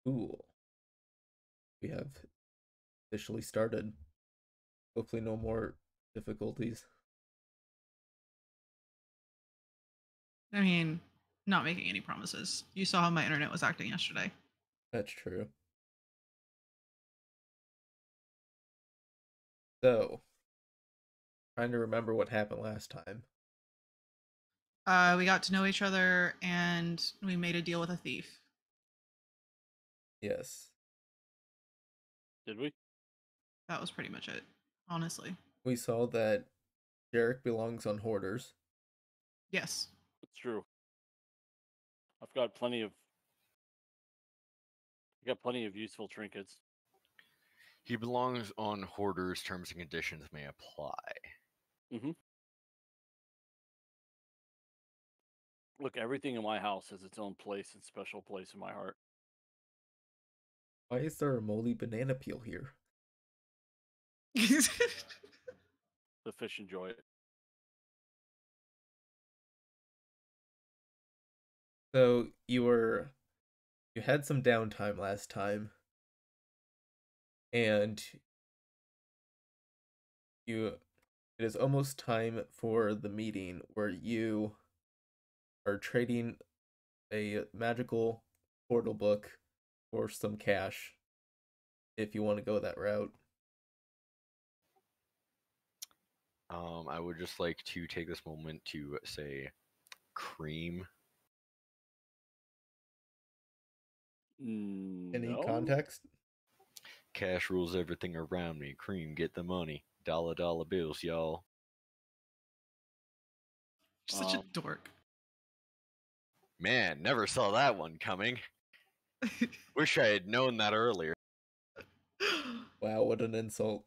Cool. We have officially started. Hopefully, no more difficulties. I mean, not making any promises. You saw how my internet was acting yesterday. That's true. So, trying to remember what happened last time. We got to know each other and we made a deal with a thief. Yes. Did we? That was pretty much it, honestly. We saw that Jarek belongs on Hoarders. Yes. It's true. I've got plenty of. I got plenty of useful trinkets. He belongs on Hoarders. Terms and conditions may apply. Mm-hmm. Look, everything in my house has its own place and special place in my heart. Why is there a moldy banana peel here? The fish enjoy it. So you had some downtime last time, and it is almost time for the meeting where you are trading a magical portal book for some cash if you want to go that route. I would just like to take this moment to say cream. Any No? context? Cash rules everything around me. Cream, get the money. Dollar bills, y'all. You're such a dork. Man, never saw that one coming. Wish I had known that earlier. Wow, what an insult.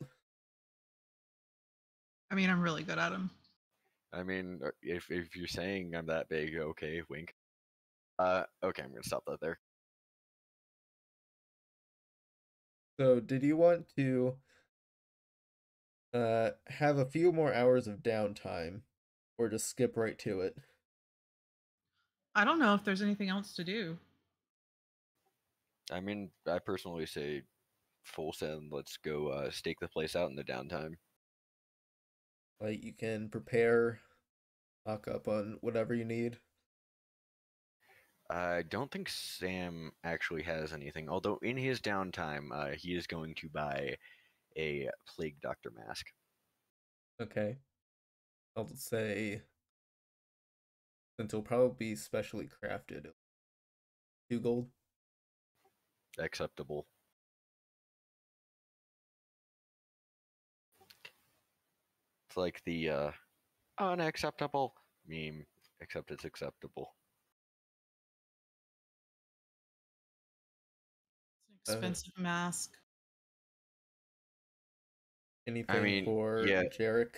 I mean, I'm really good at them. I mean, if you're saying I'm that big, okay, wink. Okay, I'm gonna stop that there. So, did you want to have a few more hours of downtime or just skip right to it? I don't know if there's anything else to do. I mean, I personally say full send. Let's go stake the place out in the downtime. Like, you can prepare, stock up on whatever you need. I don't think Sam actually has anything, although in his downtime, he is going to buy a Plague Doctor mask. Okay. I'll say, since it'll probably be specially crafted, 2 gold. Acceptable. It's like the unacceptable meme, except it's acceptable. It's an expensive mask. Anything for yeah. Jarek?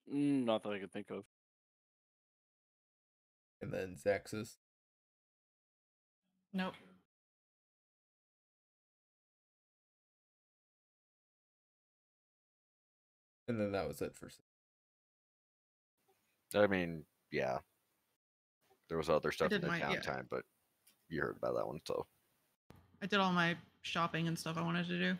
Not that I can think of. And then Xaxis. Nope. And then that was it for. I mean, yeah. There was other stuff in did the my- yeah. downtime, but you heard about that one, so. I did all my shopping and stuff I wanted to do.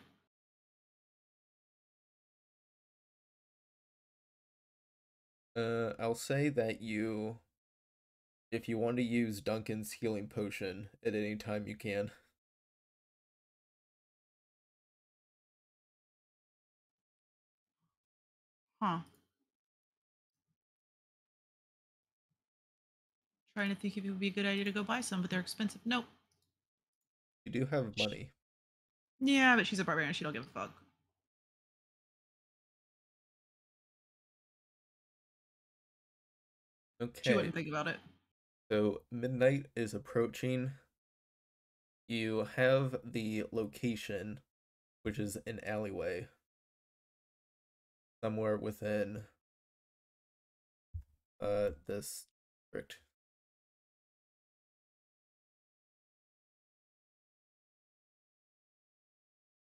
I'll say that if you want to use Duncan's healing potion at any time, you can. Huh. Trying to think if it would be a good idea to go buy some, but they're expensive. Nope. You do have money. Yeah, but she's a barbarian. She don't give a fuck. Okay. She wouldn't think about it. So midnight is approaching. You have the location, which is an alleyway. Somewhere within this district.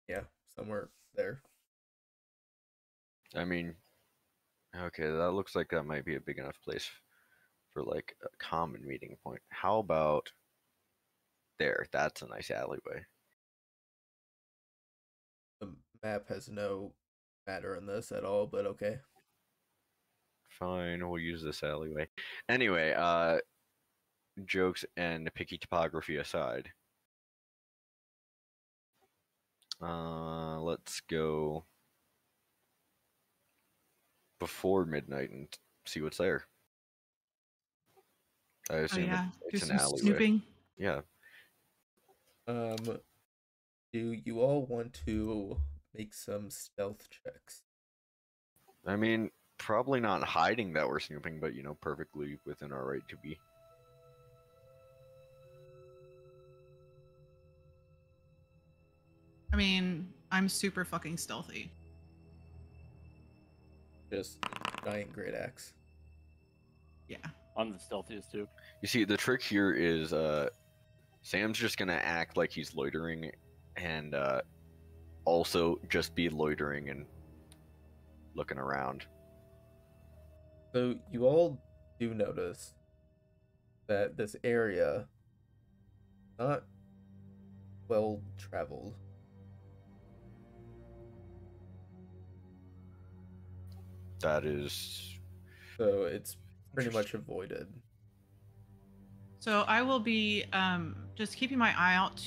Yeah, somewhere there. I mean, okay, that looks like that might be a big enough place for like a common meeting point. How about There, that's a nice alleyway. The map has no matter in this at all, but okay. Fine, we'll use this alleyway. Anyway, jokes and picky topography aside. Let's go before midnight and see what's there. I Oh assume yeah, do it's an some alleyway. snooping. Yeah. Do you all want to make some stealth checks? I mean, probably not hiding that we're snooping, but you know, perfectly within our right to be. I mean, I'm super fucking stealthy. Just giant great axe. Yeah. I'm the stealthiest too. You see, the trick here is Sam's just gonna act like he's loitering, and also just be loitering and looking around. So you all do notice that this area not well traveled. That is So it's pretty much avoided. So I will be just keeping my eye out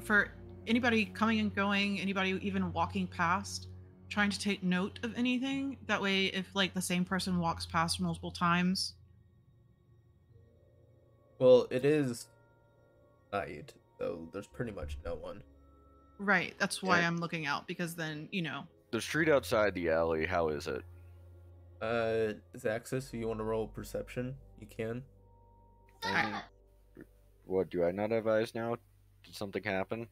for anybody coming and going, anybody even walking past, trying to take note of anything. That way, if like the same person walks past multiple times. Well, it is night, so there's pretty much no one. Right. That's why Yeah. I'm looking out, because then, you know. the street outside the alley. How is it? Xaxis, if you want to roll perception, you can. What, do I not have eyes now? Did something happen?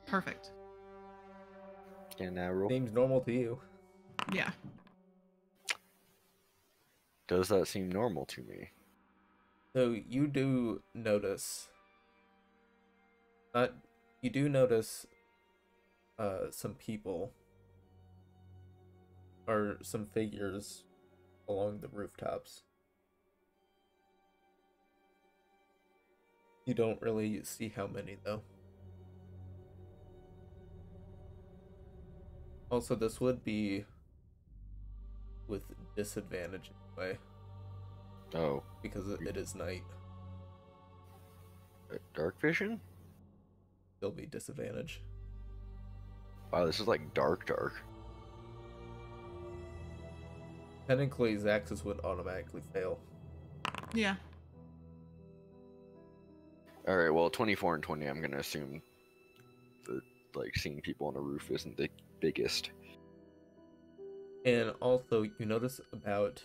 Perfect. Can I roll? Seems normal to you. Yeah. Does that seem normal to me? So you do notice. You do notice some people or some figures along the rooftops. You don't really see how many though. Also, this would be with disadvantage anyway, Oh, because it is night. dark vision? There'll be disadvantage. Wow, this is like dark. Technically, Xaxis would automatically fail. Yeah. All right, well, 24 and 20. I'm gonna assume that like seeing people on a roof isn't the biggest. And also, you notice about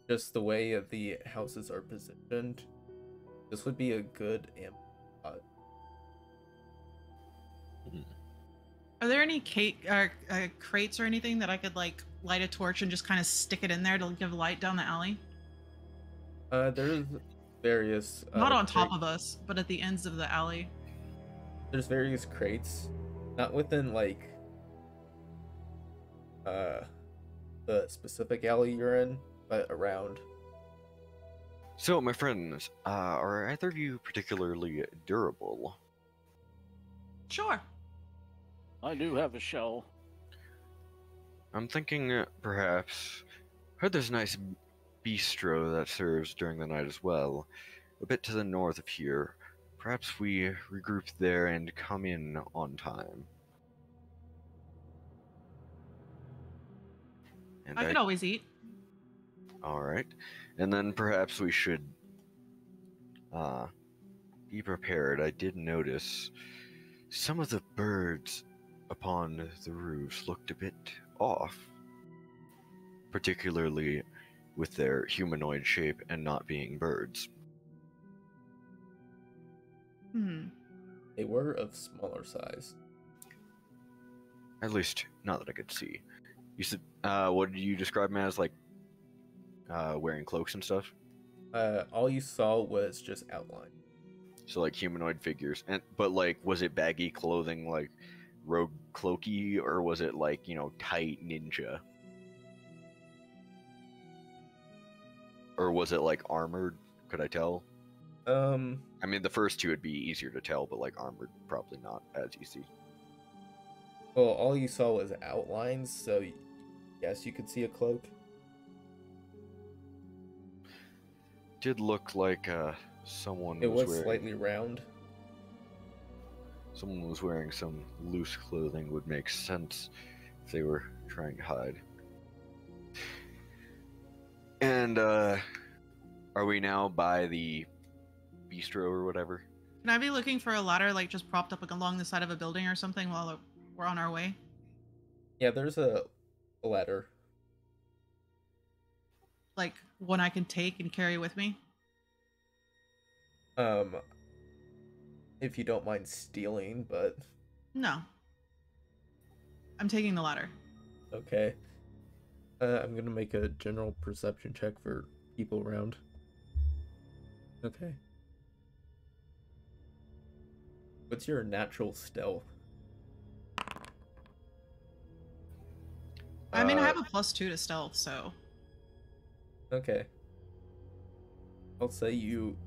just the way the houses are positioned. This would be a good amp spot. Are there any crates or anything that I could like light a torch and just kind of stick it in there to give light down the alley? There's various. Not on top of us, but at the ends of the alley. There's various crates, not within like the specific alley you're in, but around. So, my friends, are either of you particularly durable? Sure. I do have a shell. I'm thinking perhaps. Heard there's a nice bistro that serves during the night as well, a bit to the north of here. Perhaps we regroup there and come in on time. And I could always eat. All right, and then perhaps we should be prepared. I did notice some of the birds upon the roofs looked a bit off, particularly with their humanoid shape and not being birds. They were of smaller size. At least, not that I could see. You said, what did you describe them as, like, wearing cloaks and stuff? All you saw was just outline. So, like, humanoid figures. But, like, was it baggy clothing, like, rogue cloaky, or was it, like, you know, tight ninja? Or was it, like, armored? Could I tell? I mean, the first two would be easier to tell, but like armored, probably not as easy. Well, all you saw was outlines, so yes, you could see a cloak. Did look like someone It was was wearing slightly round. someone was wearing some loose clothing. Would make sense if they were trying to hide. And are we now by the bistro or whatever? Can I be looking for a ladder, like just propped up along the side of a building or something while we're on our way? Yeah, there's a ladder. Like one I can take and carry with me? If you don't mind stealing, but No. I'm taking the ladder. okay. I'm gonna make a general perception check for people around. Okay. What's your natural stealth? I mean, I have a +2 to stealth, so. Okay. I'll say you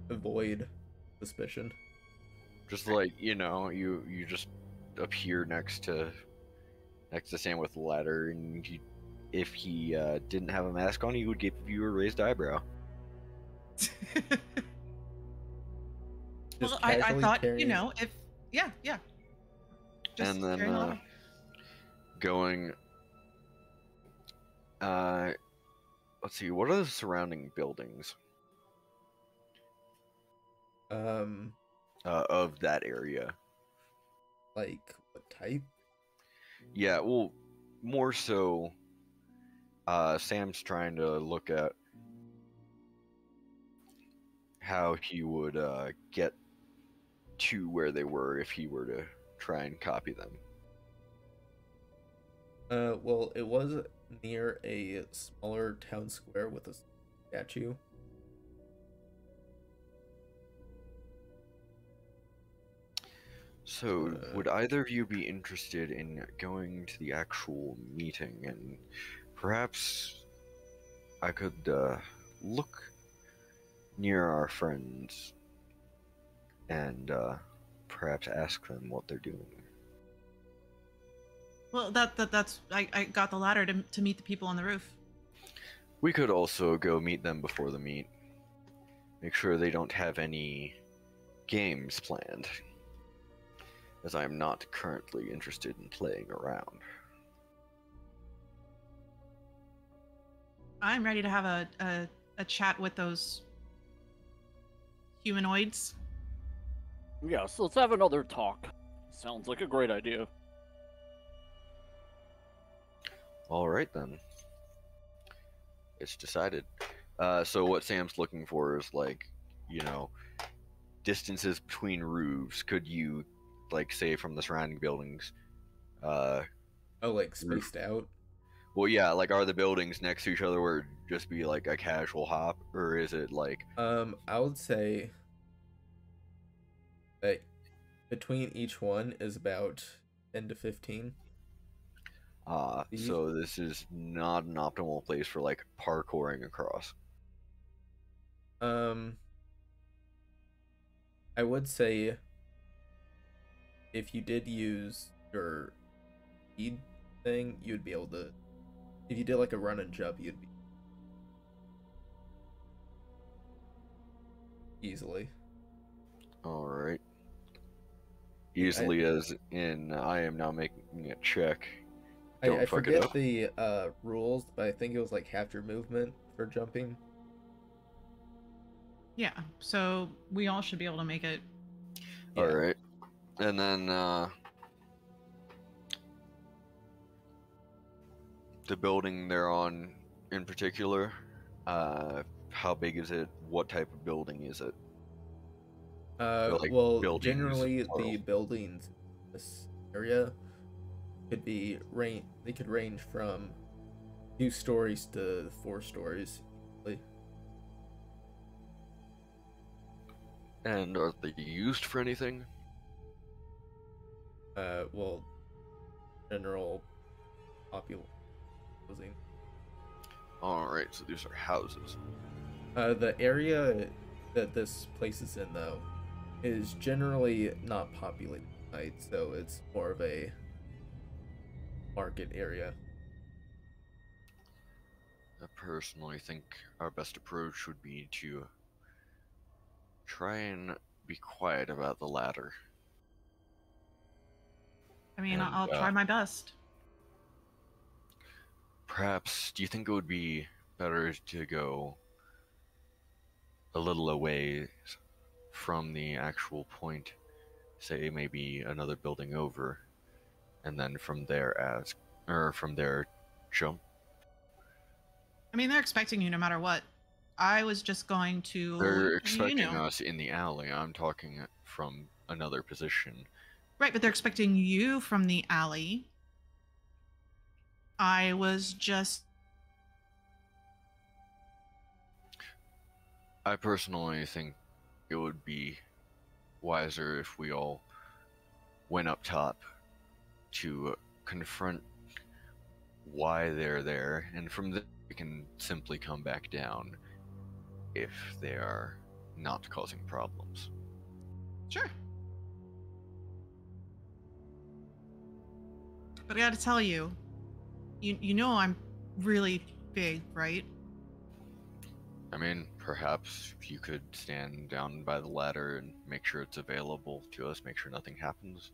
avoid suspicion. Just like, you just appear next to Sam with the ladder, and if he didn't have a mask on, he would give you a raised eyebrow. Well, I casually thought, carrying- if yeah. Just And then carrying the ladder. going let's see, what are the surrounding buildings of that area? Like what type? Yeah, well, more so Sam's trying to look at how he would get to where they were if he were to try and copy them. Well, it was near a smaller town square with a statue. So, would either of you be interested in going to the actual meeting? And perhaps I could look near our friends and perhaps ask them what they're doing. Well, that's I got the ladder to meet the people on the roof. We could also go meet them before the meet. Make sure they don't have any games planned, as I am not currently interested in playing around. I'm ready to have a chat with those humanoids. Yeah, so let's have another talk. Sounds like a great idea. All right, then. It's decided. So what Sam's looking for is, like, distances between roofs. Could you, like, say from the surrounding buildings? Oh, like spaced out? Well, yeah, like, are the buildings next to each other where it'd just be, like, a casual hop? Or is it, like... I would say that between each one is about 10 to 15. So this is not an optimal place for, like, parkouring across. I would say if you did use your speed thing, you'd be able to. If you did like a run and jump, you'd be easily. All right. Easily as in, I am now making a check. Don't I fuck it forget up. the rules, but I think it was like half your movement for jumping. Yeah, so we all should be able to make it. Yeah. All right. And then the building they're on in particular, how big is it? What type of building is it? Like Well, buildings, generally plural. the buildings in this area could be they could range from 2 stories to 4 stories. And are they used for anything? Well, general popular housing. All right, so these are houses. The area that this place is in, though, is generally not populated at night, so it's more of a market area. I personally think our best approach would be to try and be quiet about the ladder. I mean, And, I'll try my best. Perhaps, do you think it would be better to go a little away from the actual point, say maybe another building over, and then from there jump? I mean, they're expecting you no matter what. I was just going to, They're expecting us in the alley. I'm talking from another position. Right, but they're expecting you from the alley. I was just... I personally think it would be wiser if we all went up top to confront why they're there, and from there we can simply come back down if they are not causing problems. Sure. But I gotta tell you, you know I'm really big, right? I mean, perhaps if you could stand down by the ladder and make sure it's available to us, make sure nothing happens.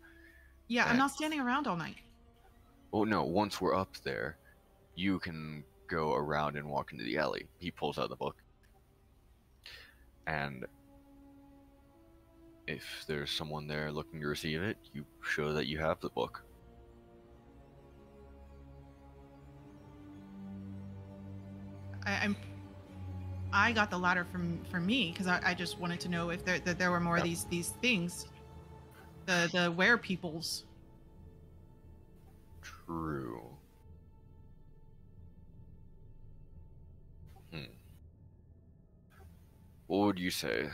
Yeah, I'm not standing around all night. Oh no, once we're up there, you can go around and walk into the alley. He pulls out the book. And if there's someone there looking to receive it, you show that you have the book. I got the ladder from me because I just wanted to know if there were more of these things, the were peoples. True. What would you say?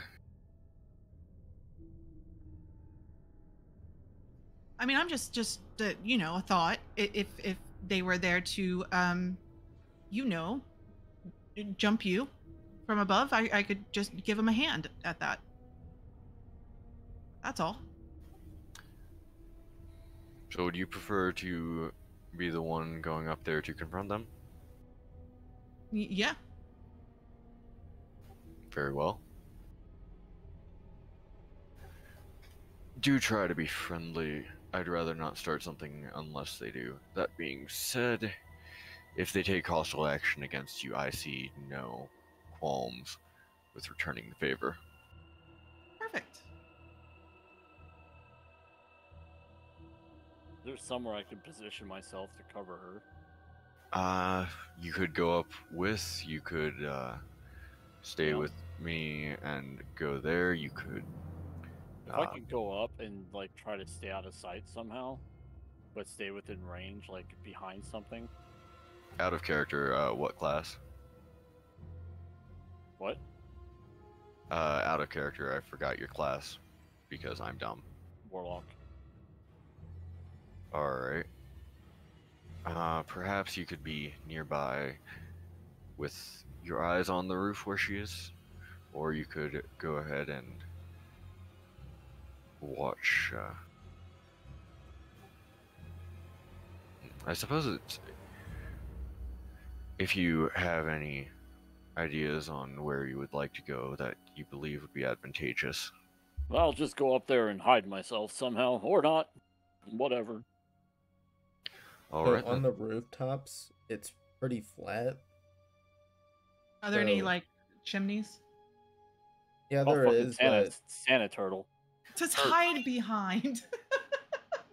I mean, I'm just a thought. If they were there to jump you from above, I could just give them a hand at that. That's all. So would you prefer to be the one going up there to confront them? Yeah. Very well. Do try to be friendly. I'd rather not start something unless they do. That being said, if they take hostile action against you, I see no qualms with returning the favor. Perfect. There's somewhere I can position myself to cover her. You could go up with, you could stay with me and go there. You could. If I could go up and like try to stay out of sight somehow, but stay within range, like behind something. Out of character, what class? What? Out of character, I forgot your class because I'm dumb. Warlock. Alright. Perhaps you could be nearby with your eyes on the roof where she is, or you could go ahead and watch. I suppose it's. If you have any ideas on where you would like to go that you believe would be advantageous. I'll just go up there and hide myself somehow, or not. Whatever. So on the rooftops, it's pretty flat. Are there any like chimneys? Yeah, there is. But Santa turtle. Just hide behind,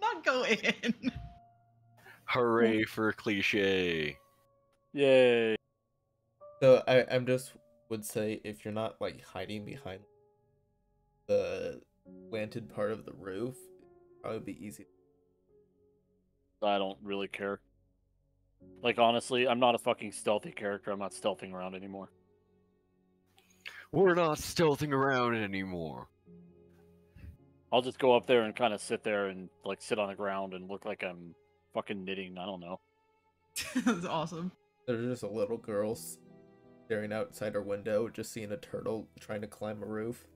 not go in. Hooray for cliche! Yay! So I'm just would say if you're not like hiding behind the slanted part of the roof, it'd probably be easy. I don't really care. Like, honestly, I'm not a fucking stealthy character. I'm not stealthing around anymore. We're not stealthing around anymore. I'll just go up there and kind of sit there and, like, sit on the ground and look like I'm fucking knitting. I don't know. That's awesome. There's just a little girl staring outside our window, just seeing a turtle trying to climb a roof.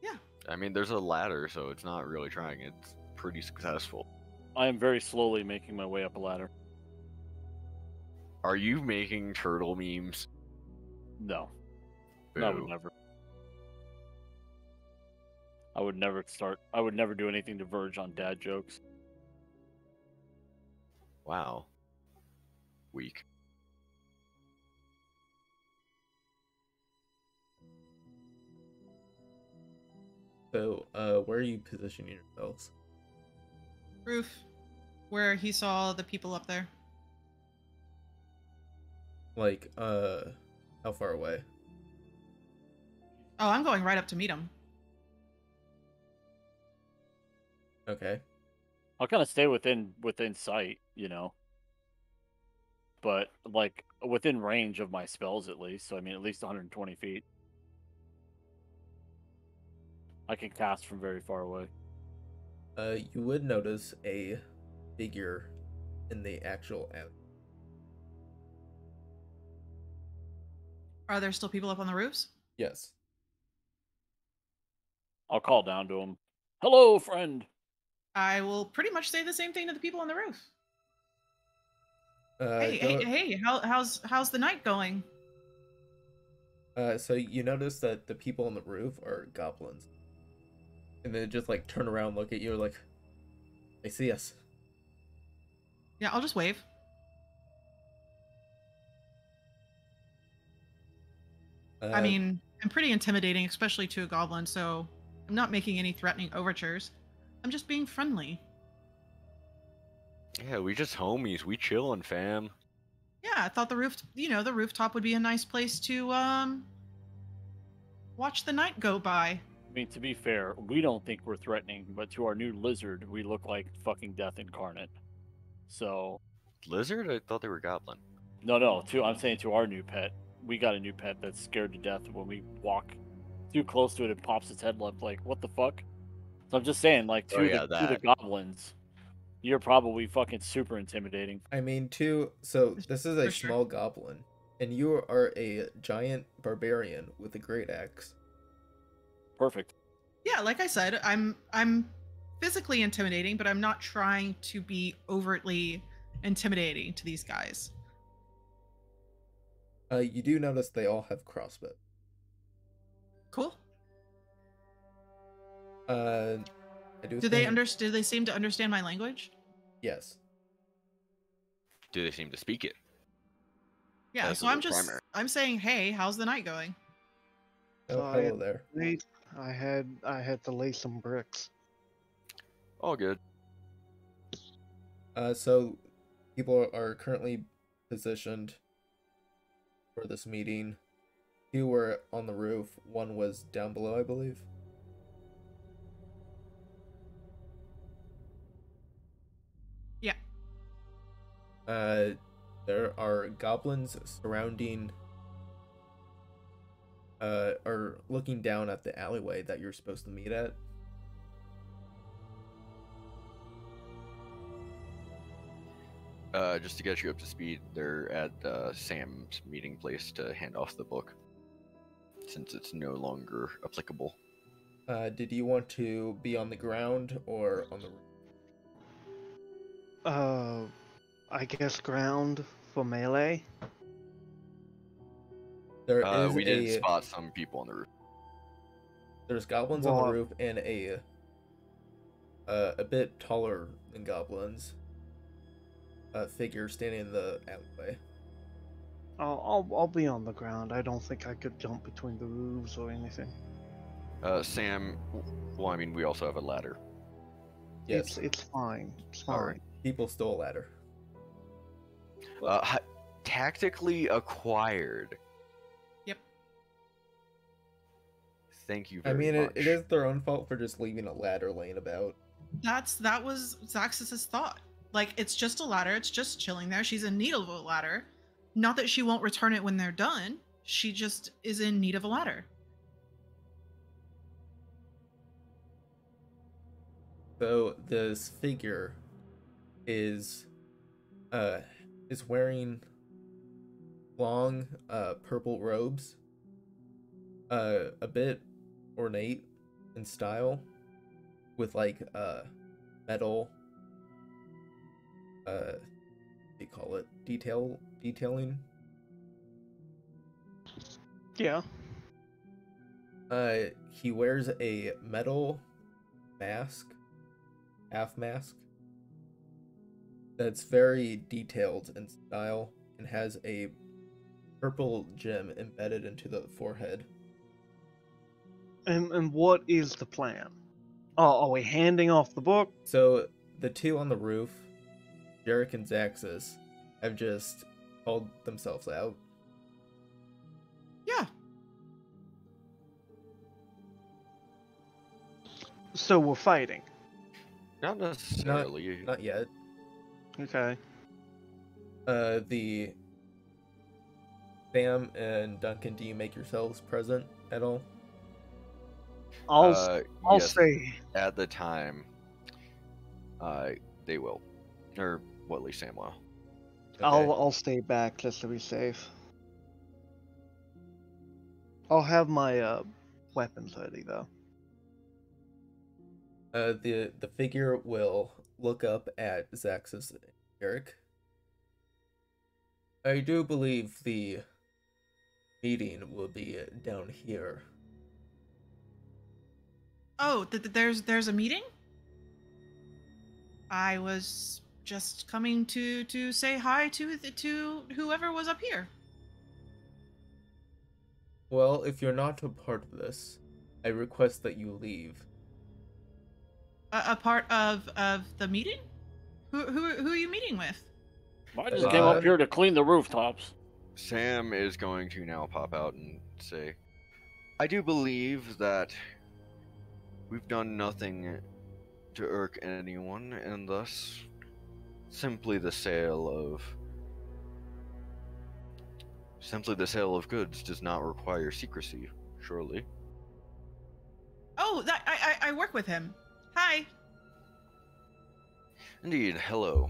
Yeah. I mean, there's a ladder, so it's not really trying. It's pretty successful. I am very slowly making my way up a ladder. Are you making turtle memes? No. Boo. No, I would never. I would never do anything to verge on dad jokes. Wow. Weak. So, where are you positioning yourselves? Roof, where he saw the people up there. Like, how far away? Oh, I'm going right up to meet him. Okay. I'll kind of stay within sight, you know. But like within range of my spells at least. So I mean, at least 120 feet. I can cast from very far away. You would notice a figure in the actual alley. Are there still people up on the roofs? Yes. I'll call down to him. Hello, friend. I will pretty much say the same thing to the people on the roof. Go, Hey! How's the night going? So you notice that the people on the roof are goblins, and they just like turn around, look at you, like they see us. Yeah, I'll just wave. I mean, I'm pretty intimidating, especially to a goblin, so I'm not making any threatening overtures. I'm just being friendly. Yeah, we just homies. We chillin', fam. Yeah, I thought the rooftop would be a nice place to watch the night go by. I mean, to be fair, we don't think we're threatening, but to our new lizard, we look like fucking death incarnate. So, Lizard? I thought they were goblin. no. I'm saying to our new pet, we got a new pet that's scared to death when we walk too close to it. It pops its head up like, what the fuck? So I'm just saying, like, to the goblins, you're probably fucking super intimidating. I mean, so this is a small goblin, and you are a giant barbarian with a great axe. Perfect. Yeah, like I said, I'm physically intimidating, but I'm not trying to be overtly intimidating to these guys. You do notice they all have crossbows. Cool. I do. Do they seem to understand my language? Yes. Do they seem to speak it? Yeah, That's so I'm saying, hey, how's the night going? Oh, hello there. I had to lay some bricks. All good. So people are currently positioned for this meeting. Two were on the roof. One was down below, I believe. Yeah. There are goblins surrounding are looking down at the alleyway that you're supposed to meet at. Just to get you up to speed, they're at Sam's meeting place to hand off the book, since it's no longer applicable. Did you want to be on the ground or on the roof? I guess ground for melee. We did spot some people on the roof. There's goblins on the roof and a bit taller than goblins figure standing in the alleyway. I'll be on the ground. I don't think I could jump between the roofs or anything. Sam, well, I mean, we also have a ladder. Yes. It's fine. It's fine. All right. People stole a ladder. Tactically acquired. Yep. Thank you very much. It is their own fault for just leaving a ladder laying about. That was Xaxis' thought. Like, it's just a ladder. It's just chilling there. She's in need of a ladder. Not that she won't return it when they're done. She just is in need of a ladder. So this figure is wearing long purple robes, a bit ornate in style, with like metal what do you call it, detailing. Yeah. He wears a metal mask, half mask, that's very detailed in style and has a purple gem embedded into the forehead. And what is the plan? Oh, are we handing off the book? So the two on the roof, Jarek and Xaxis, have just called themselves out. Yeah. So we're fighting. Not necessarily. Not yet. Okay. The Sam and Duncan, do you make yourselves present at all? I'll yes, say at the time, they will, or well, at least Sam will. Okay. I'll stay back just to be safe. I'll have my weapons ready though. The figure will look up at Xaxis and Jarek. I do believe the meeting will be down here. Oh, there's a meeting? I was just coming to say hi to whoever was up here. Well, if you're not a part of this, I request that you leave. A part of the meeting? Who are you meeting with? I just came up here to clean the rooftops. Sam is going to now pop out and say, I do believe that we've done nothing to irk anyone, and thus simply the sale of goods does not require secrecy, surely. Oh, I work with him. Hi. Indeed, hello.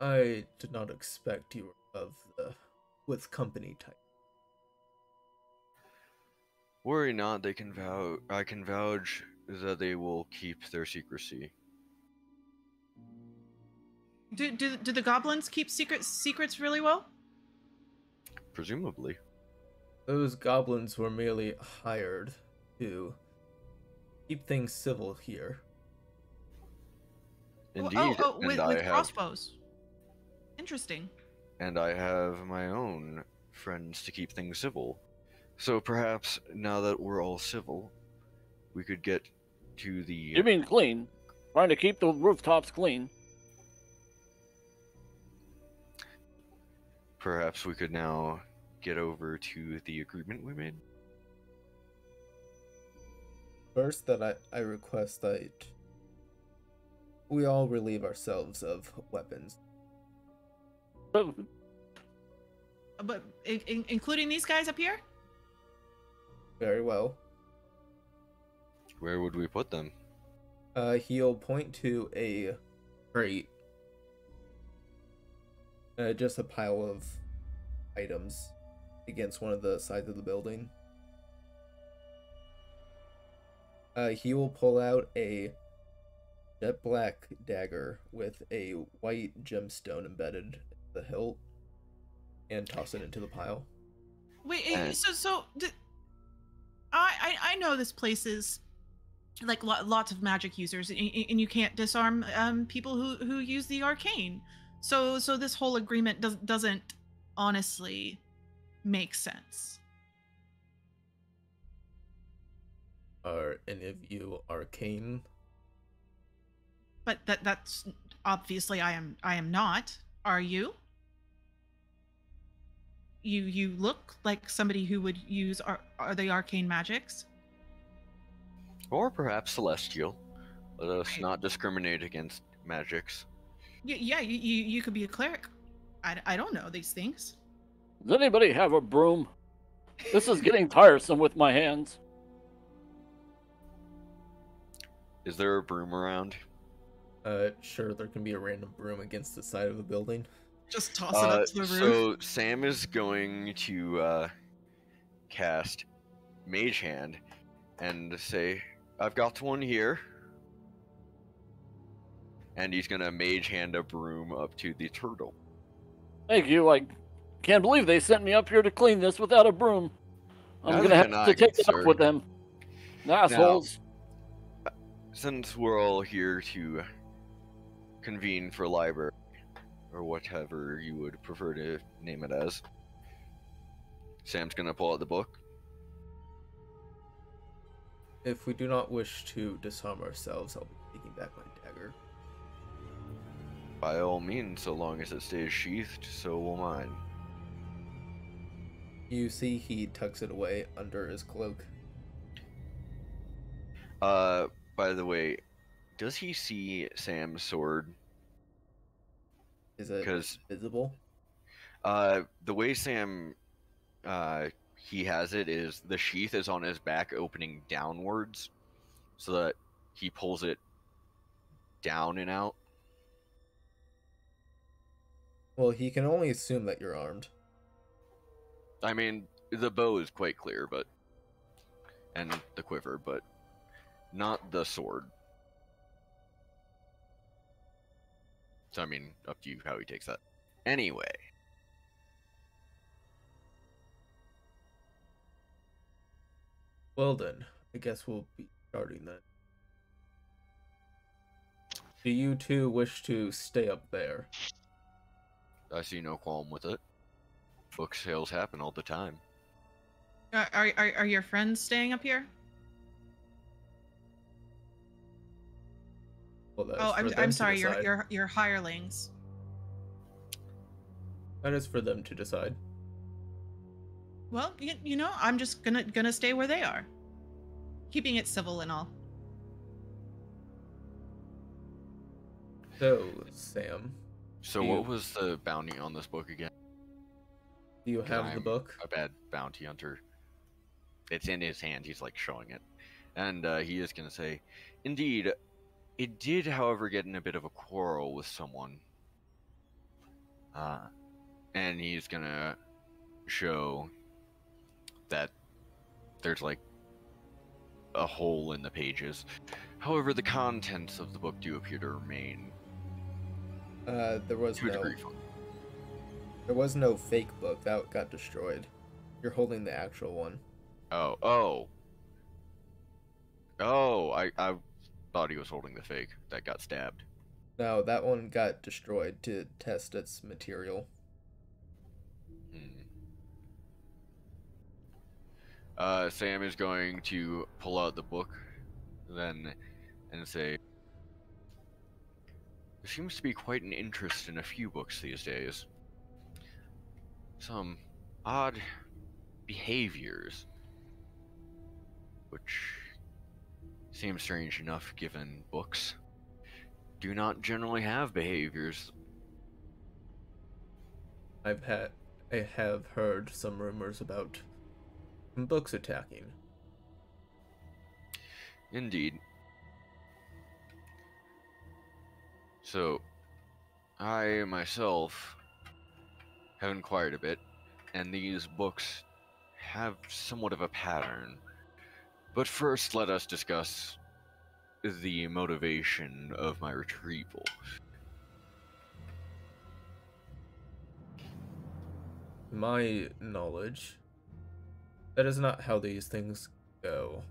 I did not expect you were of the with company type. Worry not, I can vouch that they will keep their secrecy. Do the goblins keep secrets really well? Presumably. Those goblins were merely hired to keep things civil here. Indeed, with crossbows. Interesting. And I have my own friends to keep things civil. So perhaps, now that we're all civil, we could get to the... You mean clean? Trying to keep the rooftops clean. Perhaps we could now get over to the agreement we made? First, that I request that we all relieve ourselves of weapons. But including these guys up here? Very well. Where would we put them? He'll point to a crate. Just a pile of items against one of the sides of the building. He will pull out a jet black dagger with a white gemstone embedded in the hilt and toss it into the pile. Wait, I know this place is like lots of magic users, and you can't disarm people who use the arcane. So this whole agreement doesn't honestly make sense. Are any of you arcane? But that's obviously I am not. Are you? You look like somebody who would use are they arcane magics? Or perhaps celestial. Let us not discriminate against magics. Yeah, you could be a cleric. I don't know these things. Does anybody have a broom? This is getting tiresome with my hands. Is there a broom around? Sure, there can be a random broom against the side of a building. Just toss it up to the roof. So Sam is going to cast Mage Hand and say, "I've got one here." And he's gonna Mage Hand a broom up to the turtle. Thank you. I can't believe they sent me up here to clean this without a broom. I'm gonna have to take it up with them. Assholes. Now, since we're all here to convene for library, or whatever you would prefer to name it as, Sam's gonna pull out the book. If we do not wish to disarm ourselves, I'll be taking back my dagger. By all means, so long as it stays sheathed, so will mine. You see he tucks it away under his cloak. By the way, does he see Sam's sword? Is it visible? The way Sam, he has it is the sheath is on his back opening downwards, so that he pulls it down and out. Well, he can only assume that you're armed. I mean, the bow is quite clear, and the quiver, but not the sword. So, I mean, up to you how he takes that. Anyway. Well then, I guess we'll be starting then. Do you two wish to stay up there? I see no qualm with it. Book sales happen all the time. Are your friends staying up here? Well, I'm sorry. Your hirelings. That is for them to decide. Well, you know, I'm just gonna stay where they are, keeping it civil and all. So, Sam. So what was the bounty on this book again? Do you have the book? A bad bounty hunter. It's in his hand. He's like showing it. And he is going to say, "Indeed, it did, however, get in a bit of a quarrel with someone." And he's going to show that there's like a hole in the pages. However, the contents of the book do appear to remain. There was no fake book that got destroyed. You're holding the actual one. Oh, I thought he was holding the fake that got stabbed. No, that one got destroyed to test its material. Sam is going to pull out the book then and say, "There seems to be quite an interest in a few books these days. Some odd behaviors, which seems strange enough given books do not generally have behaviors." I have heard some rumors about books attacking. Indeed. So, I myself have inquired a bit, and these books have somewhat of a pattern. But first, let us discuss the motivation of my retrieval. To my knowledge, that is not how these things go.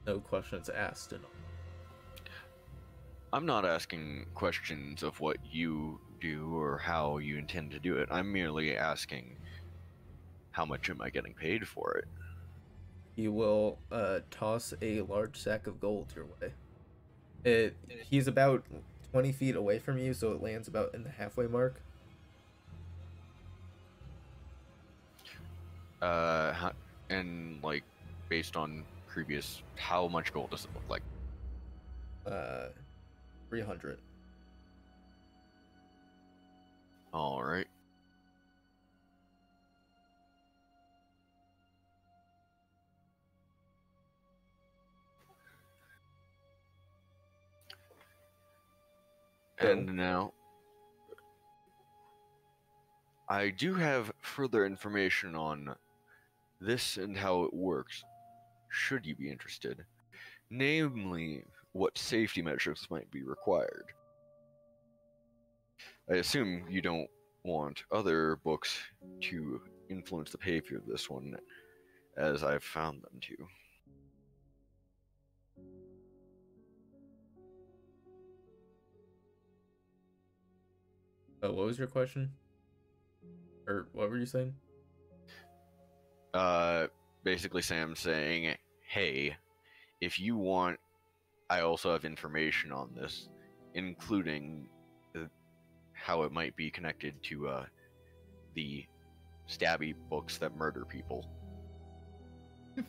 No questions asked and all. I'm not asking questions of what you do or how you intend to do it. I'm merely asking, how much am I getting paid for it? He will toss a large sack of gold your way. He's about 20 feet away from you, so it lands about in the halfway mark. And like, based on previous, how much gold does it look like? 300. All right. And now, I do have further information on this and how it works, should you be interested. Namely, what safety measures might be required. I assume you don't want other books to influence the behavior of this one, as I've found them to. What was your question? Or what were you saying? Basically Sam saying, hey, if you want, I also have information on this, including how it might be connected to the stabby books that murder people.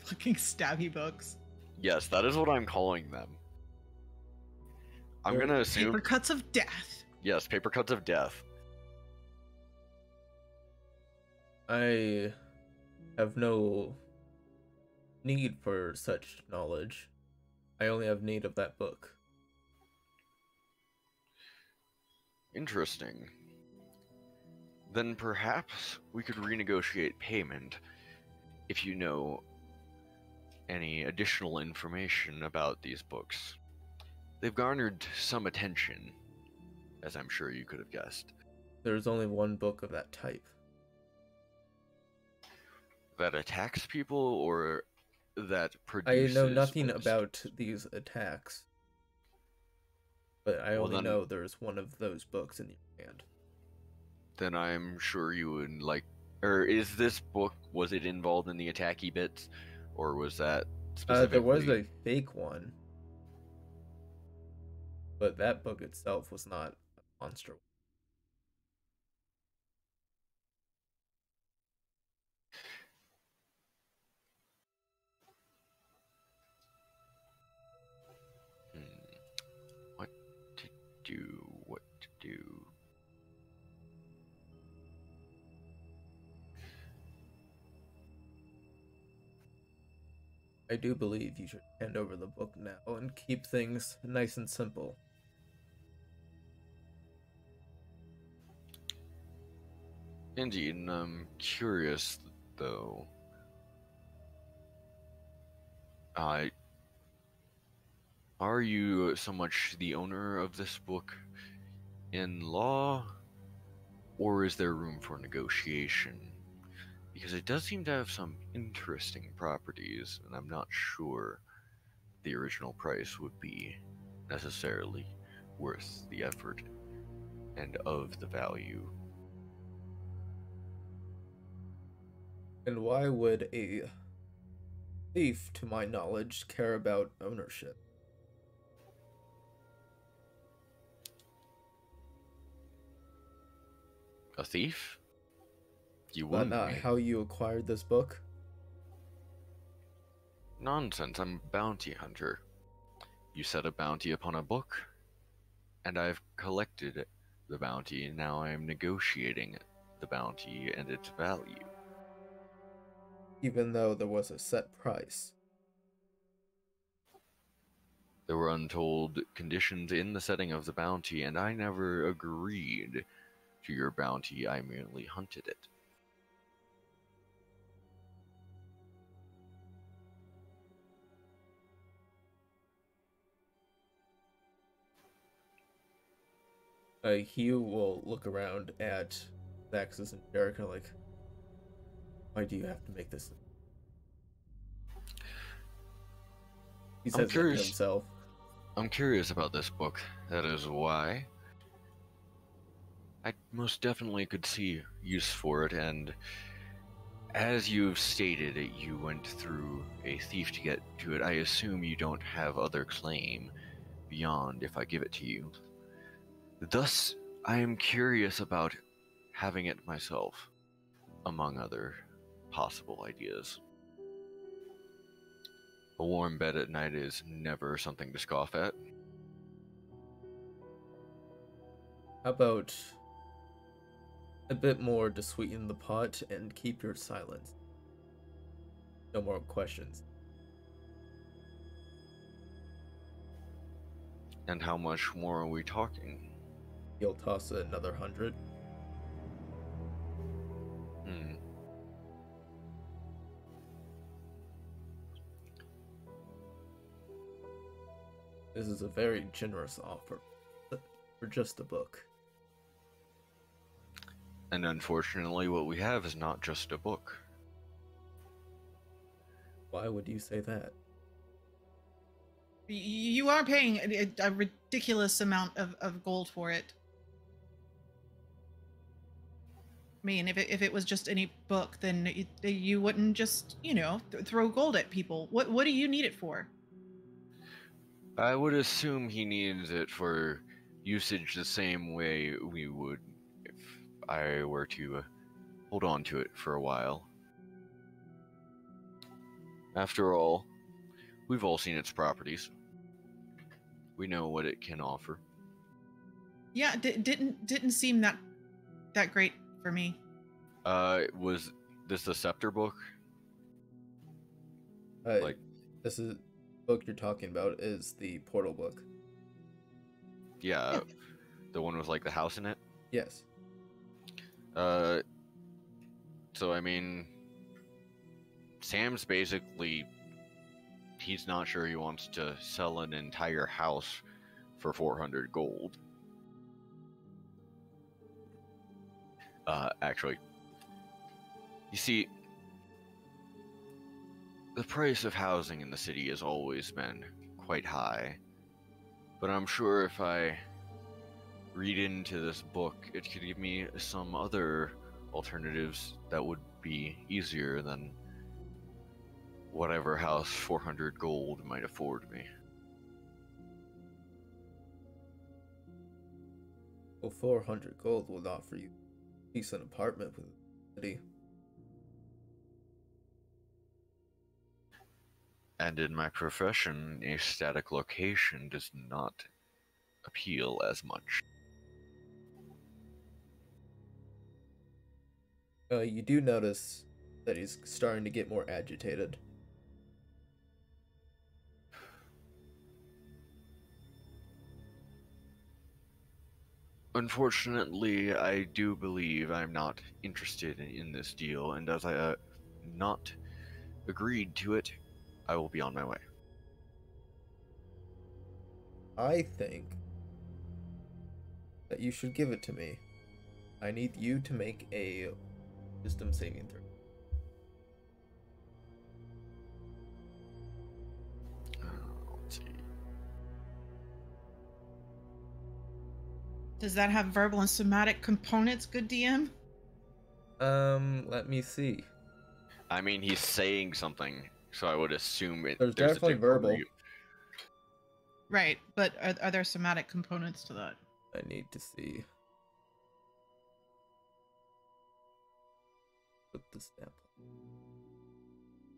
Fucking stabby books. Yes, that is what I'm calling them. I'm gonna assume... Paper cuts of death. Yes, paper cuts of death. I have no need for such knowledge. I only have need of that book. Interesting. Then perhaps we could renegotiate payment if you know any additional information about these books. They've garnered some attention, as I'm sure you could have guessed. There's only one book of that type. That attacks people, or that produces... I know nothing books? about these attacks. But I only know there's one of those books in your hand. Then I'm sure you would like... Or is this book, was it involved in the attacky bits? Or was that specifically... There was a fake one. But that book itself was not a monster. What to do? I do believe you should hand over the book now and keep things nice and simple. Indeed, and I'm curious, though. Are you so much the owner of this book in law, or is there room for negotiation? Because it does seem to have some interesting properties, and I'm not sure the original price would be necessarily worth the effort and of the value. And why would a thief, to my knowledge, care about ownership? A thief? You wouldn't Not be. how you acquired this book? Nonsense, I'm a bounty hunter. You set a bounty upon a book, and I've collected the bounty, and now I am negotiating the bounty and its value. Even though there was a set price. There were untold conditions in the setting of the bounty, and I never agreed to your bounty, I merely hunted it. Hugh will look around at Xaxis and Jarek and like, why do you have to make this? He says it to himself. I'm curious about this book. That is why. I most definitely could see use for it, and as you've stated, you went through a thief to get to it. I assume you don't have other claim beyond if I give it to you. Thus, I am curious about having it myself, among other possible ideas. A warm bed at night is never something to scoff at. How about a bit more to sweeten the pot and keep your silence? No more questions. And how much more are we talking? He'll toss another 100. This is a very generous offer for just a book. And unfortunately, what we have is not just a book. Why would you say that? You are paying a ridiculous amount of gold for it. I mean, if it was just any book, then you wouldn't just, throw gold at people. What do you need it for? I would assume he needs it for usage the same way we would if I were to hold on to it for a while. After all, we've all seen its properties. We know what it can offer. Yeah, didn't seem that great for me. Was this the Scepter book? This is book you're talking about is the Portal book. Yeah, the one with like the house in it? Yes. So I mean, Sam's basically, he's not sure he wants to sell an entire house for 400 gold. Actually, you see, the price of housing in the city has always been quite high, but I'm sure if I read into this book, it could give me some other alternatives that would be easier than whatever house 400 gold might afford me. Well, 400 gold will offer you a decent apartment with the city. And in my profession, a static location does not appeal as much. You do notice that he's starting to get more agitated. Unfortunately, I do believe I'm not interested in this deal, and as I not agreed to it, I will be on my way. I think that you should give it to me. I need you to make a wisdom saving throw. Let's see. Does that have verbal and somatic components, good DM? Let me see. I mean, he's saying something, so I would assume There's definitely verbal. Right, but are there somatic components to that? I need to see. Put the stamp.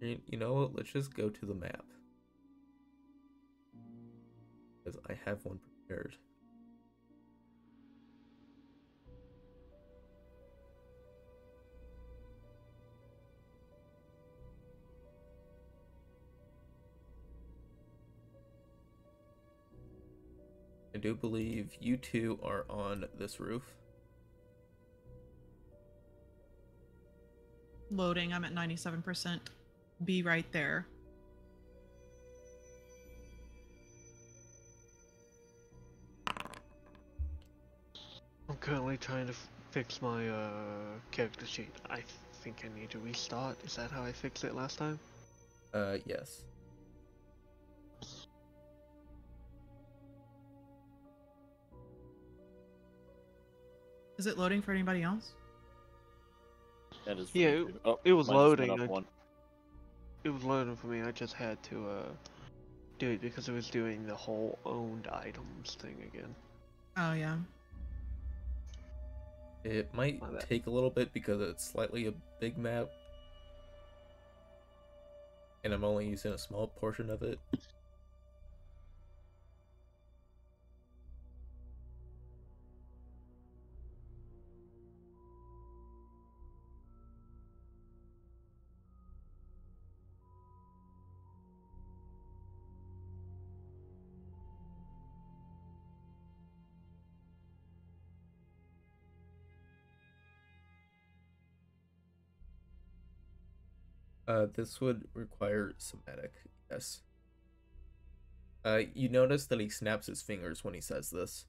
You know what? Let's just go to the map. Because I have one prepared. I do believe you two are on this roof. Loading, I'm at 97%. Be right there. I'm currently trying to fix my character sheet. I think I need to restart. Is that how I fixed it last time? Yes. Is it loading for anybody else? Yeah, it was loading. It was loading for me. I just had to do it because it was doing the whole owned items thing again. Oh yeah. It might take a little bit because it's slightly a big map. And I'm only using a small portion of it. This would require somatic, yes. You notice that he snaps his fingers when he says this.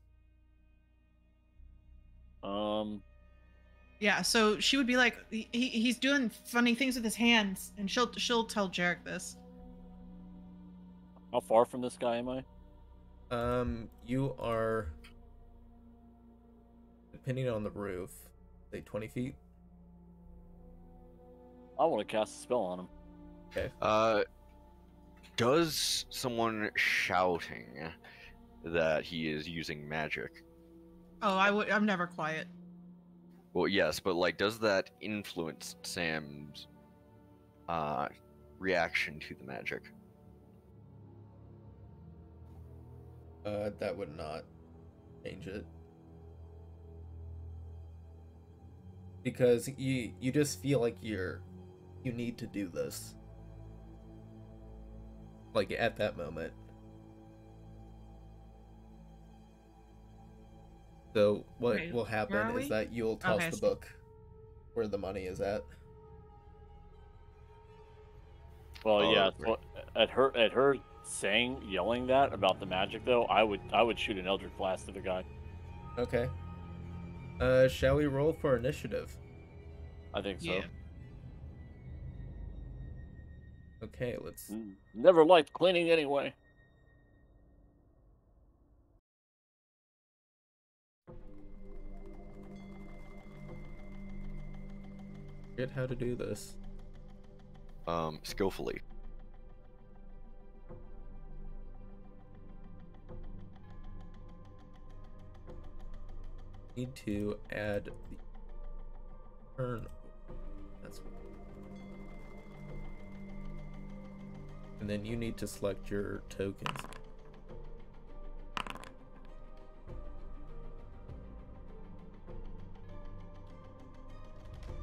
Yeah, so she would be like, he's doing funny things with his hands, and she'll tell Jarek this. How far from this guy am I? You are, depending on the roof, say 20 feet. I want to cast a spell on him. Okay. Does someone shouting that he is using magic? Oh, I'm never quiet. Well, yes, but like, does that influence Sam's reaction to the magic? That would not change it. Because you just feel like you need to do this. Like at that moment. So what will happen is that you'll toss the book where the money is at. Well, yeah. So at her yelling that about the magic, though, I would shoot an Eldritch Blast at the guy. Okay. Shall we roll for initiative? I think so. Yeah. Okay, let's. Never liked cleaning anyway. Forget how to do this. Skillfully. Need to add the turn. That's. And then you need to select your tokens.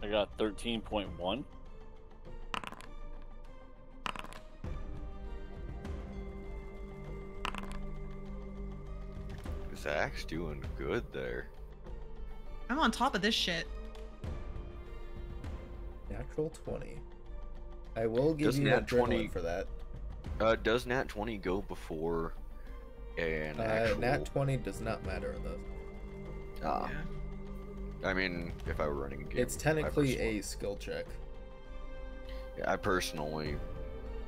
I got 13.1. Zach's doing good there. I'm on top of this shit. Natural 20. I will give you Nat 20 for that. Does Nat 20 go before an actual... Nat 20 does not matter though. Ah. Yeah. I mean, if I were running a game... It's technically a skill check. Yeah, I personally...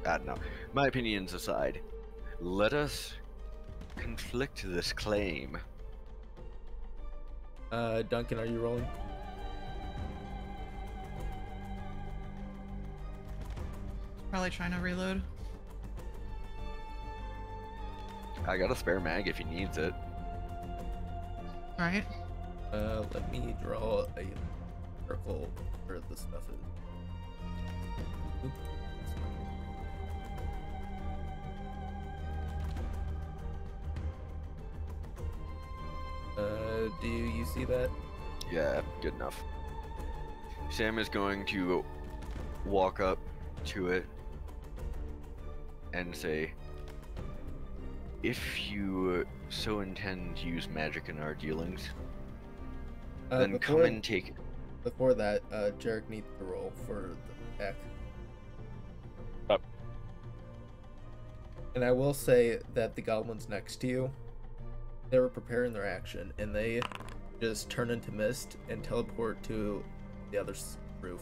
I don't know. My opinions aside, let us conflict this claim. Duncan, are you rolling? Probably trying to reload. I got a spare mag if he needs it. Alright. Let me draw a circle where the stuff is. Do you see that? Yeah, good enough. Sam is going to walk up to it and say, if you so intend to use magic in our dealings, then come and take it. Before that, Jarek needs to roll for the attack. Up. And I will say that the goblins next to you, they were preparing their action, and they just turn into mist and teleport to the other roof.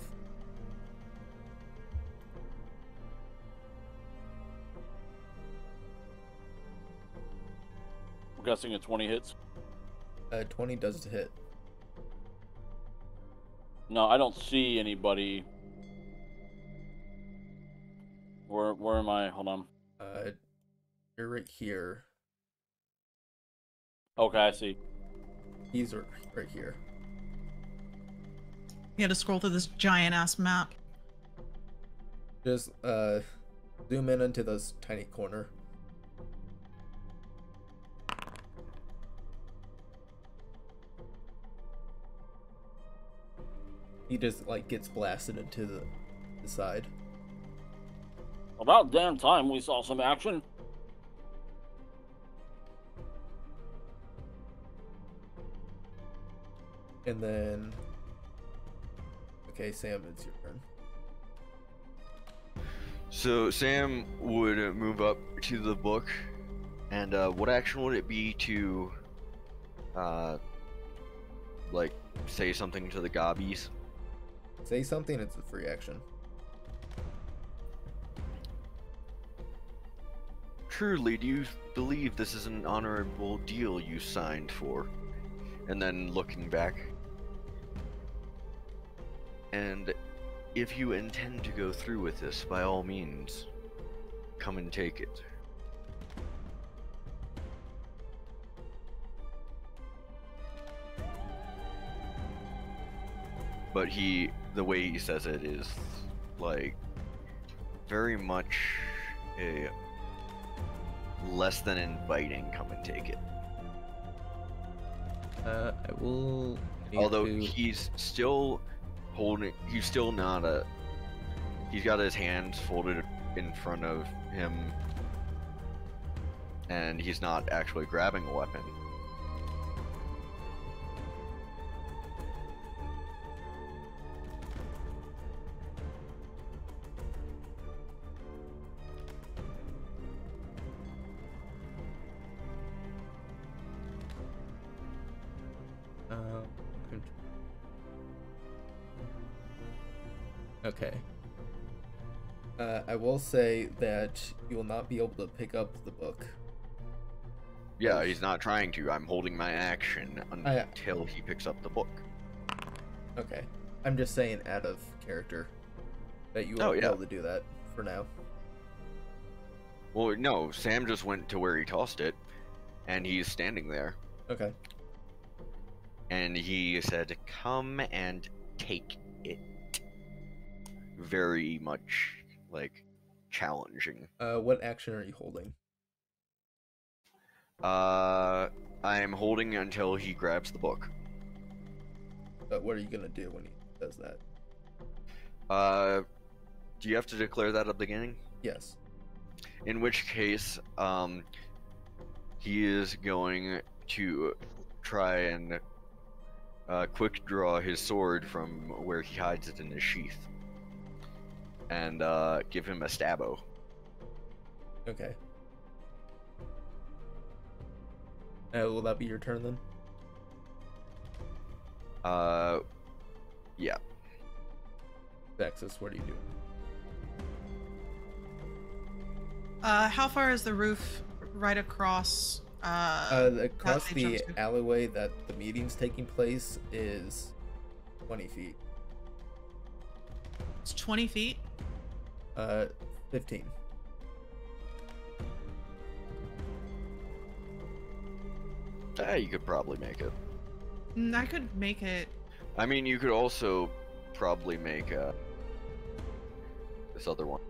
I'm guessing a 20 hits. 20 does hit. No, I don't see anybody. Where am I? Hold on. You're right here. Okay, I see. He's right here. You had to scroll through this giant ass map. Just zoom in into this tiny corner. He just like gets blasted into the side. About damn time we saw some action. And then, okay, Sam, it's your turn. So Sam would move up to the book, and what action would it be to, like, say something to the gobbies? Say something, it's a free action. Truly, do you believe this is an honorable deal you signed for? And then looking back. And if you intend to go through with this, by all means, come and take it. But the way he says it is, like, very much a less than inviting come and take it. I will. Although he's still holding, he's got his hands folded in front of him, and he's not actually grabbing a weapon. Okay. I will say that you will not be able to pick up the book. Yeah, he's not trying to. I'm holding my action until he picks up the book. Okay. I'm just saying out of character that you won't be able to do that for now. Well, no, Sam just went to where he tossed it, and he's standing there. Okay. And he said, "Come and take it." Very much, like, challenging. What action are you holding? I'm holding until he grabs the book. But what are you gonna do when he does that? Do you have to declare that at the beginning? Yes. In which case, he is going to try and quick draw his sword from where he hides it in his sheath, and give him a stabbo. Okay. Will that be your turn then? Yeah. Xaxis, what are you doing? How far is the roof right across? Across the alleyway that the meeting's taking place is 20 feet. It's 20 feet? 15. You could probably make it. I could make it. I mean, you could also probably make this other one.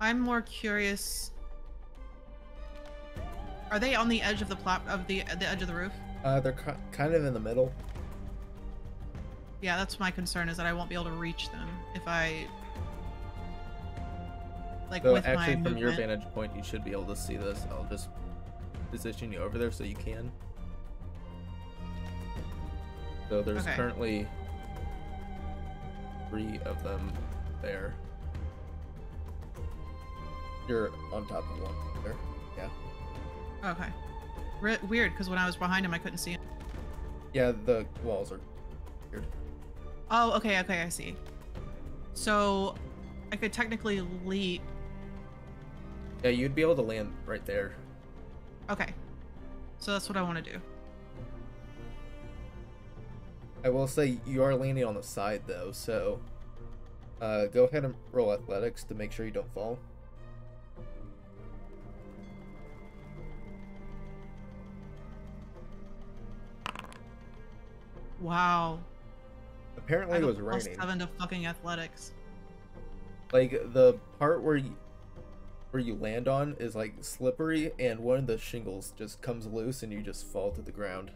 I'm more curious. Are they on the edge of the edge of the roof? They're kind of in the middle. Yeah, that's my concern, is that I won't be able to reach them if I so with actually my from your movement. vantage point you should be able to see this. I'll just position you over there so you can. So there's currently 3 of them there. You're on top of one there. Yeah. Okay. Weird, because when I was behind him I couldn't see him. Yeah, the walls are weird. Oh, okay, I see. So I could technically leap. Yeah, you'd be able to land right there. Okay. So that's what I want to do. I will say you are landing on the side though, so go ahead and roll athletics to make sure you don't fall. Wow. Apparently it was raining. +7 to fucking athletics. Like the part where you land on is like slippery, and one of the shingles just comes loose and you just fall to the ground.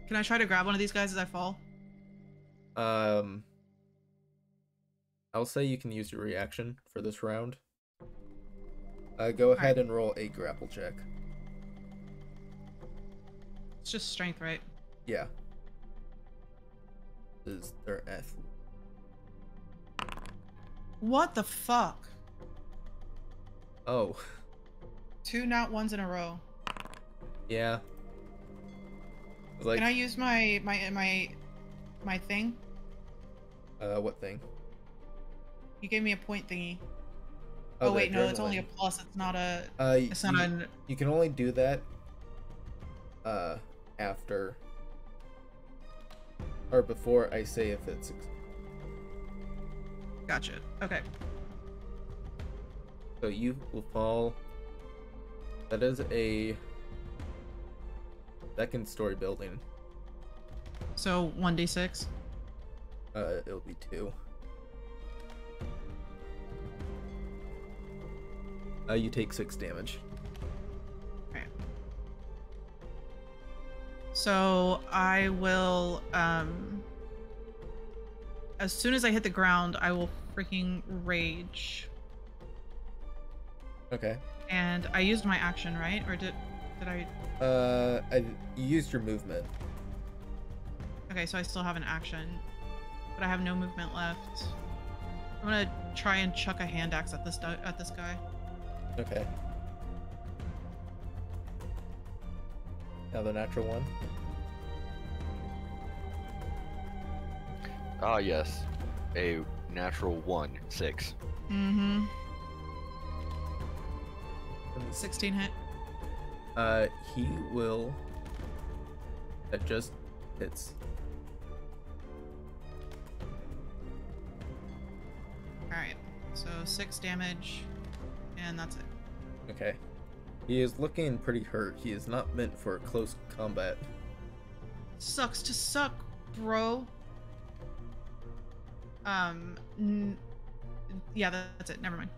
Can I try to grab one of these guys as I fall? I'll say you can use your reaction for this round. Go ahead and roll a grapple check. It's just strength, right? Yeah. Is their athlete. What the fuck? Oh. 2 nat 1s in a row. Yeah. Like, can I use my thing? What thing? You gave me a point thingy. Oh wait, no, it's adrenaline. only a plus. It's not a. It's not a. You can only do that. After. Or before I say if it's. Gotcha. Okay. So you will fall. That is a second story building. So 1d6. It'll be 2. You take 6 damage. Okay. So I will, as soon as I hit the ground, I will freaking rage. Okay. And I used my action, right? Or did I? You used your movement. Okay, so I still have an action, but I have no movement left. I'm gonna try and chuck a hand axe at this guy. Okay. Now the natural 1. Ah, yes. A natural 1, 6. Mm-hmm. 16 hit. He will. That just hits. Alright, so 6 damage, and that's it. Okay. He is looking pretty hurt. He is not meant for close combat. Sucks to suck, bro. Yeah, that's it. Never mind.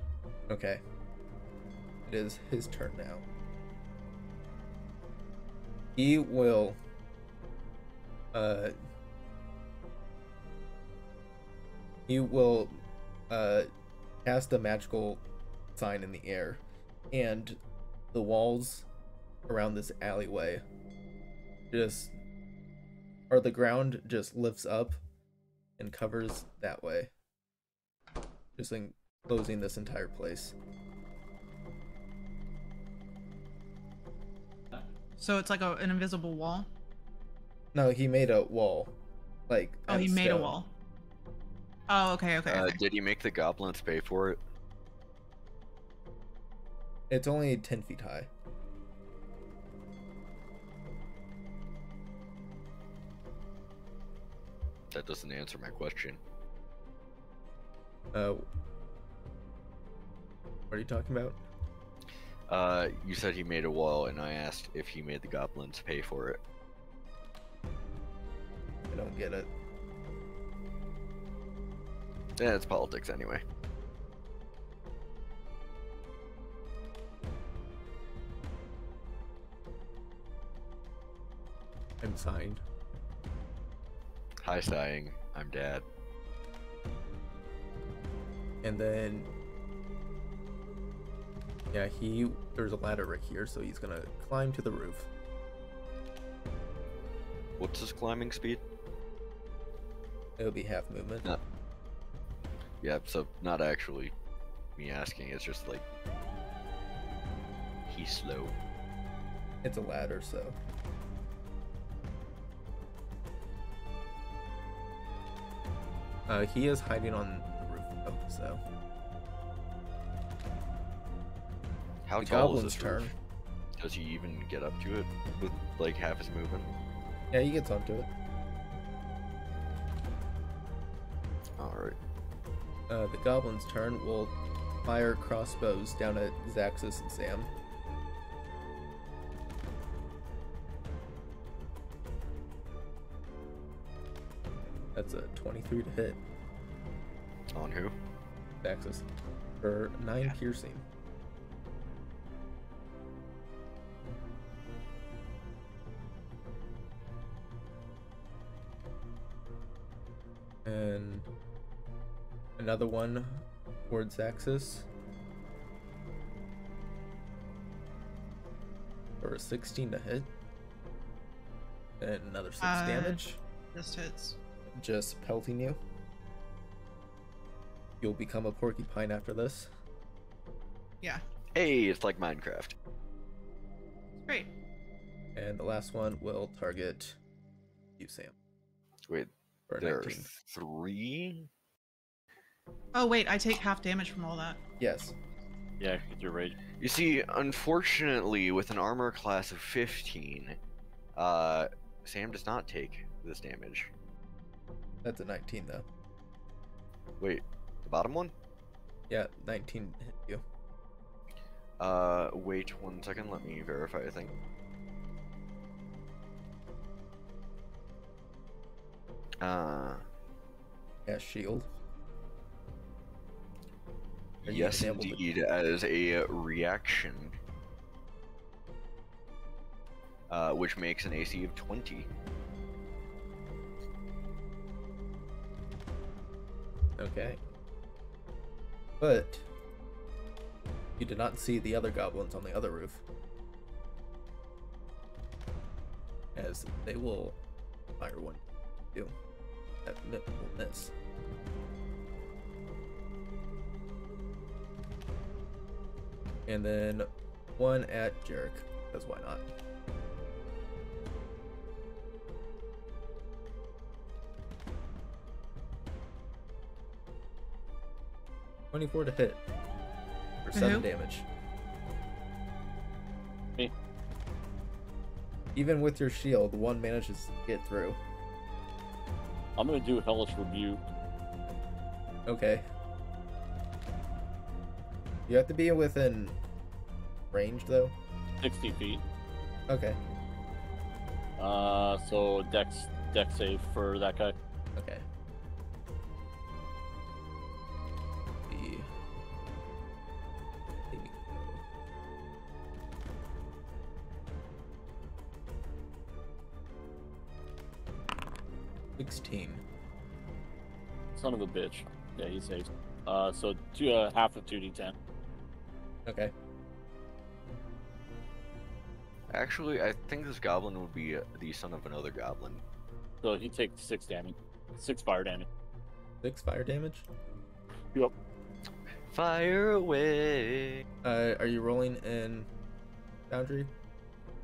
Okay. It is his turn now. He will cast a magical sign in the air, and the walls around this alleyway the ground just lifts up and covers that way, just enclosing this entire place. So it's like an invisible wall? No, he made a wall. Like, oh, he made a wall. Oh, okay. Did he make the goblins pay for it? It's only 10 feet high. That doesn't answer my question. What are you talking about? You said he made a wall, and I asked if he made the goblins pay for it. I don't get it. Yeah, it's politics anyway. I'm signed. Hi, sighing. I'm Dad. And then, yeah, there's a ladder right here, so he's gonna climb to the roof. What's his climbing speed? It'll be half movement. No. Yeah, so not actually me asking, it's just like, he's slow. It's a ladder, so. He is hiding on the roof, though, so. How the tall goblin's is this turn. roof? Does he even get up to it with like half his movement? Yeah, he gets onto it. Alright. The goblin's turn will fire crossbows down at Xaxis and Sam. That's a 23 to hit. On who? Xaxis. For 9 piercing. And another one towards Xaxis for a 16 to hit. And another 6 damage. Just hits. Just pelting you. You'll become a porcupine after this. Yeah. Hey, it's like Minecraft. Great. And the last one will target you, Sam. Wait, For there 19. are 3? Oh wait, I take half damage from all that. Yes. Yeah, because you're rage. You see, unfortunately, with an armor class of 15, Sam does not take this damage. That's a 19, though. Wait, the bottom one? Yeah, 19 hit you. Wait 1 second, let me verify a thing. Yeah, shield. Are you Yes, enabled to- indeed, as a reaction. Which makes an AC of 20. Okay. But you did not see the other goblins on the other roof, as they will fire one you. That will miss. And then one at Jarek, because why not? .24 to hit for 7 damage. Me. Even with your shield, one manages to get through. I'm gonna do Hellish Rebuke. Okay. You have to be within range, though. 60 feet. Okay. So dex save for that guy. Okay. The... 16. Son of a bitch. Yeah, he saves. So half of 2d10. Okay. Actually, I think this goblin would be the son of another goblin. So he takes 6 damage. 6 fire damage. 6 fire damage? Yep. Fire away! Are you rolling in Foundry?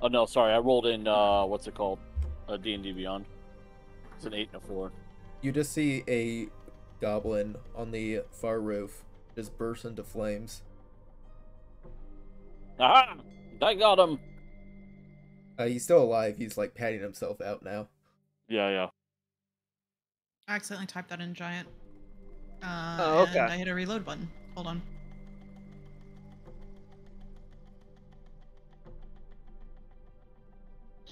Oh no, sorry, I rolled in what's it called? D&D Beyond. It's an 8 and a 4. You just see a goblin on the far roof just burst into flames. Aha! I got him! He's still alive. He's like patting himself out now. Yeah. I accidentally typed that in giant. Oh, okay. And I hit a reload button. Hold on.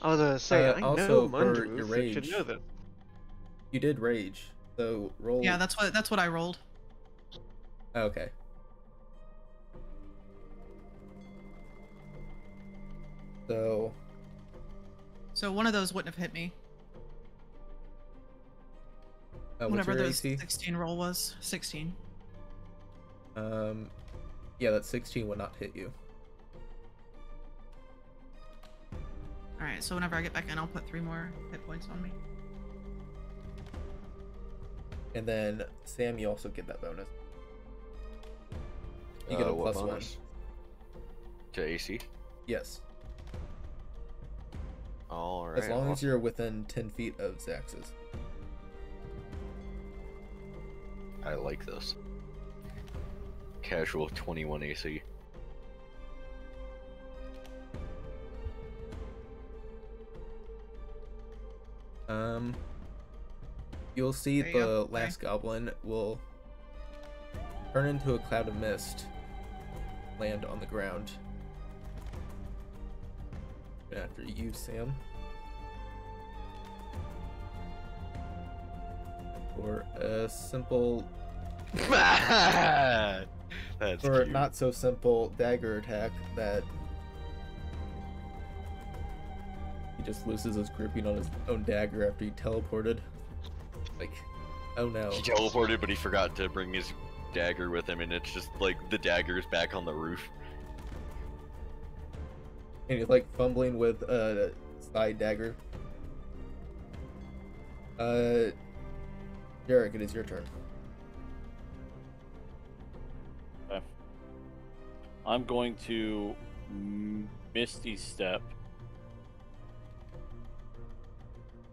I was gonna say, I also, know for Munderoof, your you should rage, know that. You did rage, so roll. Yeah, that's what I rolled. Okay. So one of those wouldn't have hit me. What's Whatever your the AC? 16 roll was. 16. Yeah, that 16 would not hit you. Alright, so whenever I get back in, I'll put 3 more hit points on me. And then, Sam, you also get that bonus. You get a What +1. bonus? To AC? Yes. Alright. As long as you're within 10 feet of Xaxis. I like this. Casual 21 AC. You'll see There you the go. last goblin will turn into a cloud of mist, land on the ground. After you, Sam. For a simple, That's or cute. not so simple dagger attack that he just loses his gripping on his own dagger after he teleported. Like, oh no. He teleported, but he forgot to bring his dagger with him, and it's just like the dagger's back on the roof. And he's like fumbling with a side dagger. Jarek, it is your turn. I'm going to Misty Step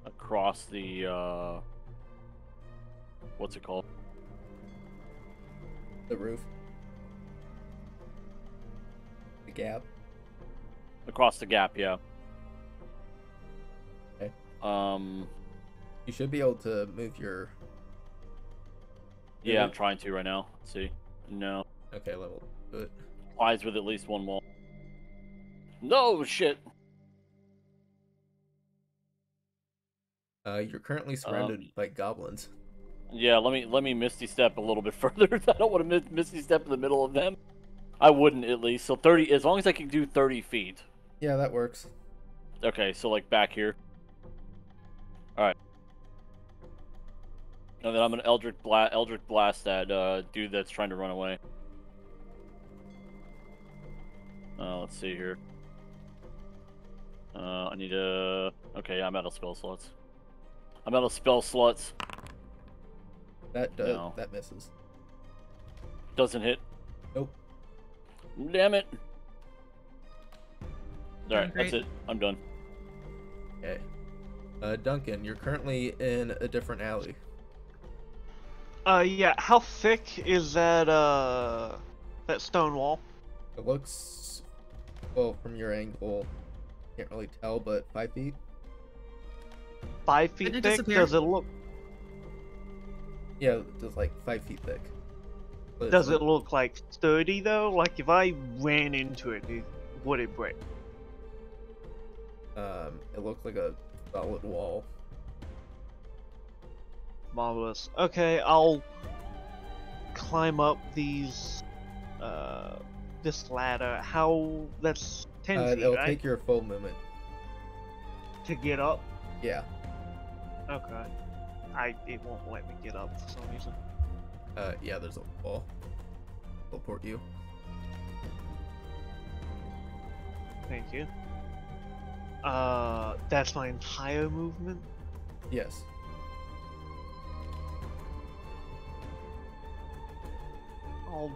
across the what's it called? The roof. The gap. Across the gap, yeah. Okay. You should be able to move your. Yeah, I'm trying to right now. Let's see. No. Okay, level. Good. Applies with at least one wall. No shit. You're currently surrounded by goblins. Yeah, let me Misty Step a little bit further. I don't want to Misty Step in the middle of them. I wouldn't, at least. So 30, as long as I can do 30 feet. Yeah, that works. Okay, so like back here. Alright. And then I'm gonna Eldritch Blast that dude that's trying to run away. Let's see here. I need to... Okay, I'm out of spell slots. I'm out of spell slots. That does. No. That misses. Doesn't hit. Nope. Damn it. Alright, that's it. I'm done. Okay. Duncan, you're currently in a different alley. Yeah, how thick is that stone wall? It looks, well, from your angle, can't really tell, but 5 feet? 5 feet thick? Disappear? Does it look... Yeah, just like 5 feet thick. But does it look like sturdy though? Like if I ran into it, would it break? It looks like a solid wall. Marvelous. Okay, I'll climb up these, this ladder. How? That's 10 feet, it'll right? take your full movement. To get up? Yeah. Okay. It won't let me get up for some reason. Yeah, there's a wall. Teleport you. Thank you. That's my entire movement? Yes. I'll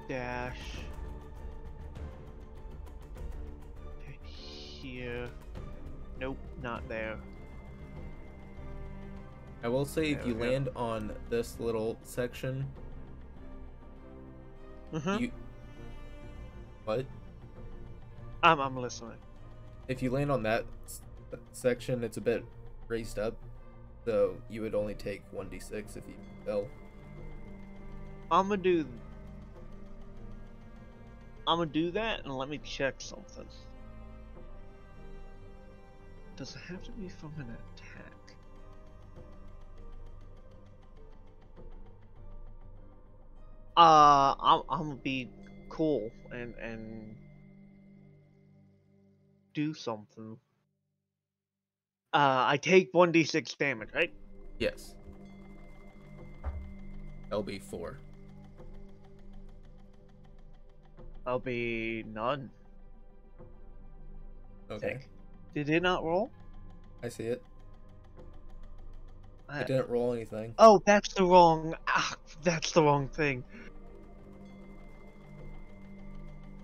dash to here. Nope, not there. I will say if you land on this little section, you... What? I'm listening. If you land on that section, it's a bit raised up, so you would only take 1d6 if you fell. I'm gonna do that, and let me check something. Does it have to be from an attack? I'm gonna be cool and do something. I take 1d6 damage, right? Yes. That'll be 4. I'll be none. Okay. Sick. Did it not roll? I see it. I didn't roll anything. Oh, that's the wrong thing.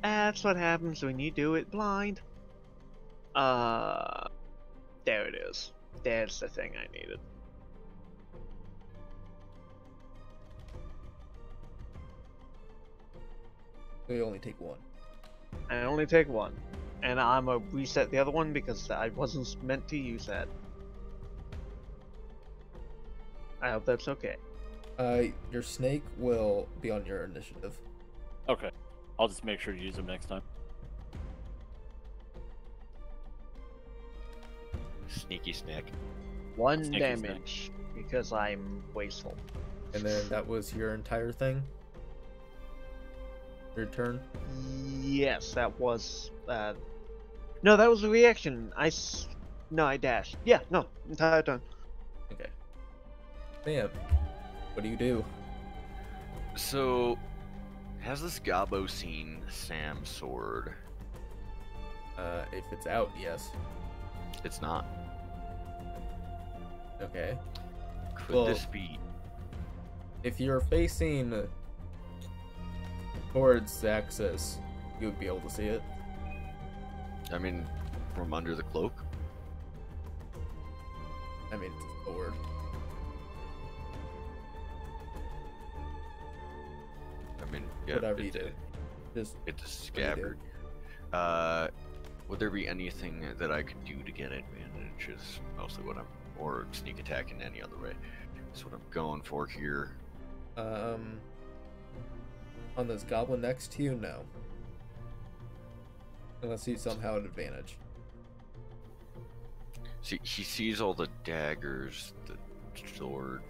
That's what happens when you do it blind. There it is. There's the thing I needed. So you only take 1. I only take 1. And I'm gonna reset the other one because I wasn't meant to use that. I hope that's okay. Your snake will be on your initiative. Okay. I'll just make sure to use them next time. Sneaky snake. 1 damage because I'm wasteful. And then that was your entire thing? Your turn? Yes, that was no, that was a reaction. No, I dashed. Yeah, no, entire turn. Okay. Bam. What do you do? So, has this Gabo seen Sam's sword? If it's out, yes. It's not. Okay. Could this be? If you're facing towards Xaxis, you would be able to see it. I mean, from under the cloak? I mean, it's a sword. I mean, yeah, Whatever you do. It's a scabbard. Would there be anything that I could do to get advantage? Is mostly what I'm, or sneak attack in any other way. That's what I'm going for here. On this goblin next to you, no. Unless you somehow have advantage. See, he sees all the daggers, the sword.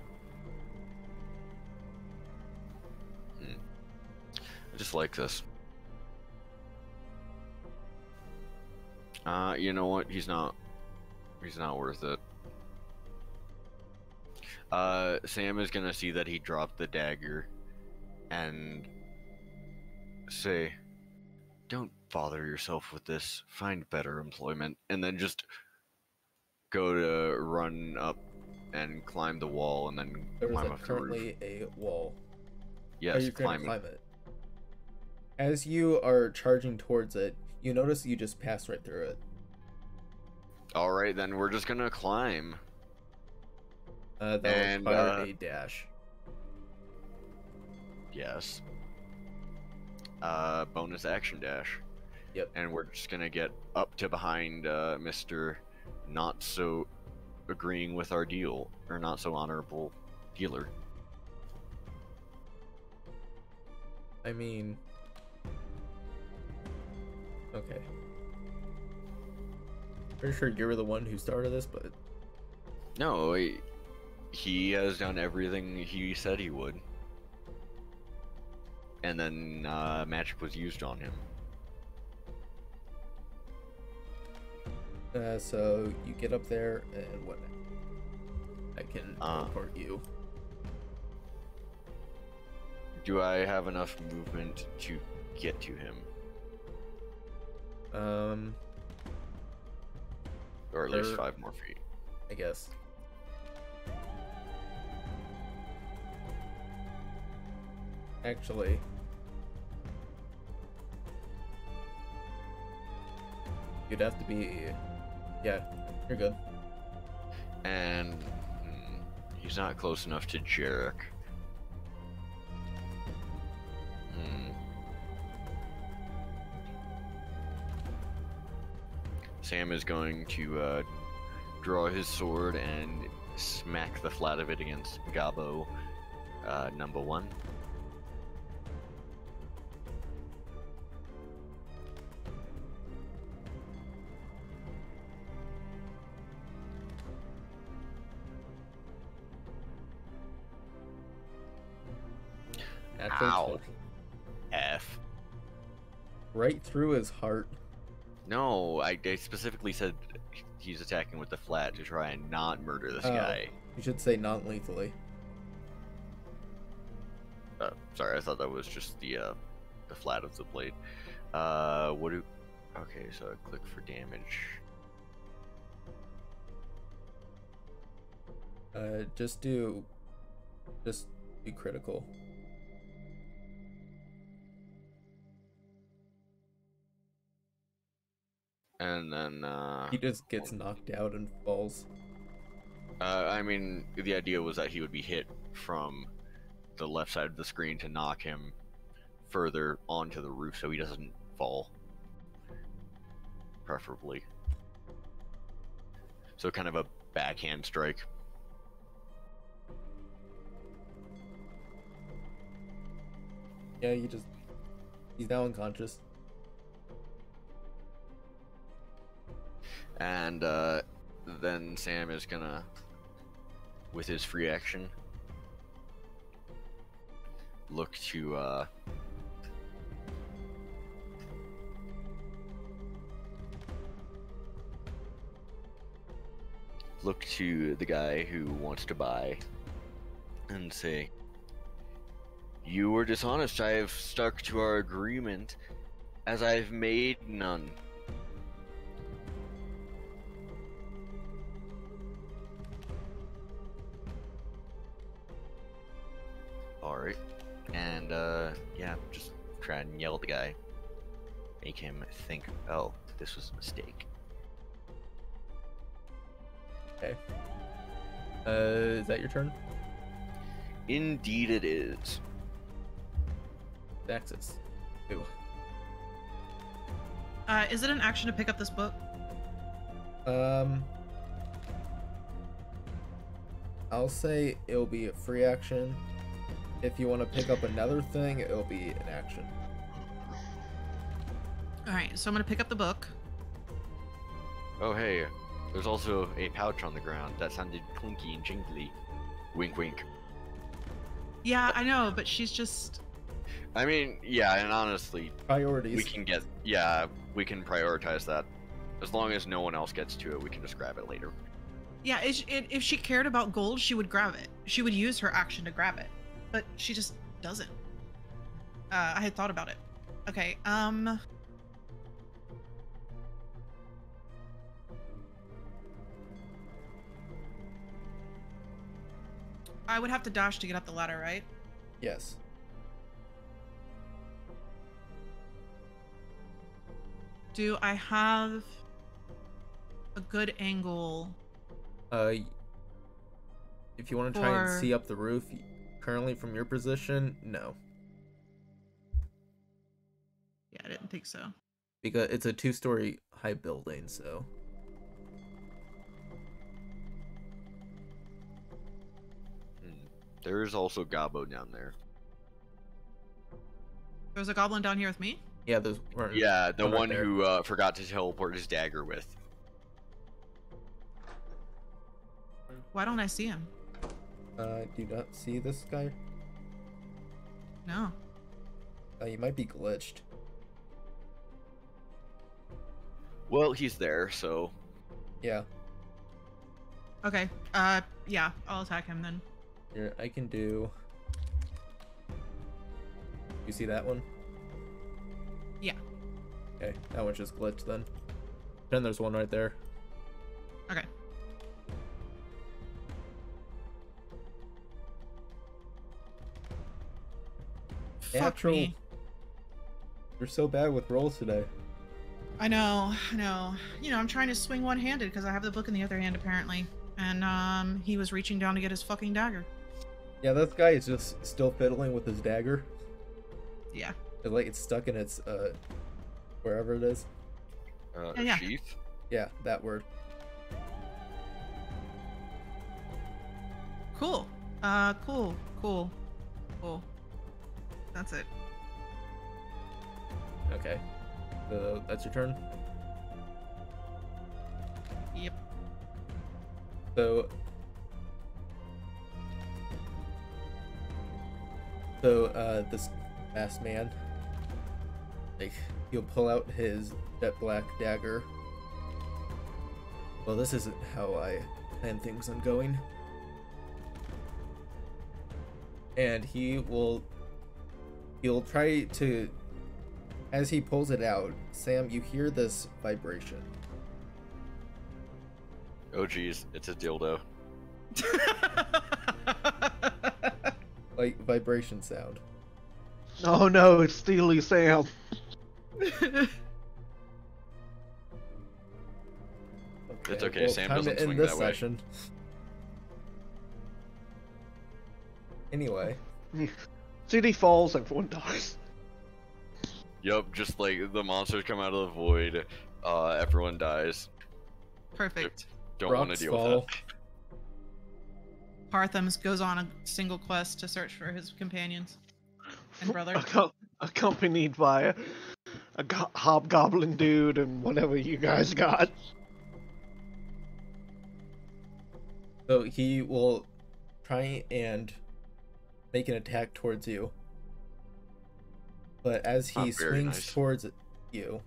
I just like this. You know what? He's not worth it. Sam is gonna see that he dropped the dagger and say, "Don't bother yourself with this. Find better employment." And then just go to run up and climb the wall and then climb up the roof. Currently a wall. Yes, you climb it. As you are charging towards it, you notice you just passed right through it. Alright, then we're just gonna climb. That will require a dash. Yes. Bonus action dash. Yep. And we're just gonna get up to behind Mr. Not so agreeing with our deal, or not so honorable dealer. I mean... Okay. Pretty sure you were the one who started this, but... No, he has done everything he said he would. And then magic was used on him. So you get up there, and what? I can teleport you. Do I have enough movement to get to him? Or at least 5 more feet. I guess. Actually, you'd have to be... Yeah, you're good. And he's not close enough to Jarek. Sam is going to draw his sword and smack the flat of it against Gabo, number 1. Ow. F. Right through his heart. No, I specifically said he's attacking with the flat to try and not murder this guy. You should say non-lethally. Sorry, I thought that was just the flat of the blade. Okay, so I click for damage. Just do critical. And then he just gets knocked out and falls. I mean, the idea was that he would be hit from the left side of the screen to knock him further onto the roof so he doesn't fall. Preferably. So kind of a backhand strike. Yeah, he's now unconscious. And then Sam is gonna, with his free action, look to the guy who wants to buy and say, "You were dishonest. I have stuck to our agreement, as I have made none." Alright, and yeah, just try and yell at the guy. make him think, oh, this was a mistake. Okay. Is that your turn? Indeed it is. Xaxis. Ew. Is it an action to pick up this book? I'll say it'll be a free action. If you want to pick up another thing, it'll be an action. Alright, so I'm gonna pick up the book. Oh hey, there's also a pouch on the ground that sounded clinky and jingly. Wink wink. Yeah, I know, but she's just... I mean, yeah, and honestly, Priorities. we can prioritize that. As long as no one else gets to it, we can just grab it later. Yeah, if she cared about gold, she would grab it. She would use her action to grab it. But she just doesn't. I had thought about it. Okay, I would have to dash to get up the ladder, right? Yes. Do I have a good angle? If you want to try and see up the roof, currently from your position, no. Yeah, I didn't think so. Because it's a 2-story high building, so. There is also Gabo down there. There's a goblin down here with me? Yeah, there's. Yeah, the one who forgot to teleport his dagger with. Why don't I see him? Do you not see this guy? No. You might be glitched. Well, he's there, so. Yeah. Okay. Yeah, I'll attack him then. Here, I can do. You see that one? Yeah. Okay, that one's just glitched then. Then there's one right there. Okay. Natural. Fuck me. You're so bad with rolls today. I know. You know, I'm trying to swing one-handed because I have the book in the other hand apparently. And he was reaching down to get his fucking dagger. Yeah, this guy is just still fiddling with his dagger. Yeah. Like it's stuck in its wherever it is. Yeah. Sheath? Yeah, that word. Cool. Cool. That's it. Okay. So that's your turn? Yep. So this masked man, like, he'll pull out his jet black dagger. Well, this isn't how I plan things on going. And he'll try to, as he pulls it out, Sam, you hear this vibration. Oh geez, it's a dildo. Like vibration sound. Oh no, it's Steely Sam. Okay, It's okay, well, Sam time doesn't to end swing this that way. session. Anyway. CD falls, everyone dies. Yup, just like the monsters come out of the void, everyone dies. Perfect. Don't want to Rocks deal fall. with that. Hartham goes on a single quest to search for his companions and brother. Accompanied by a hobgoblin dude and whatever you guys got. So he will try and make an attack towards you. But as he Not very swings nice. towards you,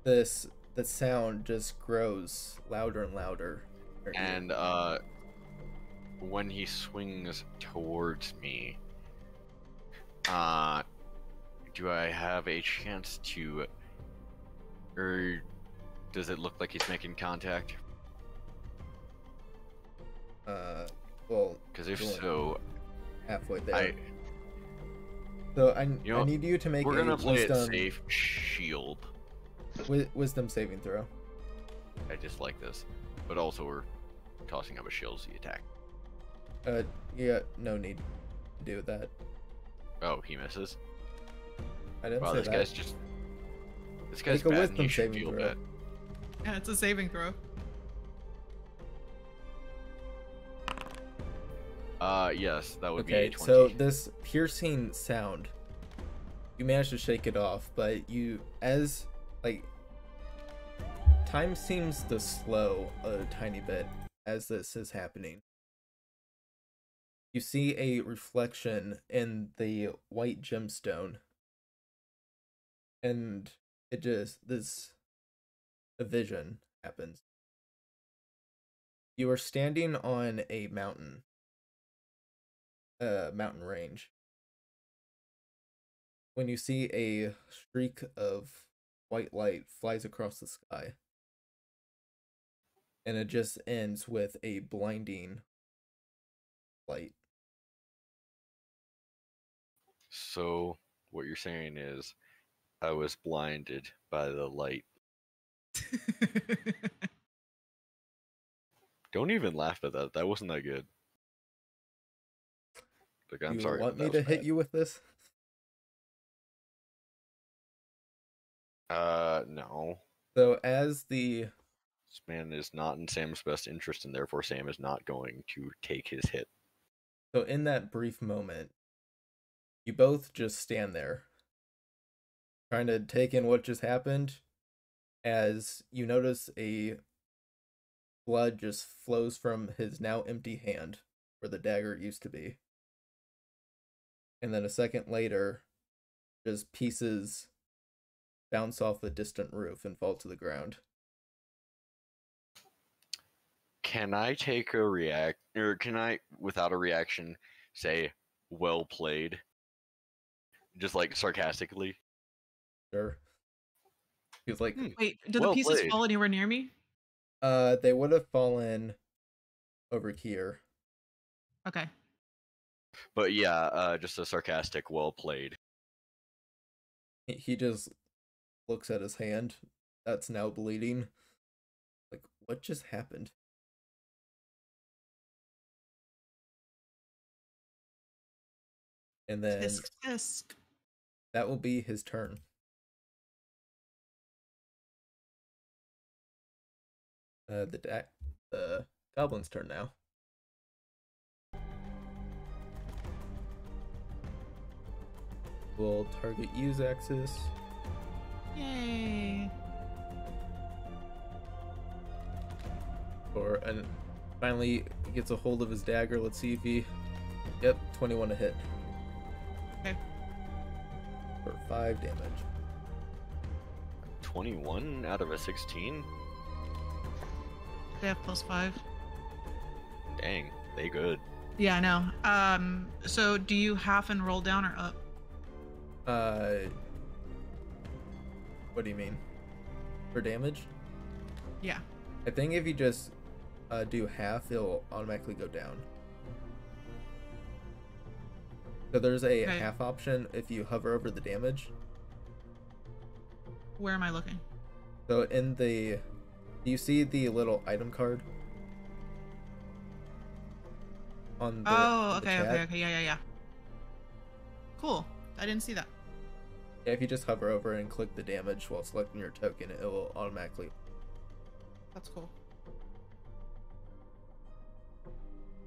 the sound just grows louder and louder. And when he swings towards me, do I have a chance to, or does it look like he's making contact? Well, Because if Jorin. so, halfway there. So I need you to make we're gonna play wisdom, it safe. Shield. Wisdom saving throw. I just like this, but also we're tossing up a shield as the attack. Yeah, no need to do that. Oh, he misses. I didn't wow, say this that. guy's Make a bad, and he wisdom should saving feel throw. bad. Yeah, it's a saving throw. Yes, that would be Okay, 20. so this piercing sound, you manage to shake it off, but time seems to slow a tiny bit as this is happening. You see a reflection in the white gemstone, and a vision happens. You are standing on a mountain range when you see a streak of white light flies across the sky, and it just ends with a blinding light. So what you're saying is, I was blinded by the light. Don't even laugh at that. That wasn't that good. Like, I'm sorry. You want That me was to hit bad. you with this? No. So as the This man is not in Sam's best interest, and therefore Sam is not going to take his hit. So in that brief moment, you both just stand there, trying to take in what just happened, as you notice a blood just flows from his now empty hand, where the dagger used to be. And then a second later, just pieces bounce off the distant roof and fall to the ground. Can I take a or can I, without a reaction, say, well played? Just like sarcastically? Sure. He's like, Wait, do well the pieces played. fall anywhere near me? They would have fallen over here. Okay. But yeah, just a sarcastic well played. He just looks at his hand that's now bleeding. Like, what just happened? And then Tisk tisk. that will be his turn. The goblin's turn now. We'll target you, Xaxis. Yay. And finally gets a hold of his dagger. Let's see if he... Yep, 21 to hit. Okay. For 5 damage. 21 out of a 16? They have +5. Dang, they good. Yeah, I know. So do you half and roll down or up? What do you mean? For damage? Yeah. I think if you just do half, it'll automatically go down. So there's a Okay. half option if you hover over the damage. Where am I looking? So in the... Do you see the little item card? On the, Oh, the okay, chat? okay, yeah. Cool. I didn't see that. Yeah, if you just hover over and click the damage while selecting your token, it will automatically... That's cool.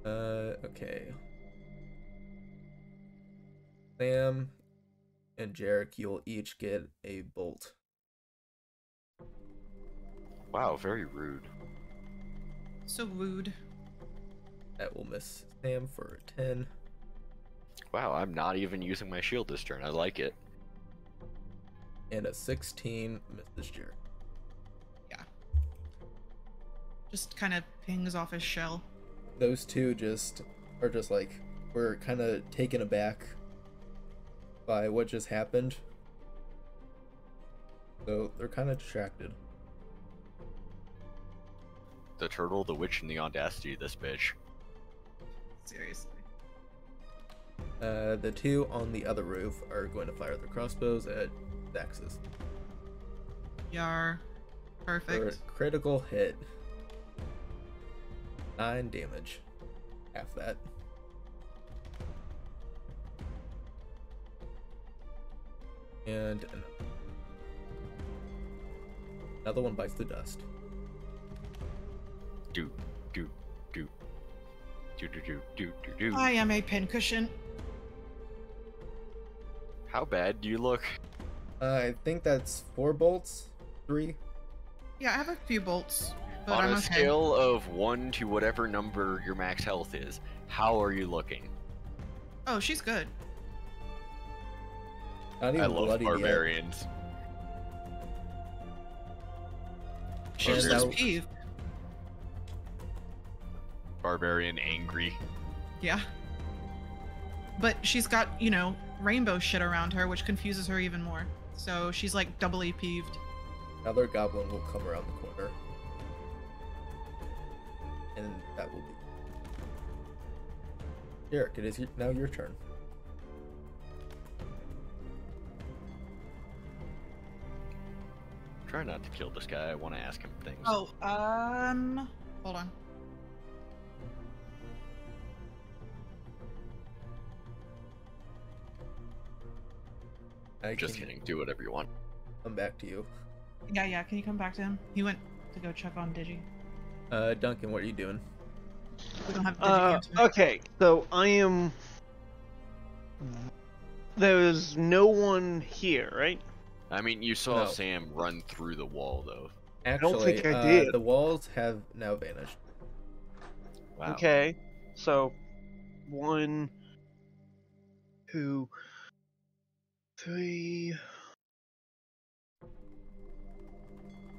Okay. Sam and Jarek, you'll each get a bolt. Wow, very rude. So rude. That will miss Sam for 10. Wow, I'm not even using my shield this turn. I like it. And a 16 misses Jarek. Yeah. Just kind of pings off his shell. Those two are just like, we're kind of taken aback by what just happened. So they're kind of distracted. The turtle, the witch, and the audacity of this bitch. Seriously. The two on the other roof are going to fire their crossbows at Xaxis. Yar. Perfect. For a critical hit. 9 damage. Half that. And another one bites the dust. Do. I am a pincushion. How bad do you look? I think that's 4 bolts. 3. Yeah, I have a few bolts, but On I'm a okay. scale of 1 to whatever number your max health is, how are you looking? Oh, she's good. Not even I love bloody yet. barbarians. She's And just now- peeved. Barbarian angry. Yeah. But she's got, you know, rainbow shit around her, which confuses her even more. So she's like doubly peeved. Another goblin will come around the corner. And that will be... Jarek, it is now your turn. Try not to kill this guy. I want to ask him things. Oh, hold on. I Just can kidding. Do whatever you want. come back to you. Yeah, can you come back to him? He went to go check on Digi. Duncan, what are you doing? We don't have Digi cancer. Okay, so I am... There's no one here, right? I mean, you saw No. Sam run through the wall, though. Actually, think I did. the walls have now vanished. Wow. Okay, so 1, 2, 3,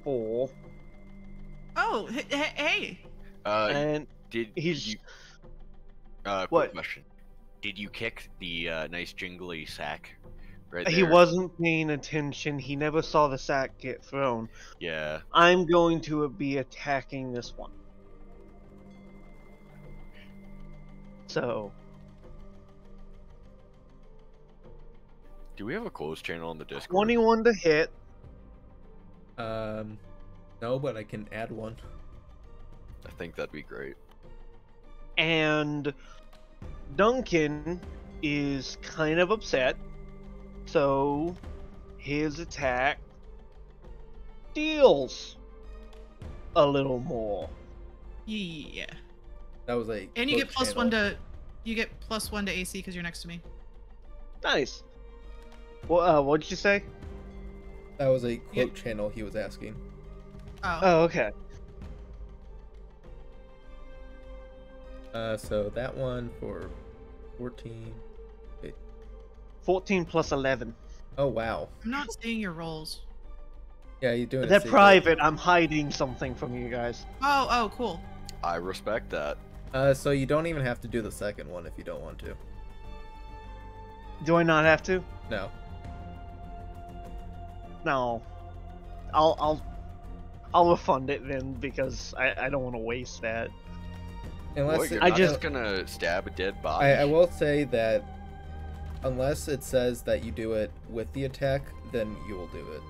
4, Oh, hey. and Did he's- you... quick What? question. Did you kick the nice jingly sack right he there? wasn't paying attention. He never saw the sack get thrown. Yeah. I'm going to be attacking this one. So, Do we have a closed channel on the Discord? 21 to hit. No, but I can add one. I think that'd be great. And Duncan is kind of upset, so his attack deals a little more. Yeah. That was a And you get cloak +1 channel. to +1 to AC because you're next to me. Nice. Well, what did you say? That was a Yeah. quote channel he was asking. Oh. Oh, okay. So that one for 14. 14 plus 11. Oh wow. I'm not seeing your rolls. Yeah, you're doing. They're a secret. private. I'm hiding something from you guys. Oh, cool. I respect that. So you don't even have to do the second one if you don't want to. Do I not have to? No. No. I'll refund it then because I don't want to waste that. Unless Boy, you're I not just- gonna stab a dead body. I will say that unless it says that you do it with the attack, then you will do it.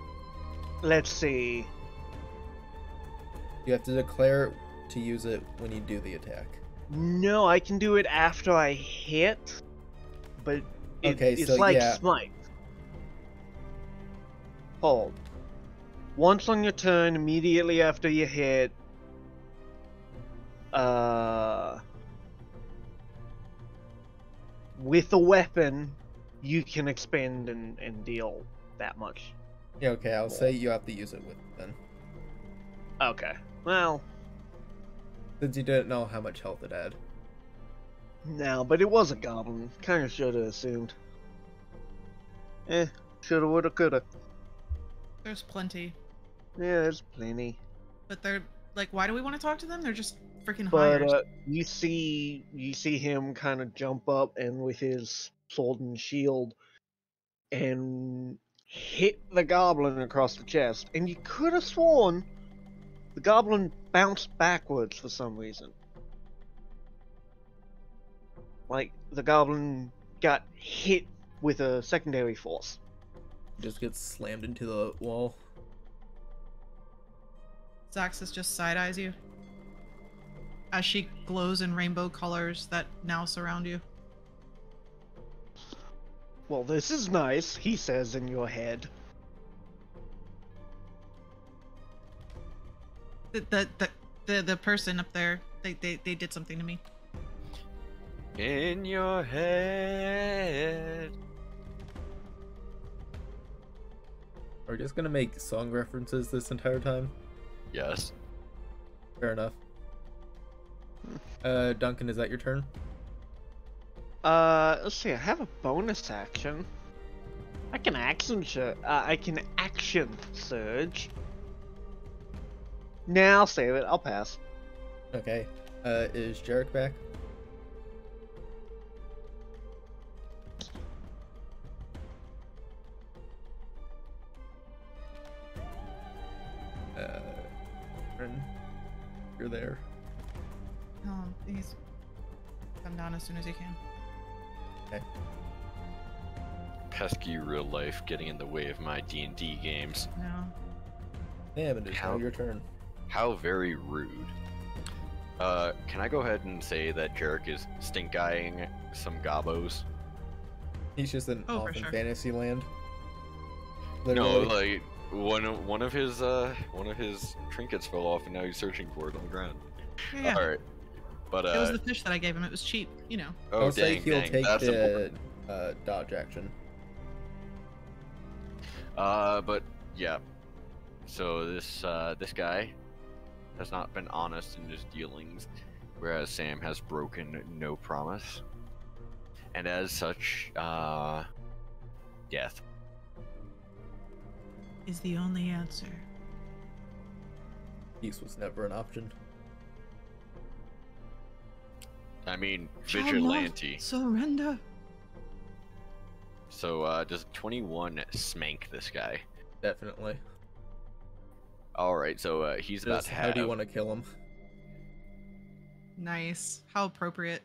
Let's see. You have to declare to use it when you do the attack. No, I can do it after I hit, but Okay, it's so like yeah. smite. Hold. Once on your turn, immediately after you hit, with a weapon, you can expend and deal that much. Yeah, okay, I'll say you have to use it with it then. Okay. Well, Since you didn't know how much health it had. no, but it was a goblin. Kind of should have assumed. Shoulda, woulda, coulda. There's plenty. Yeah, there's plenty. But they're like, why do we want to talk to them? They're just freaking But hires. you see him kind of jump up and with his sword and shield and hit the goblin across the chest. And you could have sworn the goblin bounced backwards for some reason. Like the goblin got hit with a secondary force. Just gets slammed into the wall. Xaxis just side-eyes you as she glows in rainbow colors that now surround you. Well, this is nice, he says in your head. The person up there, they did something to me. In your head. Are we just gonna make song references this entire time? Yes. Fair enough. Duncan, is that your turn? Let's see, I have a bonus action. I can action surge. Nah, I'll save it. I'll pass. Okay. Is Jarek back? You're there. He's come down as soon as he can. Okay. Pesky real life getting in the way of my D&D games. No. Damn, it is now your turn. How very rude. Can I go ahead and say that Jarek is stink-eyeing some gobos? He's just an off in sure. Fantasyland. No, Literally. like one of his trinkets fell off, and now he's searching for it on the ground. Yeah. All right, but It was the fish that I gave him. It was cheap, you know. oh I'll say dang, he'll dang, take that's the important. dodge action. But yeah. So this guy has not been honest in his dealings, whereas Sam has broken no promise, and as such, death Is the only answer. Peace was never an option. I mean, Shall vigilante. not surrender. So, does 21 smank this guy? Definitely. Alright, so, he's about Just to how have... do you want to kill him? Nice. How appropriate.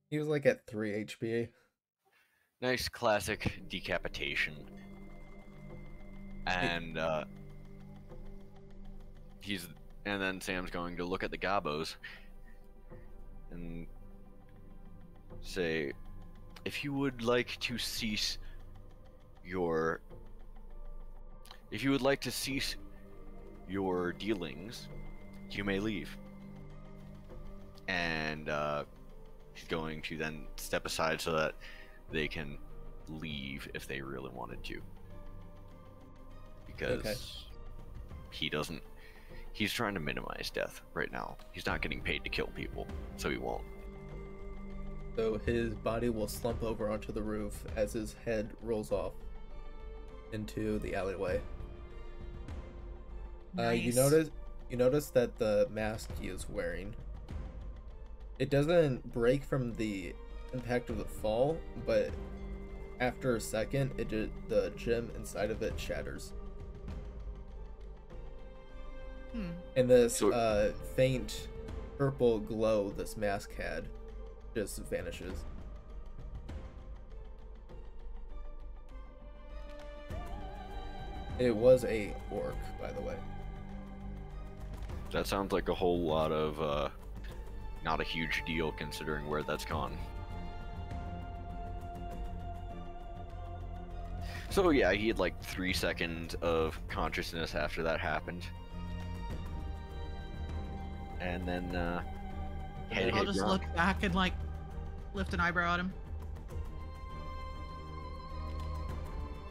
He was like at 3 HP. Nice classic decapitation. And, and then Sam's going to look at the gobos and say, if you would like to cease your dealings, you may leave. And he's going to then step aside so that they can leave if they really wanted to. Because he's trying to minimize death right now. He's not getting paid to kill people, so he won't. So his body will slump over onto the roof as his head rolls off into the alleyway. Nice. You notice that the mask he is wearing, it doesn't break from the impact of the fall, but after a second, the gem inside of it shatters. And this faint purple glow this mask had just vanishes. It was a orc, by the way. That sounds like a whole lot of not a huge deal considering where that's gone. So yeah, he had like 3 seconds of consciousness after that happened. And then head I'll hit just ground. look back and like lift an eyebrow at him.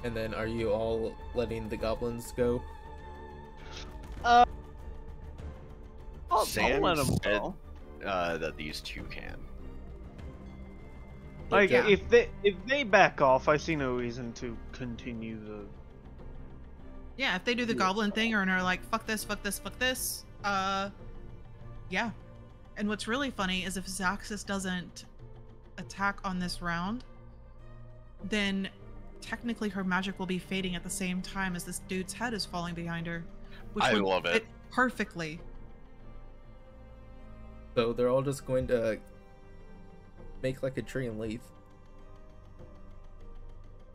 And then are you all letting the goblins go? I'll Sam let him said go. that these two can. Like, Yeah. if they back off, I see no reason to continue the... Yeah, if they do the goblin thing or are like, fuck this, fuck this, fuck this, yeah. And what's really funny is if Xaxis doesn't attack on this round, then technically her magic will be fading at the same time as this dude's head is falling behind her. Which I would love it. fit perfectly. So they're all just going to make like a tree and leave.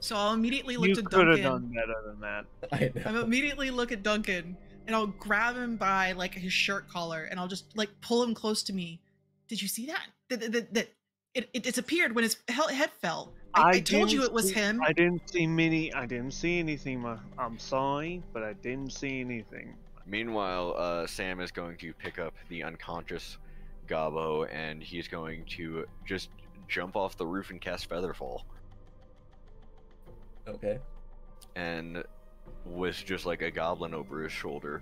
So I'll immediately look to You could have Duncan. done better than that. I know. I'll immediately look at Duncan, and I'll grab him by like his shirt collar, and I'll just like pull him close to me. Did you see that? That it disappeared when his head fell. I told you it was him. I didn't see anything. I'm sorry, but I didn't see anything. Meanwhile, Sam is going to pick up the unconscious Gobbo, and he's going to just jump off the roof and cast Featherfall. Okay. And with just like a goblin over his shoulder.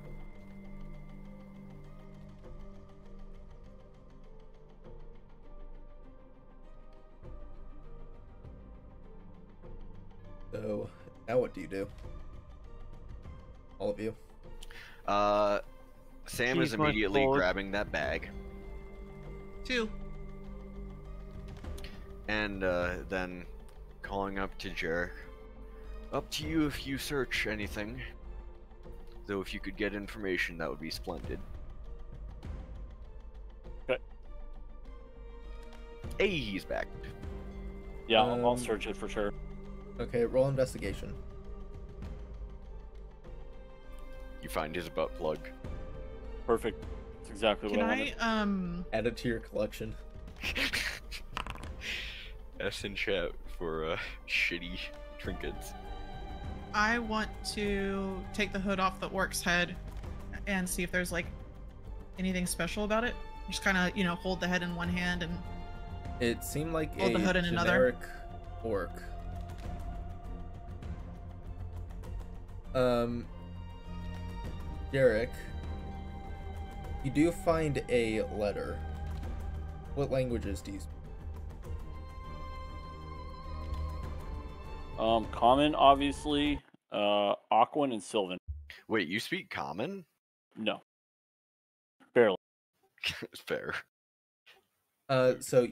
So, now what do you do? All of you. Sam is immediately grabbing that bag. 2. And then calling up to Jarek. Up to you if you search anything. Though if you could get information, that would be splendid. Okay. Hey, he's back. Yeah, I'll search it for sure. Okay, roll investigation. You find his butt plug. Perfect. That's exactly what I wanted. Add it to your collection. S in chat for shitty trinkets. I want to take the hood off the orc's head and see if there's like anything special about it. Just kind of, hold the head in one hand and It seemed like hold a the hood in generic another. orc. Jarek, you do find a letter. What languages do you speak? Common, obviously. Aquan and Sylvan. Wait, you speak Common? No. Barely. Fair. So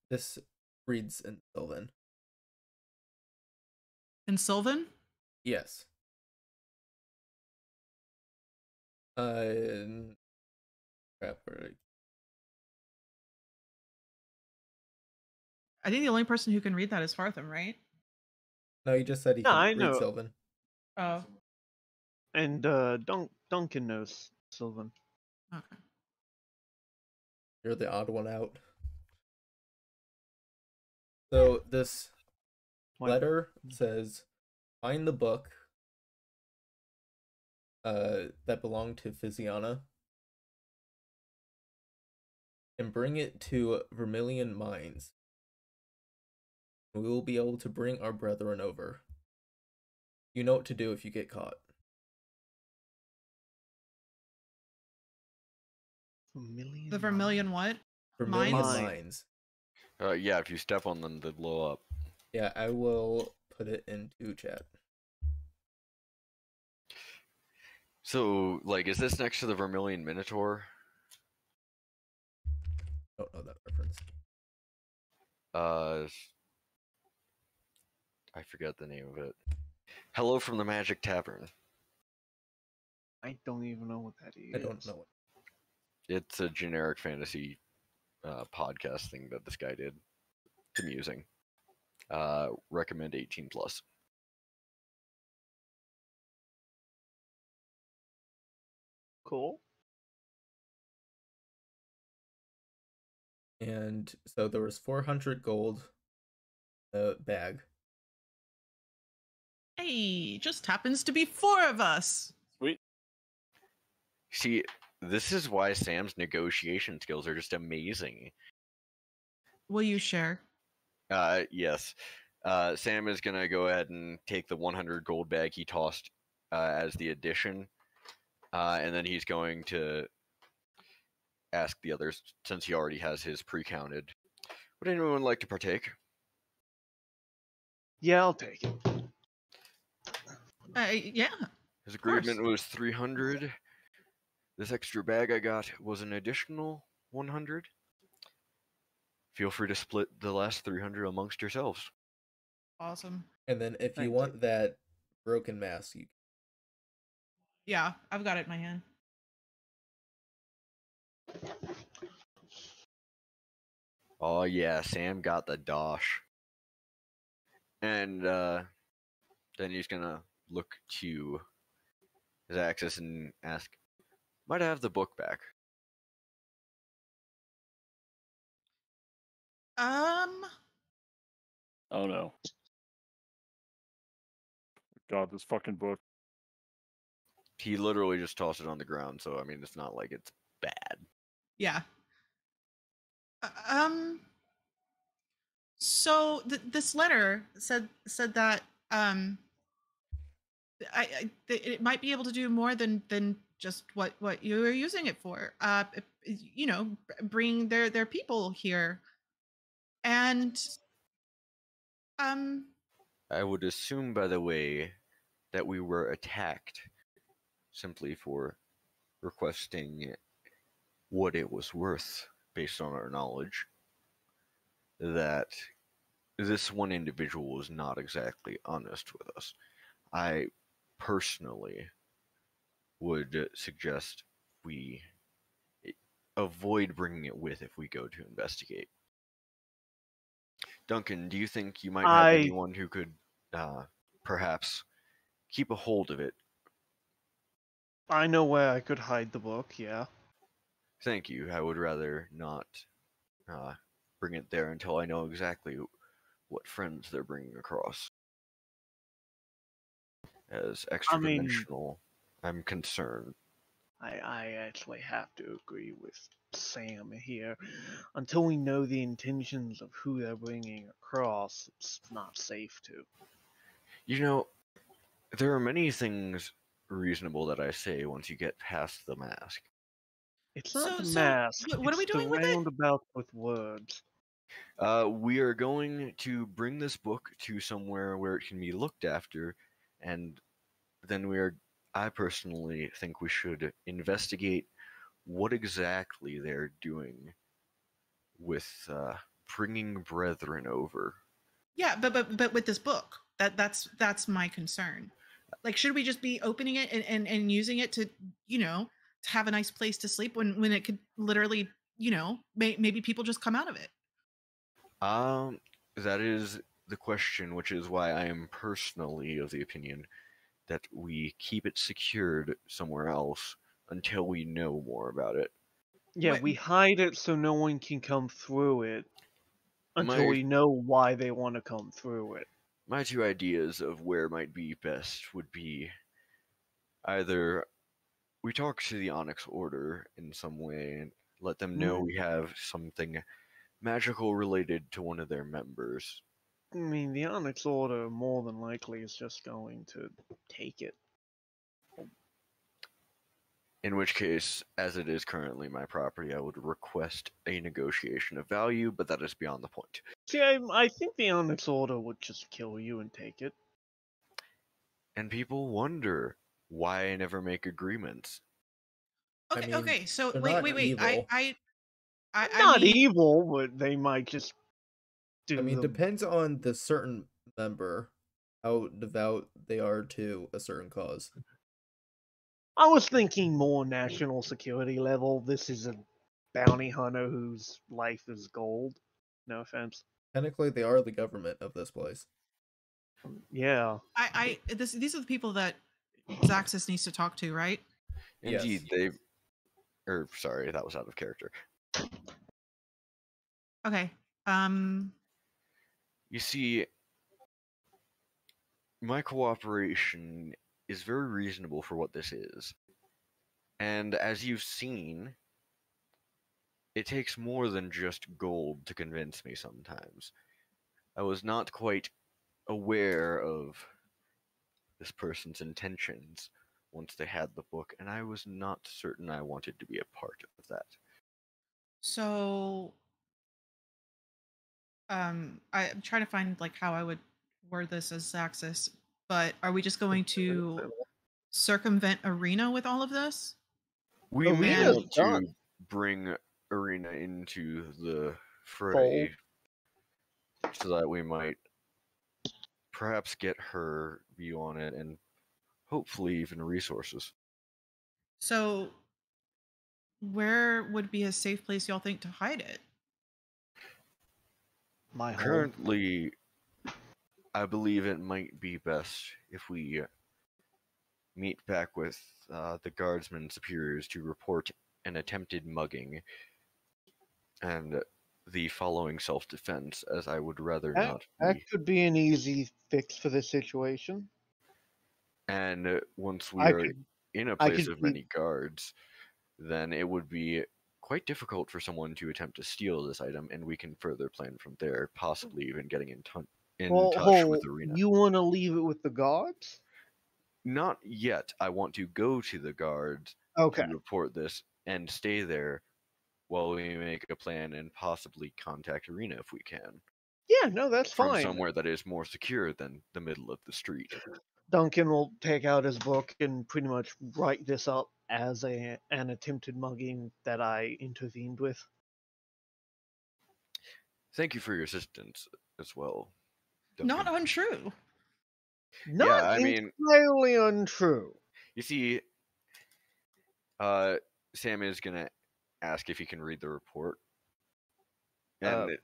this reads in Sylvan. In Sylvan? Yes. Crap, I think the only person who can read that is Hartham, right? No, he just said he can read Sylvan. Oh. And Duncan knows Sylvan. Okay. You're the odd one out. So this letter says, find the book that belonged to Physiana and bring it to Vermilion Mines. We will be able to bring our brethren over. You know what to do if you get caught. The Vermilion what? Vermilion Mines. Yeah, if you step on them, they blow up. Yeah, I will put it into chat. So, like, is this next to the Vermilion Minotaur? Don't know that reference. I forget the name of it. Hello from the Magic Tavern. I don't even know what that is. I don't know it. It's a generic fantasy podcast thing that this guy did. It's amusing. Recommend 18 plus. Cool. And so there was 400 gold bag. Hey, just happens to be 4 of us. Sweet. See, this is why Sam's negotiation skills are just amazing. Will you share? Yes. Sam is going to go ahead and take the 100 gold bag he tossed as the addition. And then he's going to ask the others, since he already has his pre-counted. Would anyone like to partake? Yeah, I'll take it. Yeah. His agreement was 300. This extra bag I got was an additional 100. Feel free to split the last 300 amongst yourselves. Awesome. And then if you want that broken mask, you... Yeah, I've got it in my hand. Oh yeah, Sam got the dosh. And Then he's gonna look to Xaxis and ask, "Might I have the book back?" Oh no. God, this fucking book. He literally just tossed it on the ground, so I mean, it's not like it's bad. Yeah. So this letter said that it might be able to do more than just what you are using it for. You know, bring their people here, and I would assume, by the way, that we were attacked simply for requesting what it was worth based on our knowledge. That this one individual was not exactly honest with us. I personally would suggest we avoid bringing it with if we go to investigate. Duncan, do you think you might have anyone who could perhaps keep a hold of it? I know where I could hide the book, yeah. Thank you. I would rather not bring it there until I know exactly what friends they're bringing across. As extra-dimensional, I'm concerned. I actually have to agree with Sam here. Until we know the intentions of who they're bringing across, it's not safe to. You know, there are many things reasonable that I say once you get past the mask. It's not the mask. What are we doing with it? Roundabout with words. We are going to bring this book to somewhere where it can be looked after, and then I personally think we should investigate what exactly they're doing with bringing brethren over. Yeah, but with this book, that's my concern. Like, should we just be opening it and using it to, you know, to have a nice place to sleep when it could literally, you know, maybe people just come out of it? That is the question, which is why I am personally of the opinion that we keep it secured somewhere else until we know more about it. Yeah, we hide it so no one can come through it until we know why they want to come through it. My two ideas of where might be best would be either we talk to the Onyx Order in some way and let them know we have something magical related to one of their members. I mean, the Onyx Order more than likely is just going to take it. In which case, as it is currently my property, I would request a negotiation of value, but that is beyond the point. See, I think the Onyx Order would just kill you and take it. And people wonder why I never make agreements. Okay, I mean, so wait. Evil. I'm not evil, but they might just do. I mean, depends on the certain member, how devout they are to a certain cause. I was thinking more national security level. This is a bounty hunter whose life is gold. No offense. Technically, they are the government of this place. Yeah. These are the people that Xaxis needs to talk to, right? Indeed, sorry, that was out of character. Okay. You see, my cooperation is very reasonable for what this is. And as you've seen, it takes more than just gold to convince me sometimes. I was not quite aware of this person's intentions once they had the book, and I was not certain I wanted to be a part of that. So, I'm trying to find like how I would word this as Xaxis, but are we just going to circumvent Arena with all of this? We want to bring Arena into the fray so that we might perhaps get her view on it and hopefully even resources. So, where would be a safe place y'all think to hide it? My home. Currently, I believe it might be best if we meet back with the guardsmen superiors to report an attempted mugging and the following self-defense, as I would rather not That be. could be an easy fix for this situation. And once we I are could, in a I place could of be, many guards, then it would be quite difficult for someone to attempt to steal this item, and we can further plan from there, possibly even getting in touch with Arena. You want to leave it with the guards? Not yet. I want to go to the guards Okay. to report this and stay there while we make a plan and possibly contact Arena if we can. Yeah, no, that's from fine. somewhere that is more secure than the middle of the street. Duncan will take out his book and pretty much write this up as an attempted mugging that I intervened with. Thank you for your assistance as well, Not untrue. Not entirely untrue. You see, Sam is gonna ask if he can read the report. And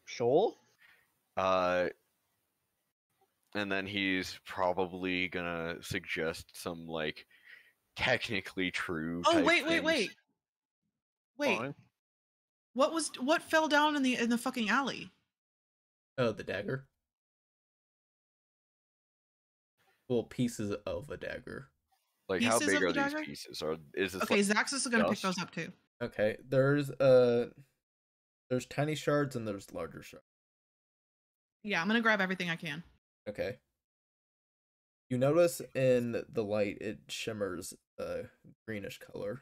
sure. And then he's probably gonna suggest some like technically true. Oh type wait. Fine. What fell down in the fucking alley? Oh, the dagger. Well, pieces of a dagger. Like how big are these pieces? Is this okay? Xaxis is gonna pick those up too. Okay, there's tiny shards and there's larger shards. Yeah, I'm gonna grab everything I can. Okay. You notice in the light it shimmers a greenish color,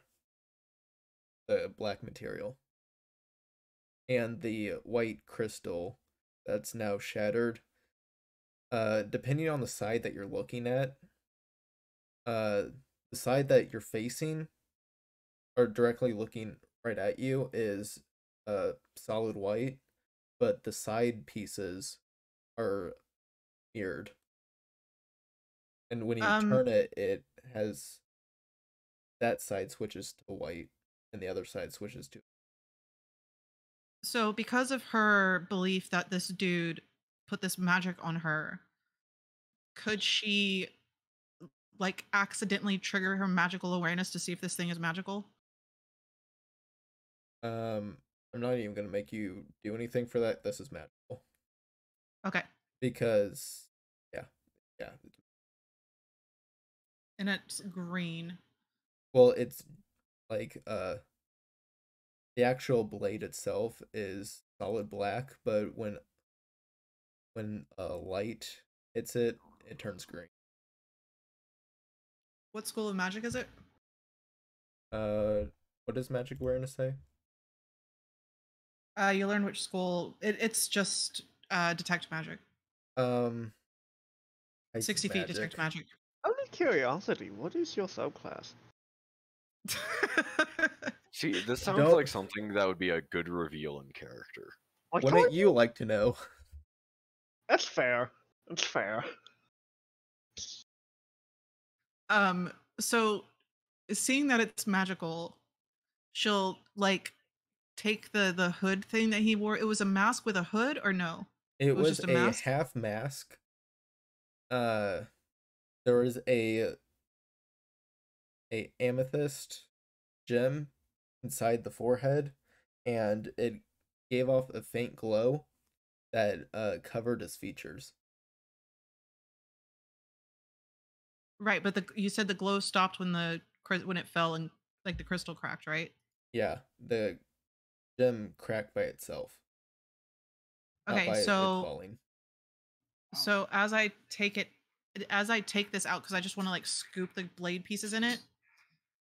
the black material, and the white crystal that's now shattered. Depending on the side that you're looking at, the side that you're facing or directly looking right at you is solid white, but the side pieces are mirrored. And when you turn it, it has that side switches to white and the other side switches to. So because of her belief that this dude put this magic on her, could she like accidentally trigger her magical awareness to see if this thing is magical? I'm not even gonna make you do anything for that. This is magical. Okay. Because yeah. And it's green. Well, it's like the actual blade itself is solid black, but when light hits it, it turns green. What school of magic is it? What does magic awareness say? You learn which school. It's just detect magic. 60 feet detect magic. Out of curiosity, what is your subclass? See, this sounds like something that would be a good reveal in character. Wouldn't you like to know? That's fair. That's fair. So seeing that it's magical, she'll like take the hood thing that he wore. It was a mask with a hood, or no? It was just a mask? Half mask. There was a amethyst gem inside the forehead, and it gave off a faint glow that covered his features. Right, but you said the glow stopped when it fell and like the crystal cracked, right? Yeah, the gem cracked by itself. Okay, so as I take this out, because I just want to like scoop the blade pieces in it,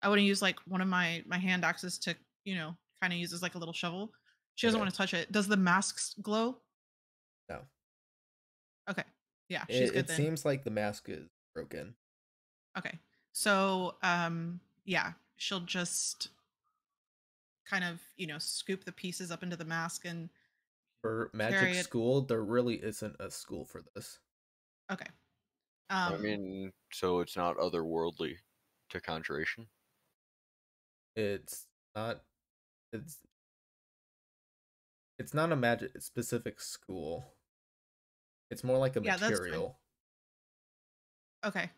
I want to use like one of my hand axes to, kind of use as like a little shovel. She doesn't want to touch it. Does the mask glow? No. Okay. Yeah, she's good then. It seems like the mask is broken. Okay. So, yeah, she'll just kind of, scoop the pieces up into the mask and for magic school, there really isn't a school for this. Okay. I mean, so it's not otherworldly to conjuration? It's not a magic specific school. It's more like a Yeah, that's fine. material. Okay.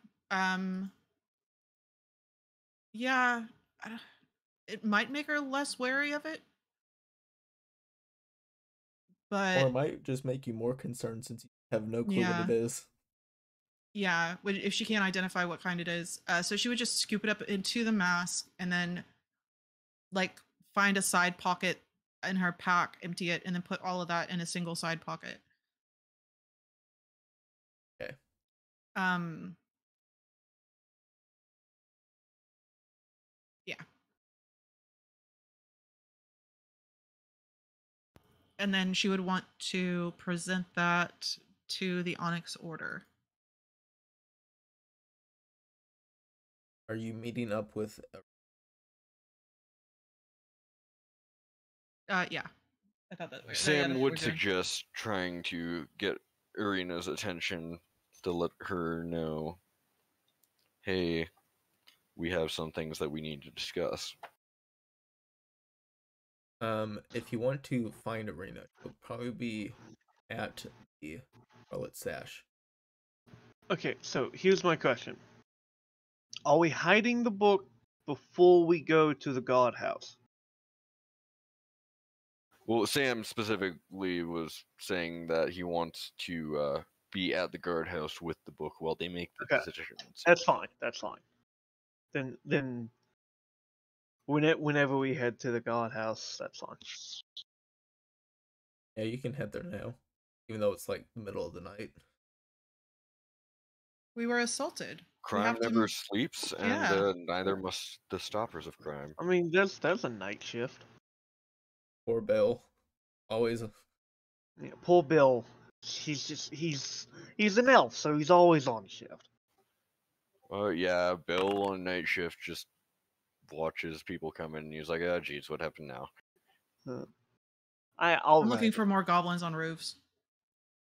Yeah, it might make her less wary of it, but Or it might just make you more concerned since you have no clue what yeah, it is. yeah. If she can't identify what kind it is, so she would just scoop it up into the mask and then, like, find a side pocket in her pack, empty it, and then put all of that in a single side pocket. Okay. Yeah. And then she would want to present that to the Onyx Order. Are you meeting up with? Yeah. I thought that. Sam would suggest trying to get Irina's attention to let her know, hey, we have some things that we need to discuss. If you want to find Irina, it'll probably be at the Scarlet Sash. Okay, so here's my question. Are we hiding the book before we go to the guardhouse? Well, Sam specifically was saying that he wants to be at the guardhouse with the book while they make the decisions. That's fine. That's fine. Then, whenever we head to the guardhouse, that's fine. Yeah, you can head there now, even though it's like the middle of the night. We were assaulted. Crime never sleeps, and neither must the stoppers of crime. I mean, there's a night shift. Poor Bill, always. Yeah, poor Bill. He's an elf, so he's always on shift. Yeah, Bill on night shift just watches people come in, and he's like, "Oh, geez, what happened now?" I'm looking for more goblins on roofs.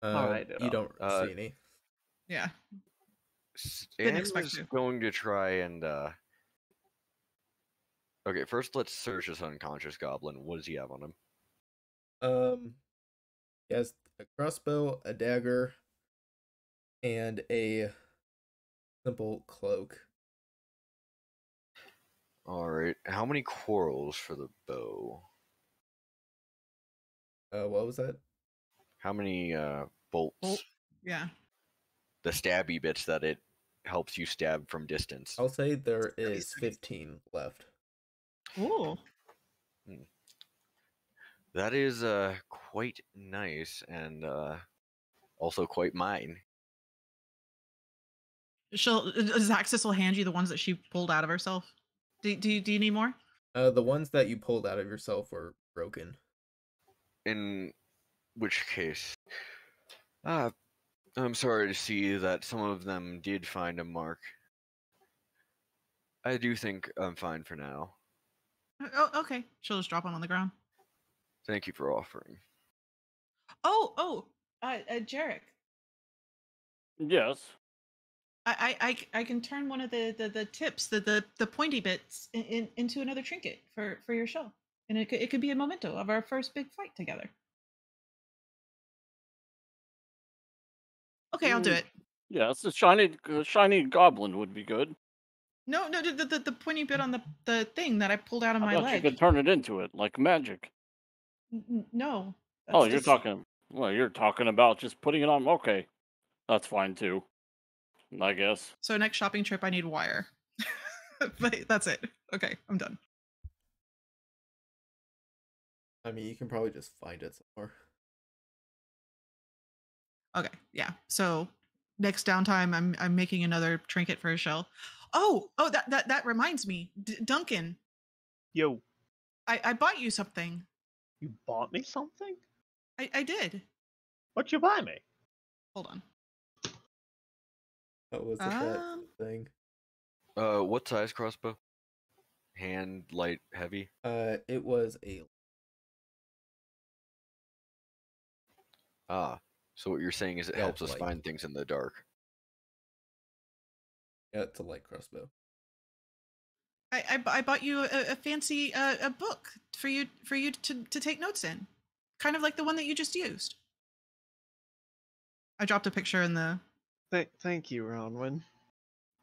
You don't see any. Yeah. Stan is going to try and okay, first let's search this unconscious goblin. What does he have on him? He has a crossbow, a dagger, and a simple cloak. Alright, how many quarrels for the bow? What was that? How many bolts? Yeah. The stabby bits that it helps you stab from distance. I'll say there is 15 left. Ooh. That is quite nice and also quite mine. Xaxis will hand you the ones that she pulled out of herself. Do you need more? The ones that you pulled out of yourself were broken. In which case, I'm sorry to see that some of them did find a mark. I do think I'm fine for now. Oh, okay. She'll just drop them on the ground. Thank you for offering. Jarek. Yes. I can turn one of the tips, the pointy bits into another trinket for your show, and it could be a memento of our first big fight together. Okay, I'll do it. Yeah, it's a shiny goblin would be good. No, the pointy bit on the thing that I pulled out of my leg. You could turn it into it like magic. No. Oh, you're talking about just putting it on. Okay, that's fine too, I guess. So next shopping trip, I need wire. But that's it. Okay, I'm done. I mean, you can probably just find it somewhere. Okay, yeah. So next downtime, I'm making another trinket for a shell. Oh, that reminds me, Duncan. Yo. I bought you something. You bought me something? I did. What'd you buy me? Hold on. What was that thing? What size crossbow? Hand, light, heavy? It was a... So what you're saying is it helps us find things in the dark. Yeah, it's a light crossbow. I bought you a fancy a book for you to take notes in, kind of like the one that you just used. I dropped a picture in the. Thank you, Rhanwen.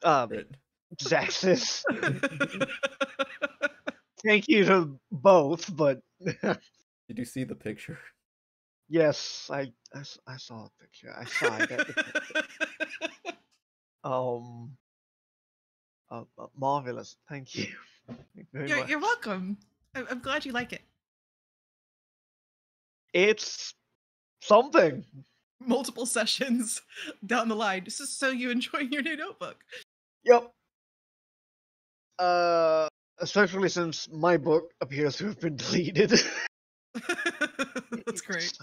Right. Xaxis. Thank you to both, but Did you see the picture? yes, I saw a picture. I sighed at the picture. Marvelous. Thank you. Thank you very much. You're welcome. I'm glad you like it. It's something. Multiple sessions down the line. This is so you enjoying your new notebook. Yep. Especially since my book appears to have been deleted. That's great.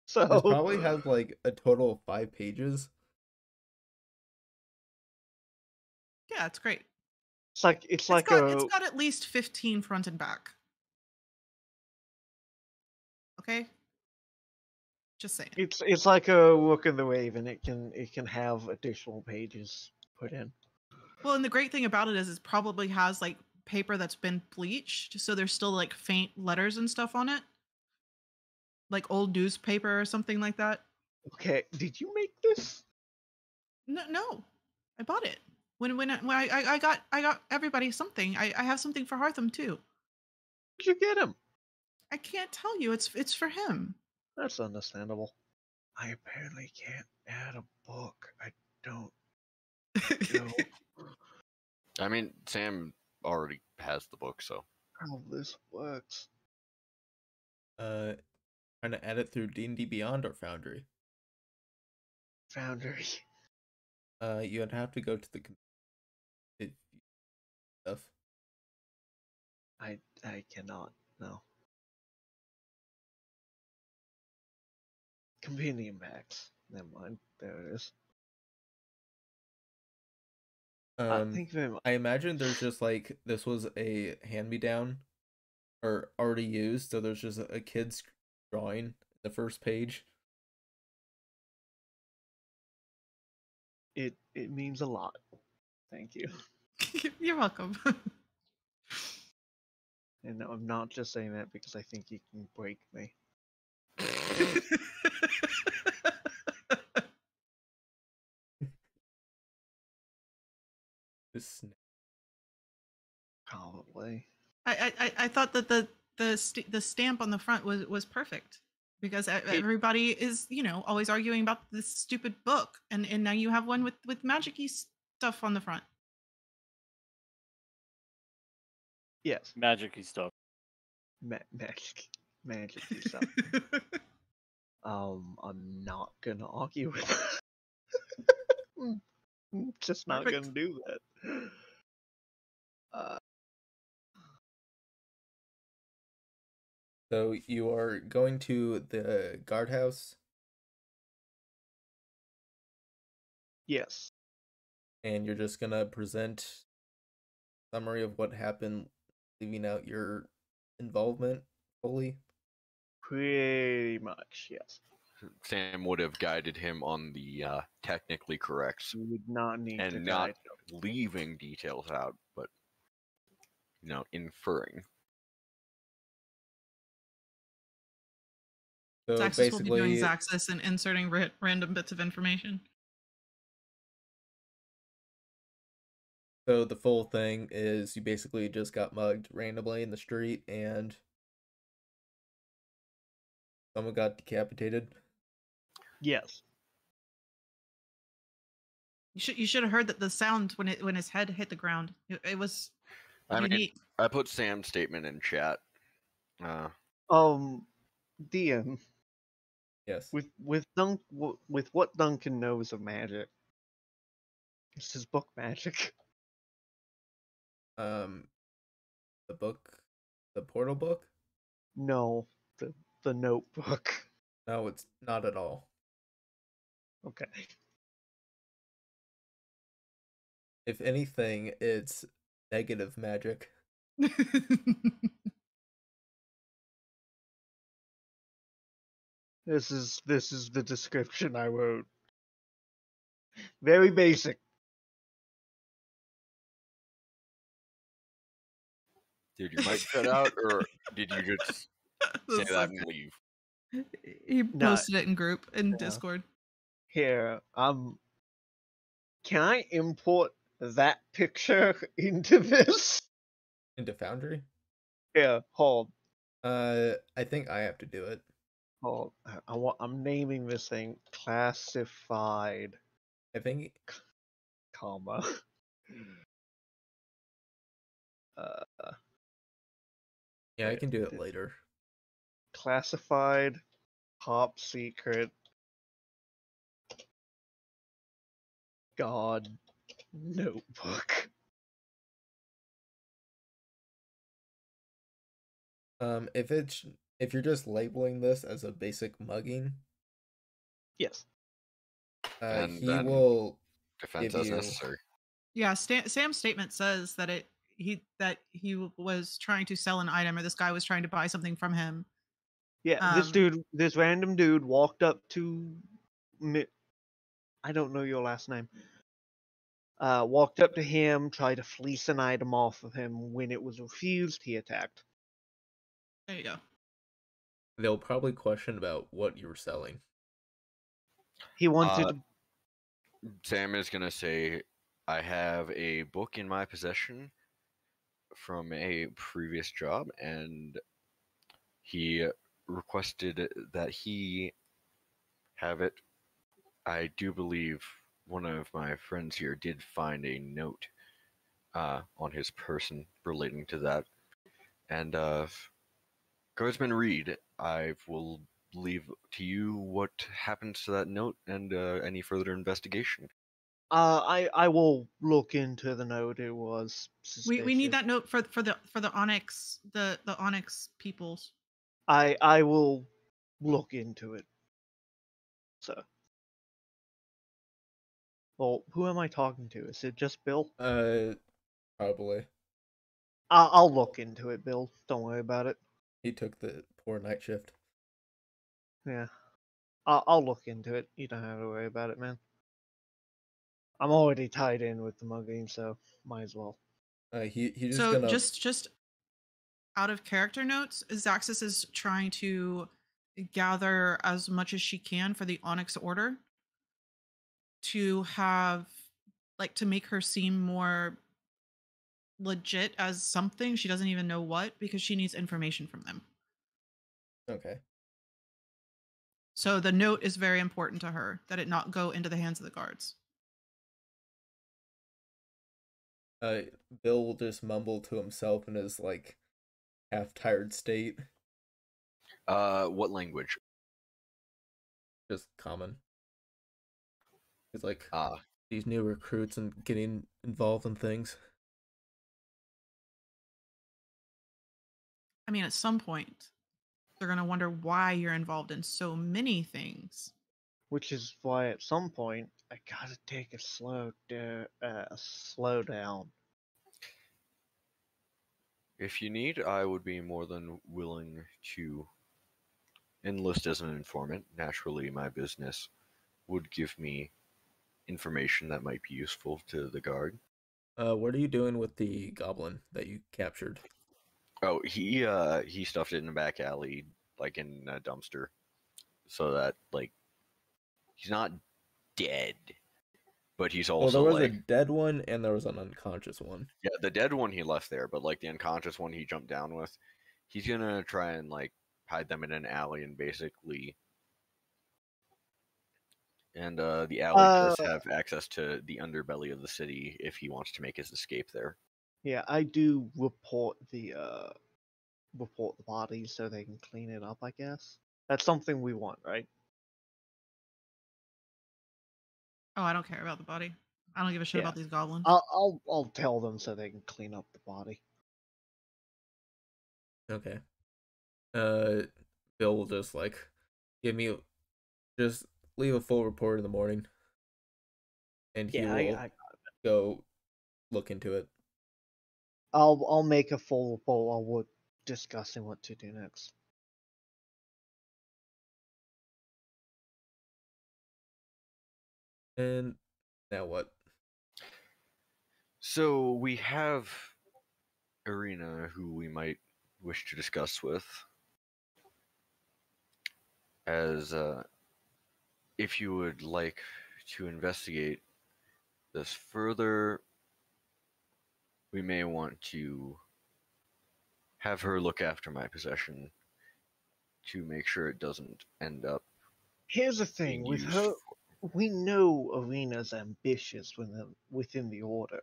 So This probably has like a total of 5 pages. Yeah, it's great. It's got at least 15 front and back. Okay? Just saying. It's like a Look in the Wave, and it can have additional pages put in. Well, and the great thing about it is it probably has like paper that's been bleached, so there's still like faint letters and stuff on it. Like old newspaper or something like that. Okay, did you make this? No. I bought it. When I got everybody something. I have something for Hartham too. Did you get him? I can't tell you. It's for him. That's understandable. I apparently can't add a book. I don't know I mean, Sam already has the book, so. how this works. Trying to add it through D&D Beyond or Foundry. Foundry. You'd have to go to the stuff. I cannot. No. Compendium packs. Never mind. There it is. Thank you very much. I imagine there's just like this was a hand-me-down or already used, so there's just a kid's drawing the first page. It means a lot. Thank you. You're welcome. And I'm not just saying that because I think you can break me. Just Probably. I thought that the stamp on the front was perfect because everybody is always arguing about this stupid book, and now you have one with magic-y stuff on the front. Yes. Magic-y stuff. Magic-y stuff. I'm not gonna argue with that. I'm just not Perfect. gonna do that. So you are going to the guardhouse? Yes. And you're just gonna present a summary of what happened, leaving out your involvement fully? Pretty much, yes. Sam would have guided him on the technically correct You would not need to and not guide him. leaving details out, but inferring. So Xaxis basically, will be doing Xaxis and inserting random bits of information. so the full thing is you basically just got mugged randomly in the street and someone got decapitated. Yes. You should have heard that the sound when his head hit the ground. It was unique. I put Sam's statement in chat. DM. Yes. With what Duncan knows of magic, it's his book magic. The book, the portal book? No, the notebook. No, it's not at all. Okay. If anything, it's negative magic. This is the description I wrote. Very basic. Did your mic cut out, or did you just say that and leave? He posted it in group in Yeah. Discord. Here, can I import that picture into this? Into Foundry? Yeah, hold. I think I have to do it. Hold. I'm naming this thing classified, I think. comma. Yeah, I can do it later. Classified, top secret, God notebook. If you're just labeling this as a basic mugging, Yes. And he then will defense give as you. necessary. Yeah, Sam's statement says that he was trying to sell an item, or this guy was trying to buy something from him. Yeah, this random dude walked up to me. I don't know your last name. Walked up to him, tried to fleece an item off of him. When it was refused, he attacked. There you go. They'll probably question about what you were selling. He wanted to. Sam is gonna say, I have a book in my possession from a previous job, and he requested that he have it. I do believe one of my friends here did find a note on his person relating to that. And Guardsman Reed, I will leave to you what happens to that note and any further investigation. I will look into the note. It was suspicious. We need that note for the Onyx the Onyx peoples. I will look into it. So. Well, who am I talking to? Is it just Bill? Probably. I'll look into it, Bill. Don't worry about it. He took the poor night shift. Yeah. I'll look into it. You don't have to worry about it, man. I'm already tied in with the mugging, so might as well. He's just So gonna. just out of character notes, Xaxis is trying to gather as much as she can for the Onyx Order to have, like, to make her seem more legit as something. She doesn't even know what, because she needs information from them. Okay. So the note is very important to her, that it not go into the hands of the guards. Bill will just mumble to himself in his like half tired state. What language? Just common. He's like Ah. these new recruits and getting involved in things. I mean, at some point, they're going to wonder why you're involved in so many things. Which is why at some point I gotta take a slow down. If you need, I would be more than willing to enlist as an informant. Naturally, my business would give me information that might be useful to the guard. What are you doing with the goblin that you captured? Oh, he stuffed it in the back alley, like in a dumpster, so that like he's not dead, but he's also there was like a dead one and there was an unconscious one. Yeah, the dead one he left there, but like the unconscious one he jumped down with, he's gonna try and like hide them in an alley and basically. And the alley does have access to the underbelly of the city if he wants to make his escape there. Yeah, I do report the body so they can clean it up, I guess. That's something we want, right? Oh, I don't care about the body. I don't give a shit about these goblins. I'll tell them so they can clean up the body. Okay. Bill will just like just leave a full report in the morning, and he will go look into it. I'll make a full report while we're discussing what to do next. And now what? So we have Irina, who we might wish to discuss with, as if you would like to investigate this further, we may want to have her look after my possession to make sure it doesn't end up. Here's the thing with her. We know Arena's ambitious within the Order.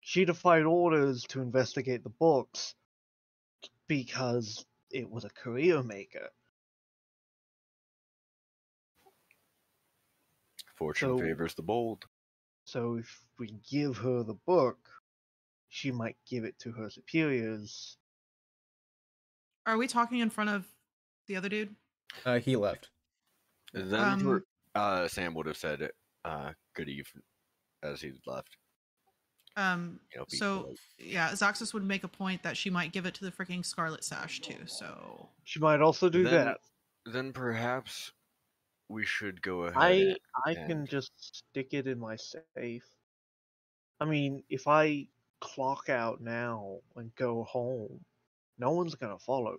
She defied orders to investigate the books because it was a career maker. Fortune favors the bold. So if we give her the book, she might give it to her superiors. Are we talking in front of the other dude? He left. Then Sam would have said good evening as he left. So yeah, Xaxis would make a point that she might give it to the freaking Scarlet Sash too. So she might also do that. Then perhaps we should go ahead. I can just stick it in my safe. I mean, if I clock out now and go home, no one's gonna follow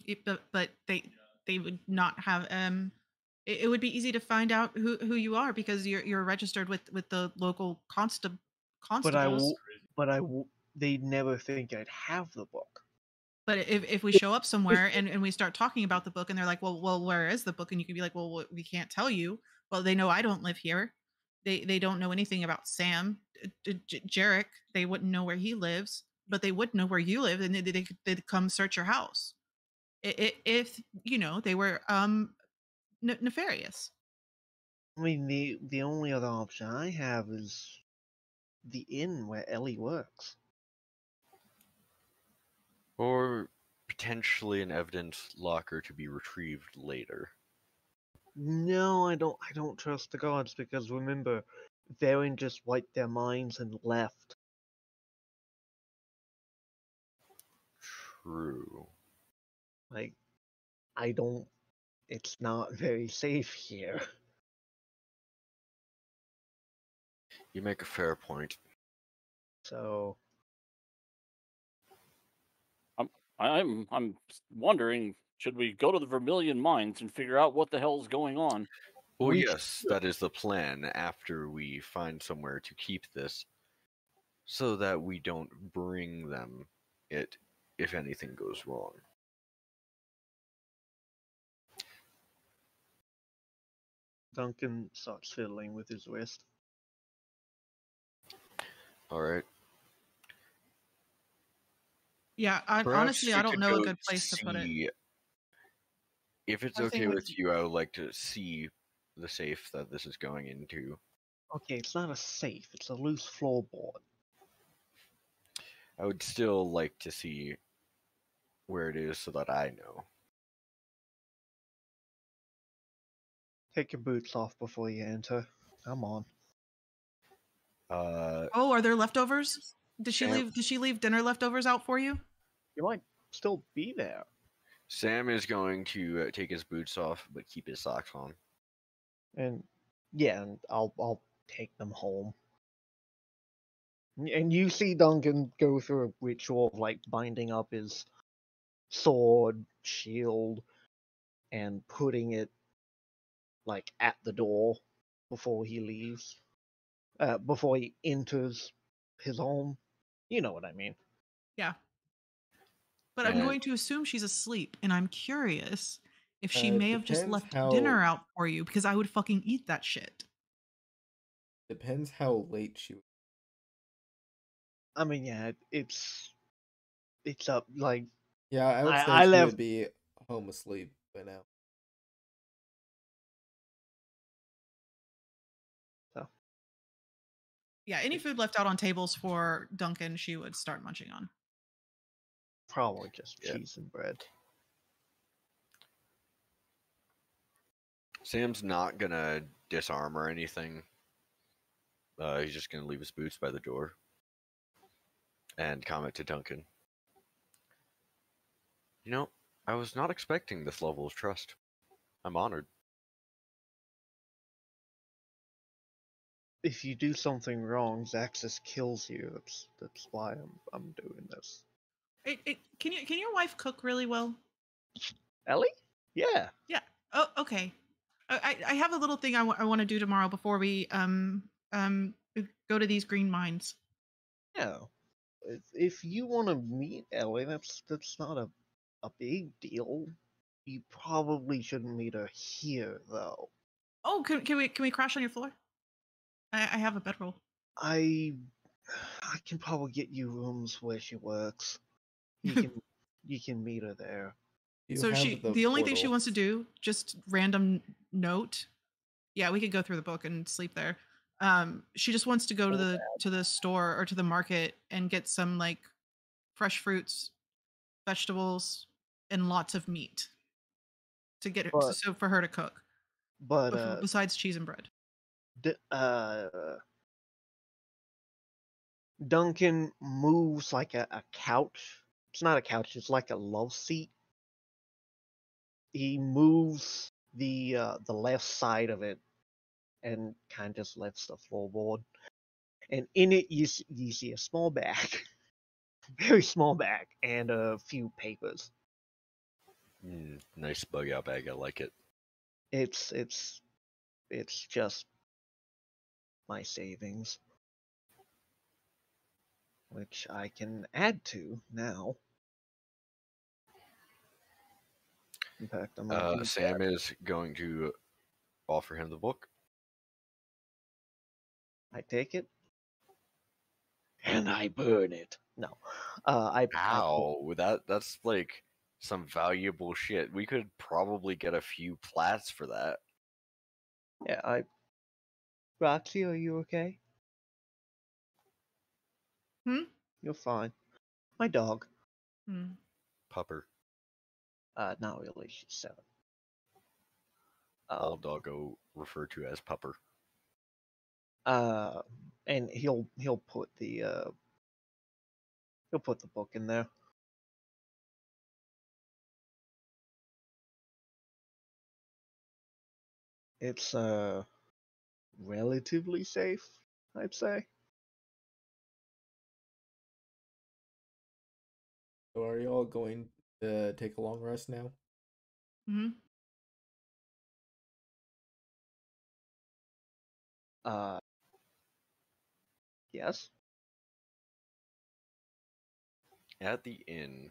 me. But they would not have it would be easy to find out who you are because you're registered with the local constables. They'd never think I'd have the book. But if we show up somewhere and we start talking about the book and they're like, well, where is the book? And you can be like, well, we can't tell you. Well, they know I don't live here. They don't know anything about Sam, Jarek. They wouldn't know where he lives, but they would know where you live, and they'd come search your house. If they were nefarious. I mean, the only other option I have is the inn where Ellie works. Or potentially an evidence locker to be retrieved later. No, I don't trust the guards because remember, Varen just wiped their minds and left. True. Like, it's not very safe here. You make a fair point. So I'm wondering, should we go to the Vermilion Mines and figure out what the hell's going on? Well, yes, that is the plan after we find somewhere to keep this, so that we don't bring them it if anything goes wrong. Duncan starts fiddling with his wrist. Alright. Yeah, honestly, I don't know a good place to put it. If it's okay with you, I would like to see the safe that this is going into. Okay, it's not a safe, it's a loose floorboard. I would still like to see where it is so that I know. Take your boots off before you enter. Come on. Oh, are there leftovers? Did she leave dinner leftovers out for you? You might still be there. Sam is going to take his boots off, but keep his socks on. And yeah, and I'll take them home. And you see Duncan go through a ritual of like binding up his sword, shield, and putting it like at the door before he leaves. Before he enters his home. You know what I mean. Yeah. But I'm going to assume she's asleep, and I'm curious if she may have just left dinner out for you, because I would fucking eat that shit. Depends how late she. I mean, yeah, it's up like. Yeah, I would say she would be home asleep by now. So. Yeah, any food left out on tables for Duncan, she would start munching on. Probably just cheese and bread. Sam's not gonna disarm or anything. He's just gonna leave his boots by the door and comment to Duncan. You know, I was not expecting this level of trust. I'm honored. If you do something wrong, Xaxis kills you. That's why I'm doing this. Can your wife cook really well? Ellie? Yeah. Yeah. Oh, okay. I have a little thing I want to do tomorrow before we go to these green mines. Yeah. If you want to meet Ellie, that's not a big deal. You probably shouldn't meet her here, though. Oh, can we crash on your floor? I have a bedroll. I can probably get you rooms where she works. You can meet her there. So the only thing she wants to do, just random note. Yeah, we could go through the book and sleep there. She just wants to go to the store or to the market and get some like fresh fruits, vegetables, and lots of meat to get her, so for her to cook. But besides cheese and bread. Duncan moves like a couch. It's not a couch, it's like a love seat. He moves the left side of it and kind of just lifts the floorboard. And in it you see a small bag. Very small bag, and a few papers. Nice bug out bag, I like it. It's just my savings, which I can add to now. In fact, I'm gonna Sam is going to offer him the book. I take it, and I burn it. No, Ow! That's like some valuable shit. We could probably get a few plats for that. Yeah, Roxy, are you okay? You're fine. My dog. Pupper. Not really. She's 7. All doggo referred to as Pupper. And he'll put the book in there. It's relatively safe, I'd say. So are you all going to take a long rest now? Yes. At the inn,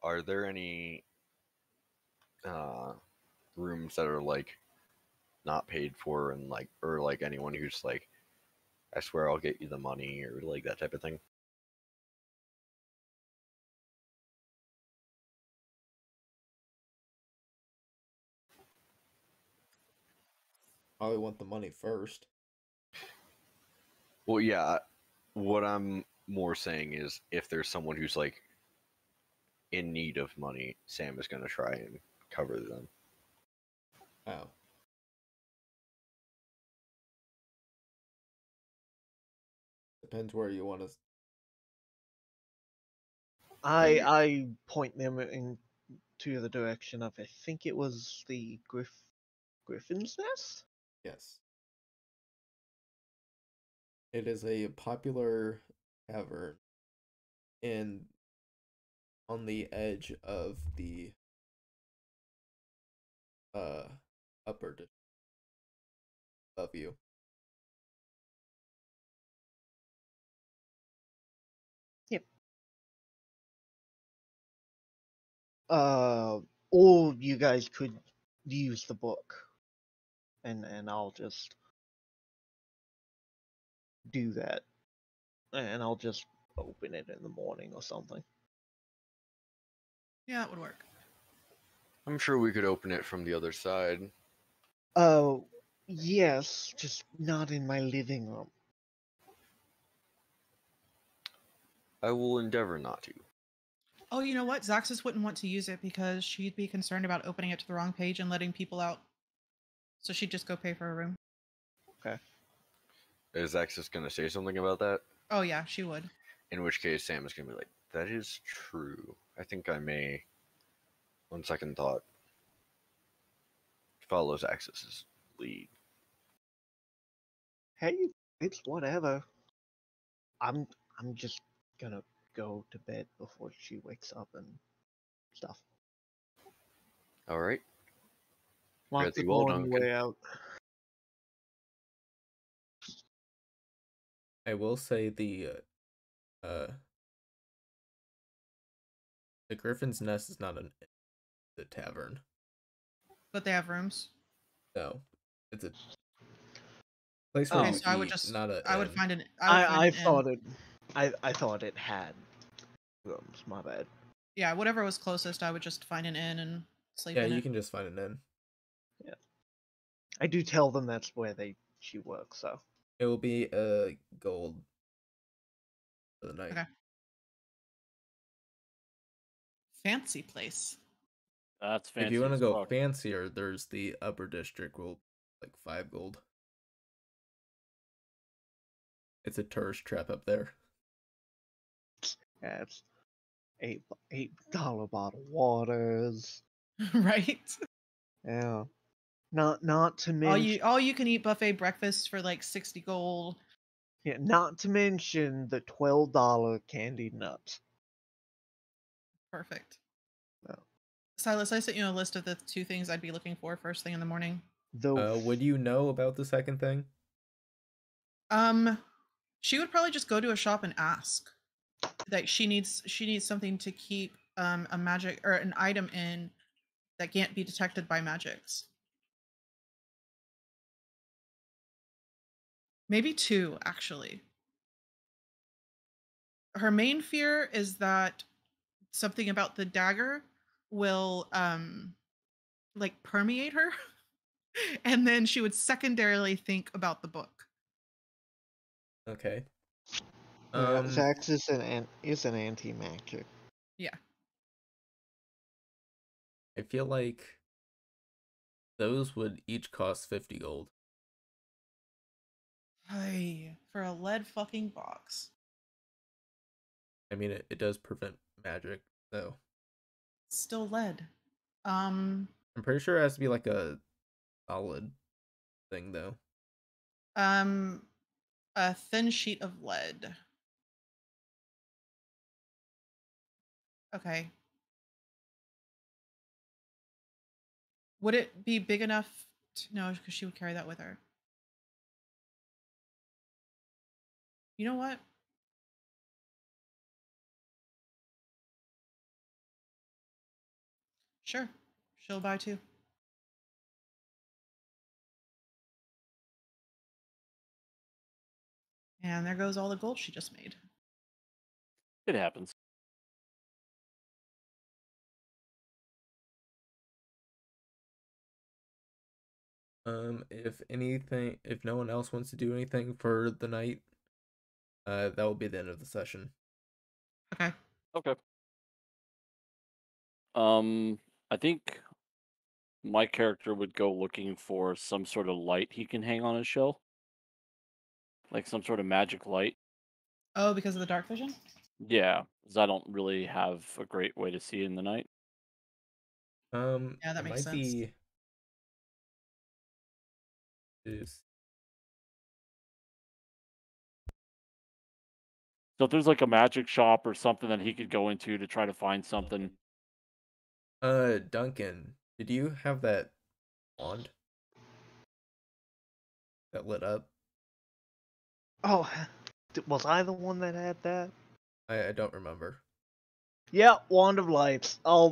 are there any rooms that are like not paid for, and like, or like anyone who's like, I swear I'll get you the money, or like that type of thing? Probably want the money first. Well, yeah. What I'm more saying is, if there's someone who's like in need of money, Sam is going to try and cover them. Oh. Depends where you want to. I point them into the direction of, I think it was the Griffin's Nest? Yes. It is a popular tavern on the edge of the upper district of you. Yep. Or you guys could use the book, and I'll just do that, and I'll just open it in the morning or something. Yeah, that would work. I'm sure we could open it from the other side. Oh, yes, just not in my living room. I will endeavor not to. Oh, you know what? Xaxis wouldn't want to use it because she'd be concerned about opening it to the wrong page and letting people out. So she'd just go pay for a room. Okay. Is Xaxis going to say something about that? Oh, yeah, she would. In which case, Sam is going to be like, that is true. I think I may, on second thought, follow Xaxis' lead. Hey, it's whatever. I'm just gonna go to bed before she wakes up and stuff. All right. Lots of well, on the way out. I will say the Griffin's Nest is not the tavern. But they have rooms. No, it's a place where you so eat, I would just, not a. I would find an. I thought it had rooms. My bad. Yeah, whatever was closest, I would just find an inn and sleep Yeah, in it. you can just find an inn. Yeah, I do tell them that's where she works. So it will be gold for the night. Okay. Fancy place. That's fancy. If you want to go fancier, there's the upper district, will like 5 gold. It's a tourist trap up there. that's $8 bottle waters. Right. Yeah. Not to mention all you can eat buffet breakfast for like 60 gold. Yeah, not to mention the $12 candied nuts. Perfect. No. Silas, I sent you a list of the 2 things I'd be looking for first thing in the morning. Would you know about the second thing? She would probably just go to a shop and ask. That she needs something to keep a magic or an item in that can't be detected by magics. Maybe 2, actually. Her main fear is that something about the dagger will like permeate her and then she would secondarily think about the book. Okay. Xaxis is an anti-magic. Yeah. I feel like those would each cost 50 gold. Hey, for a lead fucking box. I mean, it does prevent magic, though. Still lead. I'm pretty sure it has to be like a solid thing, though. A thin sheet of lead. Okay. Would it be big enough to, no, because she would carry that with her. You know what? Sure. She'll buy 2. And there goes all the gold she just made. It happens. If no one else wants to do anything for the night, that will be the end of the session. Okay. Okay. I think my character would go looking for some sort of light he can hang on his shell. Like some sort of magic light. Oh, because of the dark vision? Yeah, because I don't really have a great way to see in the night. Yeah, that makes sense. So if there's like a magic shop or something that he could go into to try to find something. Duncan, did you have that wand that lit up? Oh, was I the one that had that? I don't remember. Yeah, wand of lights. I'll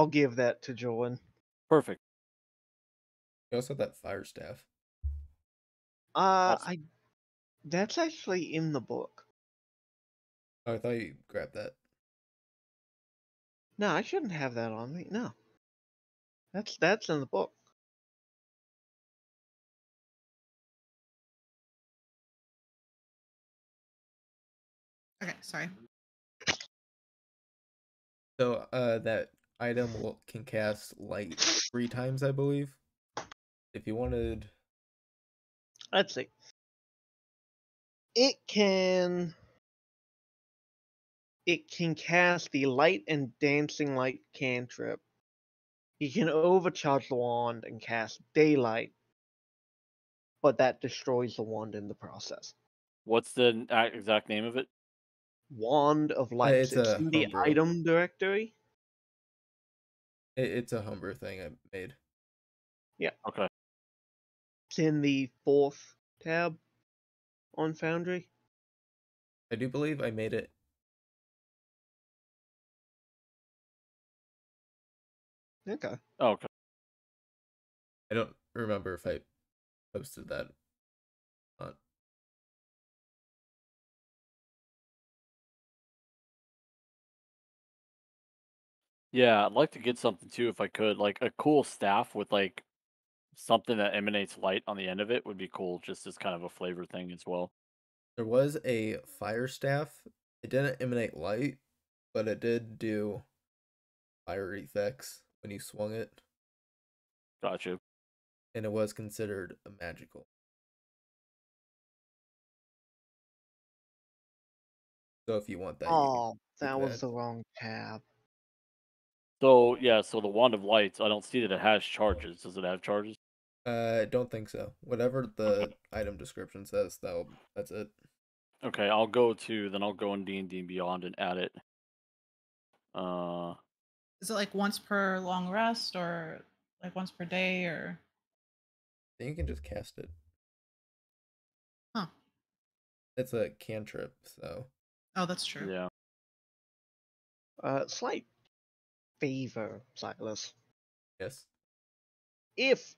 give that to Jorin. Perfect. You also have that fire staff. That's actually in the book. Oh, I thought you grabbed that. No, I shouldn't have that on me. No. That's in the book. Okay, sorry. So, that item can cast light 3 times, I believe. If you wanted... Let's see. It can cast the light and dancing light cantrip. You can overcharge the wand and cast daylight, but that destroys the wand in the process. What's the exact name of it? Wand of Lights. It's in the homebrew. item directory. It's a homebrew thing I made. Yeah. Okay. It's in the 4th tab on Foundry. I do believe I made it. Okay. Oh, okay. I don't remember if I posted that on. Yeah, I'd like to get something too if I could. Like a cool staff with like something that emanates light on the end of it would be cool, just as kind of a flavor thing as well. There was a fire staff. It didn't emanate light, but it did do fire effects when you swung it, Gotcha. and it was considered a magical. So if you want that, you can Oh, take that was that. the wrong tab. So yeah, so the wand of lights, I don't see that it has charges. Does it have charges? I don't think so. Whatever the item description says, that's it. Okay, then I'll go in D&D and Beyond and add it. Is it like once per long rest or like once per day or? Then you can just cast it. Huh. It's a cantrip, so. Oh, that's true. Yeah. Slight favor, Silas. Yes. If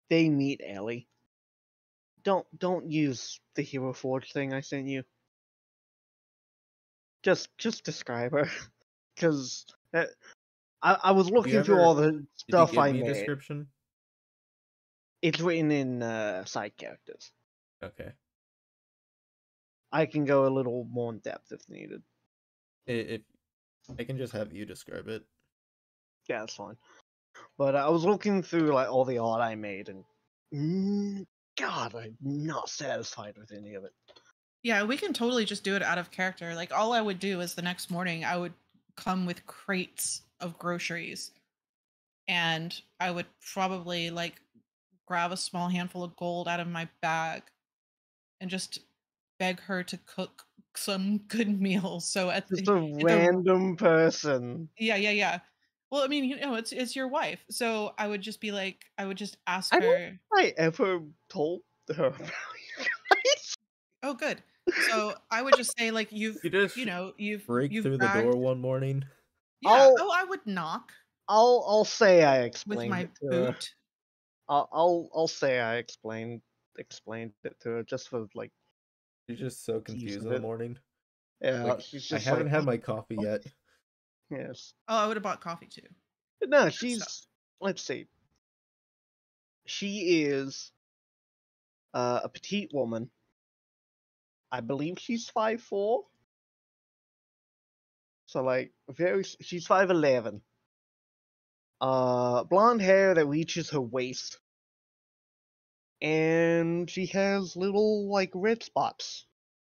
they meet Ellie, don't use the Hero Forge thing I sent you. Just describe her, because I was looking through all the Did you stuff give I me a made. description? It's written in side characters. Okay. I can go a little more in depth if needed. If I can just have you describe it. Yeah, that's fine. But I was looking through like all the art I made, and God, I'm not satisfied with any of it. Yeah, we can totally just do it out of character. Like all I would do is the next morning I would come with crates of groceries and I would probably like grab a small handful of gold out of my bag and just beg her to cook some good meals. So Just a random person. Yeah. Well, I mean, it's your wife. So I would just be like, I would just ask I her. don't think I ever told her about you guys. Oh, good. So I would just say like You just you've break through the bragged. door one morning. Yeah. I would knock I'll say I with explained my it to her. boot. I'll say I explained it to her just for like. She's just so confused in the morning. Yeah, Like, she's I just haven't like, had my coffee yet. yes. Oh, I would have bought coffee too. No, Good she's stuff. let's see. She is a petite woman. I believe she's 5'4". So like she's 5'11". Blonde hair that reaches her waist. And she has little like red spots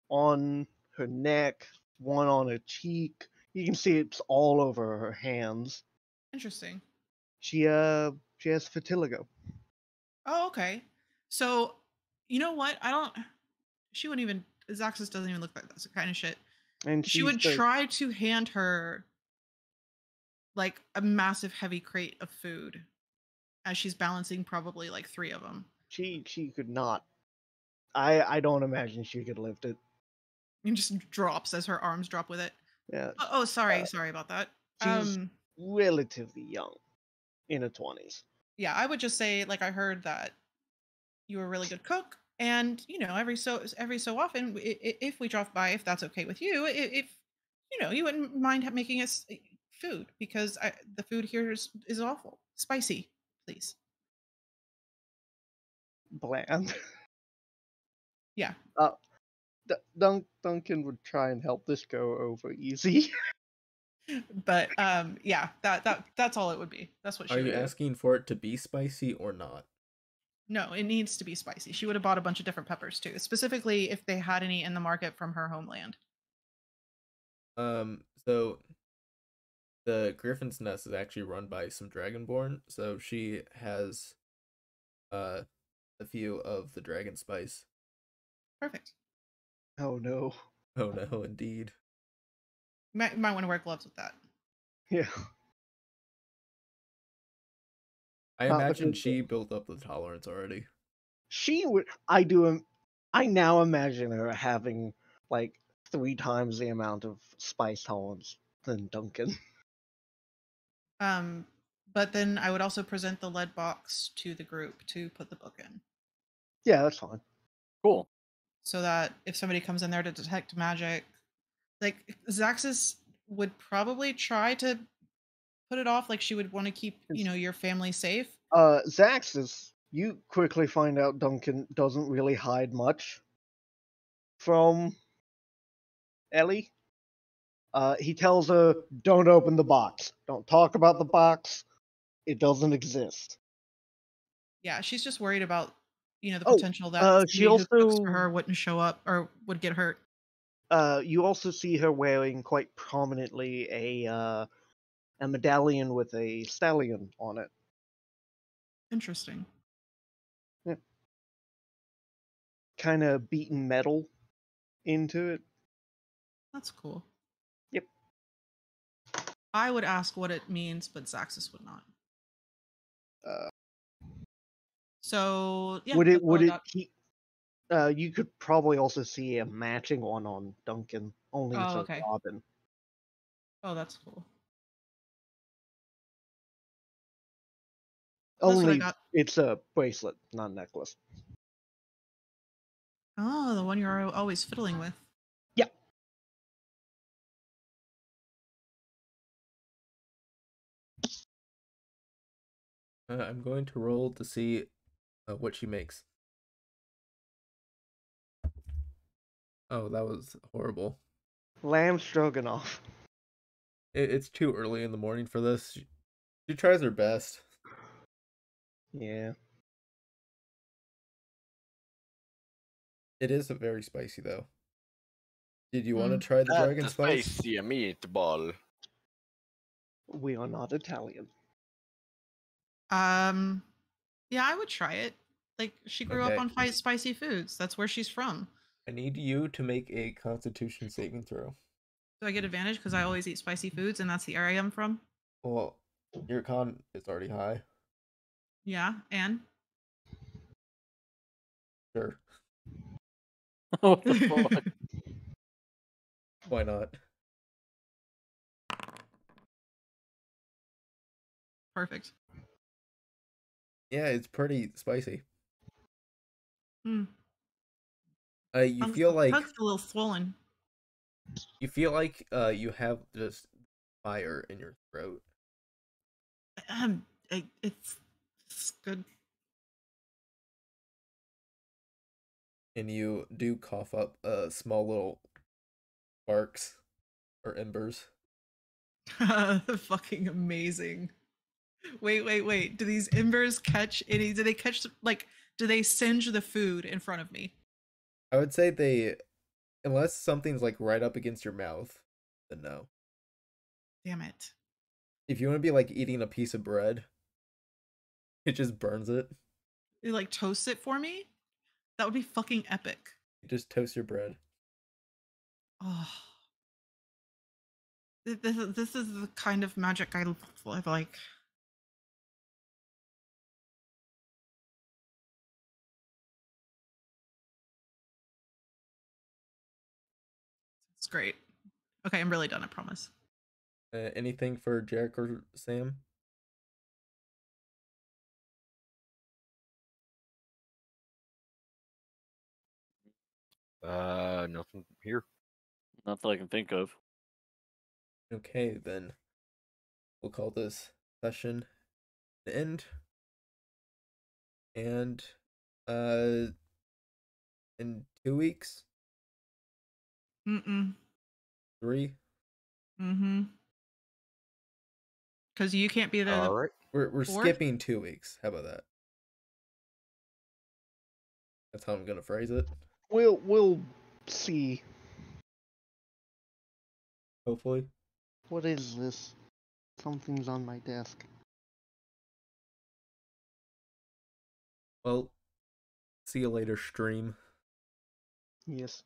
on her neck, one on her cheek. You can see it's all over her hands. Interesting. She has vitiligo. Oh, okay. So, you know what? She wouldn't even. Xaxis doesn't even look like that kind of shit. And She would try to hand her like a massive heavy crate of food as she's balancing probably like 3 of them. She could not. I don't imagine she could lift it. And just drops as her arms drop with it. Yeah. Oh, sorry about that. She's relatively young, in her 20s. Yeah, I would just say like I heard that you were a really good cook, and every so often, if we drop by, if that's okay with you, if you wouldn't mind making us food because the food here is awful spicy, please. Bland. Yeah. Duncan would try and help this go over easy. But yeah, that's all it would be. That's what she Are would you do. asking for it to be spicy or not? No, it needs to be spicy. She would have bought a bunch of different peppers too, specifically if they had any in the market from her homeland. So the Griffin's Nest is actually run by some Dragonborn, so she has a few of the dragon spice. Perfect. Oh no. Oh no, indeed. Might want to wear gloves with that. Yeah. I imagine she built up the tolerance already. She would. I now imagine her having like 3 times the amount of spice tolerance than Duncan. But then I would also present the lead box to the group to put the book in. Yeah, that's fine. Cool. So that if somebody comes in there to detect magic, like Xaxis would probably try to put it off, like she would want to keep, your family safe. Xaxis, you quickly find out Duncan doesn't really hide much from Ellie. He tells her, "Don't open the box. Don't talk about the box. It doesn't exist." Yeah, she's just worried about, the potential that she somebody who cooks for also her wouldn't show up or would get hurt. you also see her wearing quite prominently a medallion with a stallion on it. Interesting. Yeah. Kind of beaten metal into it. That's cool. Yep. I would ask what it means, but Xaxis would not. So yeah, Would that's all I it got. you could probably also see a matching one on Duncan, only it's Oh, a okay. robin. Oh, that's cool. That's what I Only got. it's a bracelet, not a necklace. Oh, the one you're always fiddling with. Yeah. I'm going to roll to see what she makes. Oh, that was horrible. Lamb stroganoff. It's too early in the morning for this. She tries her best. Yeah. It is very spicy, though. Did you want to try the dragon That's spice? Spicy meatball. We are not Italian. Yeah, I would try it. Like, she grew up on spicy foods. That's where she's from. I need you to make a Constitution saving throw. Do I get advantage because I always eat spicy foods and that's the area I'm from? Well, your con is already high. Yeah, and? Sure. What the fuck? Why not? Perfect. Yeah, it's pretty spicy. Hmm. You feel like tongue's a little swollen. you feel like you have just fire in your throat. It's good. And you do cough up small little sparks or embers. Fucking amazing. Wait. Do these embers catch any? Do they catch, like, do they singe the food in front of me? I would say they, unless something's like right up against your mouth, then no. Damn it. If you want to be like eating a piece of bread, it just burns it. It like toasts it for me? That would be fucking epic. You just toast your bread. Oh. This is the kind of magic I like. It's great. Okay, I'm really done, I promise. Anything for Jarek or Sam? Nothing here. Not that I can think of. Okay, then we'll call this session the end. And in 2 weeks? Mm-mm. 3? Mm-hmm. Because you can't be there. All right. We're skipping 2 weeks. How about that? That's how I'm gonna phrase it. We'll see. Hopefully. What is this? Something's on my desk. Well, see you later, stream. Yes.